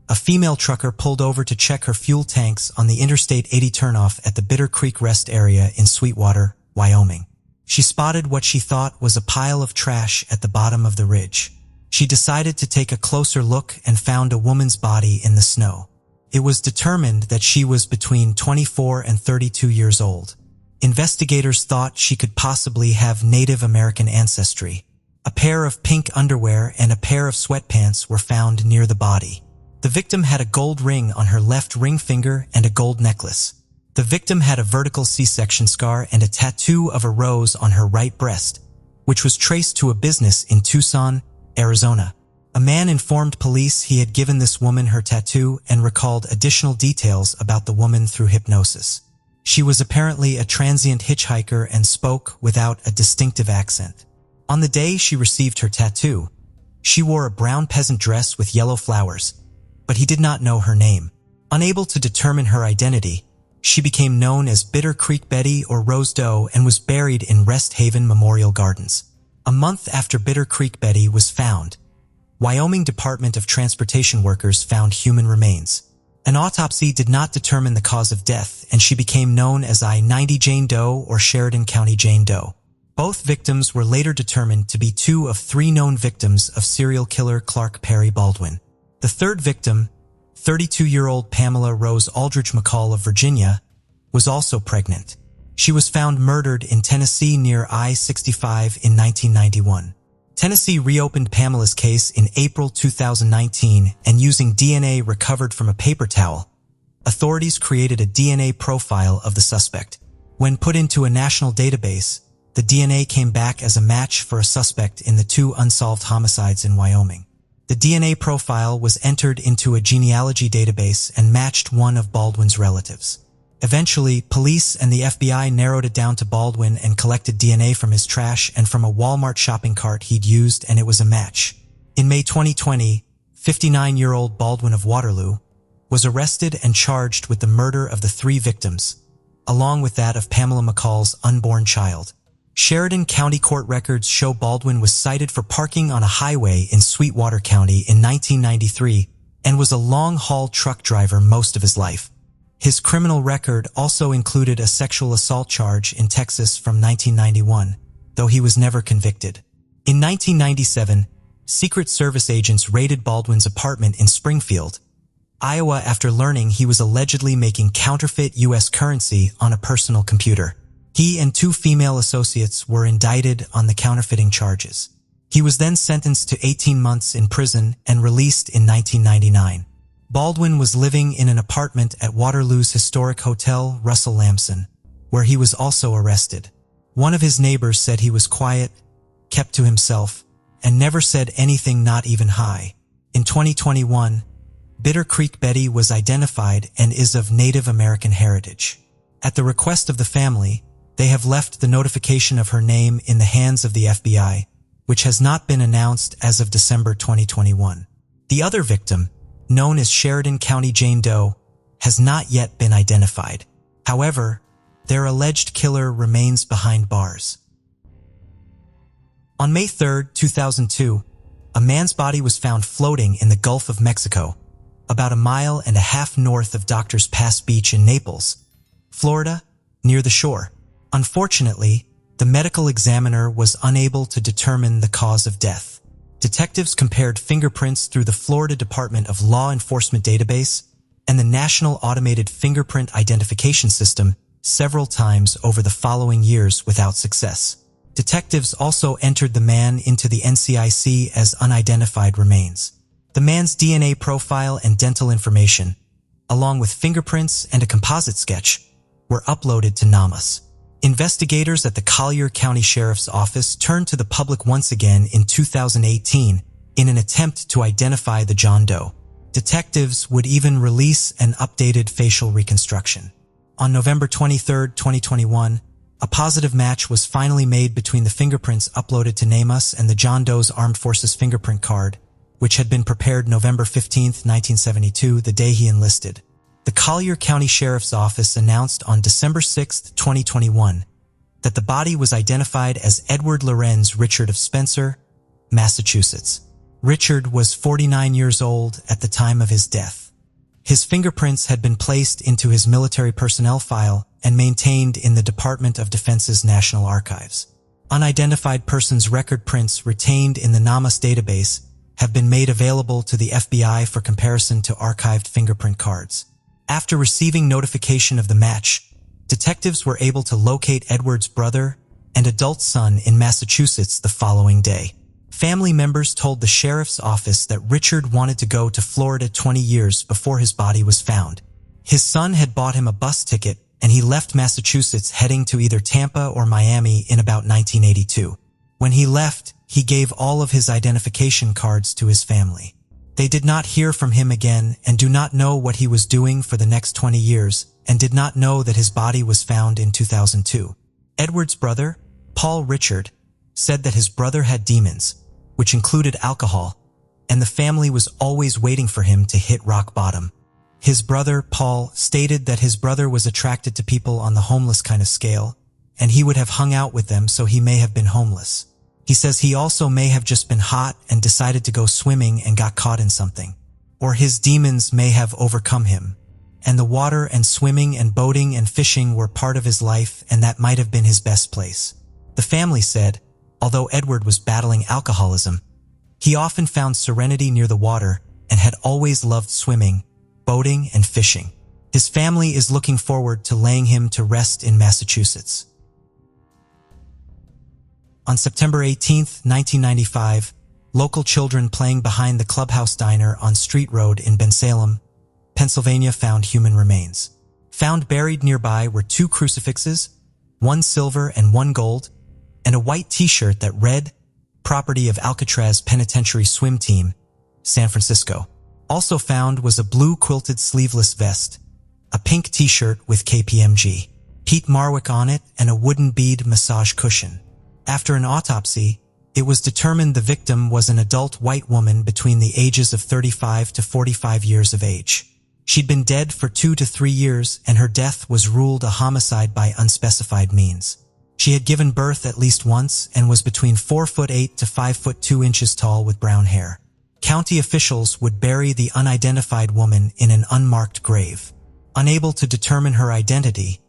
a female trucker pulled over to check her fuel tanks on the Interstate 80 turnoff at the Bitter Creek Rest area in Sweetwater, Wyoming. She spotted what she thought was a pile of trash at the bottom of the ridge. She decided to take a closer look and found a woman's body in the snow. It was determined that she was between 24 and 32 years old. Investigators thought she could possibly have Native American ancestry. A pair of pink underwear and a pair of sweatpants were found near the body. The victim had a gold ring on her left ring finger and a gold necklace. The victim had a vertical C-section scar and a tattoo of a rose on her right breast, which was traced to a business in Tucson, Arizona. A man informed police he had given this woman her tattoo and recalled additional details about the woman through hypnosis. She was apparently a transient hitchhiker and spoke without a distinctive accent. On the day she received her tattoo, she wore a brown peasant dress with yellow flowers, but he did not know her name. Unable to determine her identity, she became known as Bitter Creek Betty or Rose Doe and was buried in Rest Haven Memorial Gardens. A month after Bitter Creek Betty was found, Wyoming Department of Transportation workers found human remains. An autopsy did not determine the cause of death, and she became known as I-90 Jane Doe or Sheridan County Jane Doe. Both victims were later determined to be 2 of 3 known victims of serial killer Clark Perry Baldwin. The third victim, 32-year-old Pamela Rose Aldridge McCall of Virginia, was also pregnant. She was found murdered in Tennessee near I-65 in 1991. Tennessee reopened Pamela's case in April 2019, and using DNA recovered from a paper towel, authorities created a DNA profile of the suspect. When put into a national database, the DNA came back as a match for a suspect in the 2 unsolved homicides in Wyoming. The DNA profile was entered into a genealogy database and matched one of Baldwin's relatives. Eventually, police and the FBI narrowed it down to Baldwin and collected DNA from his trash and from a Walmart shopping cart he'd used, and it was a match. In May 2020, 59-year-old Baldwin of Waterloo was arrested and charged with the murder of the 3 victims, along with that of Pamela McCall's unborn child. Sheridan County court records show Baldwin was cited for parking on a highway in Sweetwater County in 1993 and was a long-haul truck driver most of his life. His criminal record also included a sexual assault charge in Texas from 1991, though he was never convicted. In 1997, Secret Service agents raided Baldwin's apartment in Springfield, Iowa after learning he was allegedly making counterfeit U.S. currency on a personal computer. He and 2 female associates were indicted on the counterfeiting charges. He was then sentenced to 18 months in prison and released in 1999. Baldwin was living in an apartment at Waterloo's historic hotel, Russell Lamson, where he was also arrested. One of his neighbors said he was quiet, kept to himself, and never said anything, not even hi. In 2021, Bitter Creek Betty was identified and is of Native American heritage. At the request of the family, they have left the notification of her name in the hands of the FBI, which has not been announced as of December 2021. The other victim, known as Sheridan County Jane Doe, has not yet been identified. However, their alleged killer remains behind bars. On May 3, 2002, a man's body was found floating in the Gulf of Mexico, about 1.5 miles north of Doctors Pass Beach in Naples, Florida, near the shore. Unfortunately, the medical examiner was unable to determine the cause of death. Detectives compared fingerprints through the Florida Department of Law Enforcement database and the National Automated Fingerprint Identification System several times over the following years without success. Detectives also entered the man into the NCIC as unidentified remains. The man's DNA profile and dental information, along with fingerprints and a composite sketch, were uploaded to NAMUS. Investigators at the Collier County Sheriff's Office turned to the public once again in 2018 in an attempt to identify the John Doe. Detectives would even release an updated facial reconstruction. On November 23, 2021, a positive match was finally made between the fingerprints uploaded to NAMUS and the John Doe's Armed Forces fingerprint card, which had been prepared November 15, 1972, the day he enlisted. The Collier County Sheriff's Office announced on December 6, 2021, that the body was identified as Edward Lorenz Richard of Spencer, Massachusetts. Richard was 49 years old at the time of his death. His fingerprints had been placed into his military personnel file and maintained in the Department of Defense's National Archives. Unidentified persons' record prints retained in the NAMUS database have been made available to the FBI for comparison to archived fingerprint cards. After receiving notification of the match, detectives were able to locate Edward's brother and adult son in Massachusetts the following day. Family members told the sheriff's office that Richard wanted to go to Florida 20 years before his body was found. His son had bought him a bus ticket and he left Massachusetts heading to either Tampa or Miami in about 1982. When he left, he gave all of his identification cards to his family. They did not hear from him again and do not know what he was doing for the next 20 years and did not know that his body was found in 2002. Edward's brother, Paul Richard, said that his brother had demons, which included alcohol, and the family was always waiting for him to hit rock bottom. His brother, Paul, stated that his brother was attracted to people on the homeless kind of scale, and he would have hung out with them, so he may have been homeless. He says he also may have just been hot and decided to go swimming and got caught in something. Or his demons may have overcome him. And the water and swimming and boating and fishing were part of his life, and that might have been his best place. The family said, although Edward was battling alcoholism, he often found serenity near the water and had always loved swimming, boating, and fishing. His family is looking forward to laying him to rest in Massachusetts. On September 18, 1995, local children playing behind the Clubhouse Diner on Street Road in Bensalem, Pennsylvania found human remains. Found buried nearby were 2 crucifixes, 1 silver and 1 gold, and a white t-shirt that read, "Property of Alcatraz Penitentiary Swim Team, San Francisco." Also found was a blue quilted sleeveless vest, a pink t-shirt with KPMG, Pete Marwick on it, and a wooden bead massage cushion. After an autopsy, it was determined the victim was an adult white woman between the ages of 35 to 45 years of age. She'd been dead for 2 to 3 years, and her death was ruled a homicide by unspecified means. She had given birth at least once and was between 4'8" to 5'2" tall with brown hair. County officials would bury the unidentified woman in an unmarked grave. Unable to determine her identity,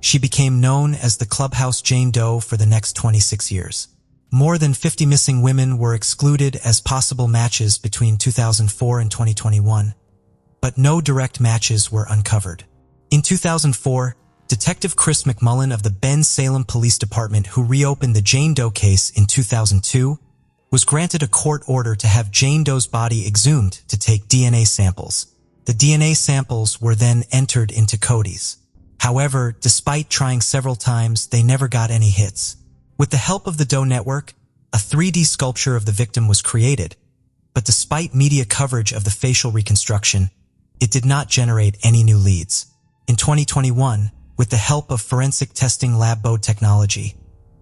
she became known as the Clubhouse Jane Doe for the next 26 years. More than 50 missing women were excluded as possible matches between 2004 and 2021, but no direct matches were uncovered. In 2004, Detective Chris McMullen of the Bensalem Police Department, who reopened the Jane Doe case in 2002, was granted a court order to have Jane Doe's body exhumed to take DNA samples. The DNA samples were then entered into Cody's. However, despite trying several times, they never got any hits. With the help of the Doe Network, a 3D sculpture of the victim was created, but despite media coverage of the facial reconstruction, it did not generate any new leads. In 2021, with the help of forensic testing lab Bode technology,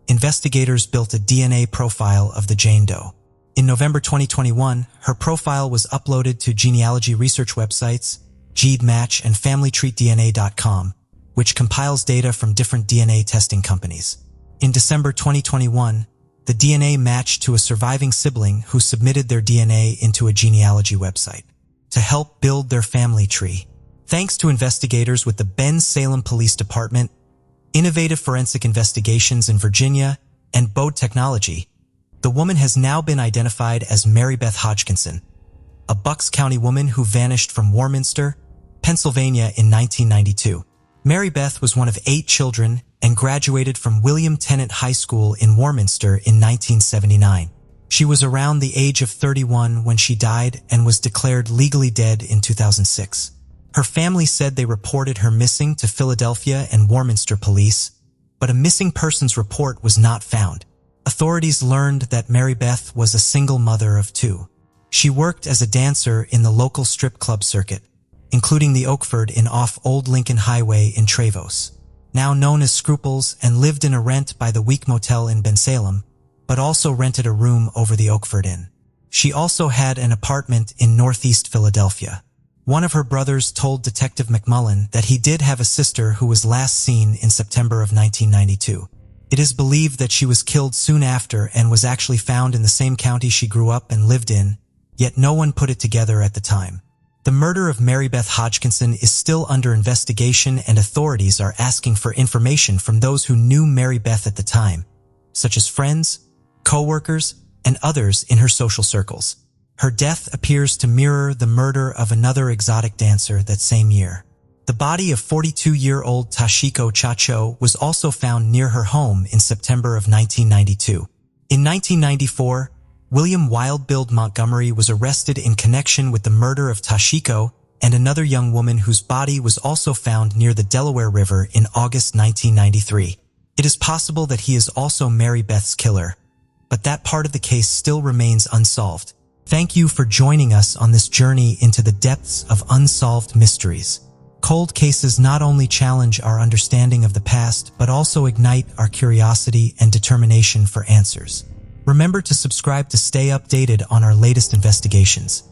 investigators built a DNA profile of the Jane Doe. In November 2021, her profile was uploaded to genealogy research websites, GeneMatch and FamilyTreeDNA.com, which compiles data from different DNA testing companies. In December 2021, the DNA matched to a surviving sibling who submitted their DNA into a genealogy website to help build their family tree. Thanks to investigators with the Bensalem Police Department, Innovative Forensic Investigations in Virginia, and Bode Technology, The woman has now been identified as Mary Beth Hodgkinson, a Bucks County woman who vanished from Warminster, Pennsylvania in 1992. Mary Beth was one of 8 children and graduated from William Tennant High School in Warminster in 1979. She was around the age of 31 when she died and was declared legally dead in 2006. Her family said they reported her missing to Philadelphia and Warminster police, but a missing persons report was not found. Authorities learned that Mary Beth was a single mother of 2. She worked as a dancer in the local strip club circuit, including the Oakford Inn off Old Lincoln Highway in Trevose, now known as Scruples, and lived in a rent by the Week Motel in Bensalem, but also rented a room over the Oakford Inn. She also had an apartment in Northeast Philadelphia. One of her brothers told Detective McMullen that he did have a sister who was last seen in September of 1992. It is believed that she was killed soon after and was actually found in the same county she grew up and lived in, yet no one put it together at the time. The murder of Mary Beth Hodgkinson is still under investigation, and authorities are asking for information from those who knew Mary Beth at the time, such as friends, co-workers, and others in her social circles. Her death appears to mirror the murder of another exotic dancer that same year. The body of 42-year-old Toshiko Chacho was also found near her home in September of 1992. In 1994, William Wild Bill Montgomery was arrested in connection with the murder of Toshiko and another young woman whose body was also found near the Delaware River in August 1993. It is possible that he is also Mary Beth's killer, but that part of the case still remains unsolved. Thank you for joining us on this journey into the depths of unsolved mysteries. Cold cases not only challenge our understanding of the past, but also ignite our curiosity and determination for answers. Remember to subscribe to stay updated on our latest investigations.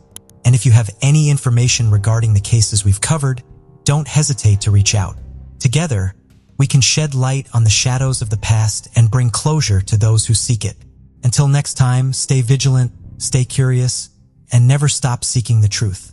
And if you have any information regarding the cases we've covered, don't hesitate to reach out. Together, we can shed light on the shadows of the past and bring closure to those who seek it. Until next time, stay vigilant, stay curious, and never stop seeking the truth.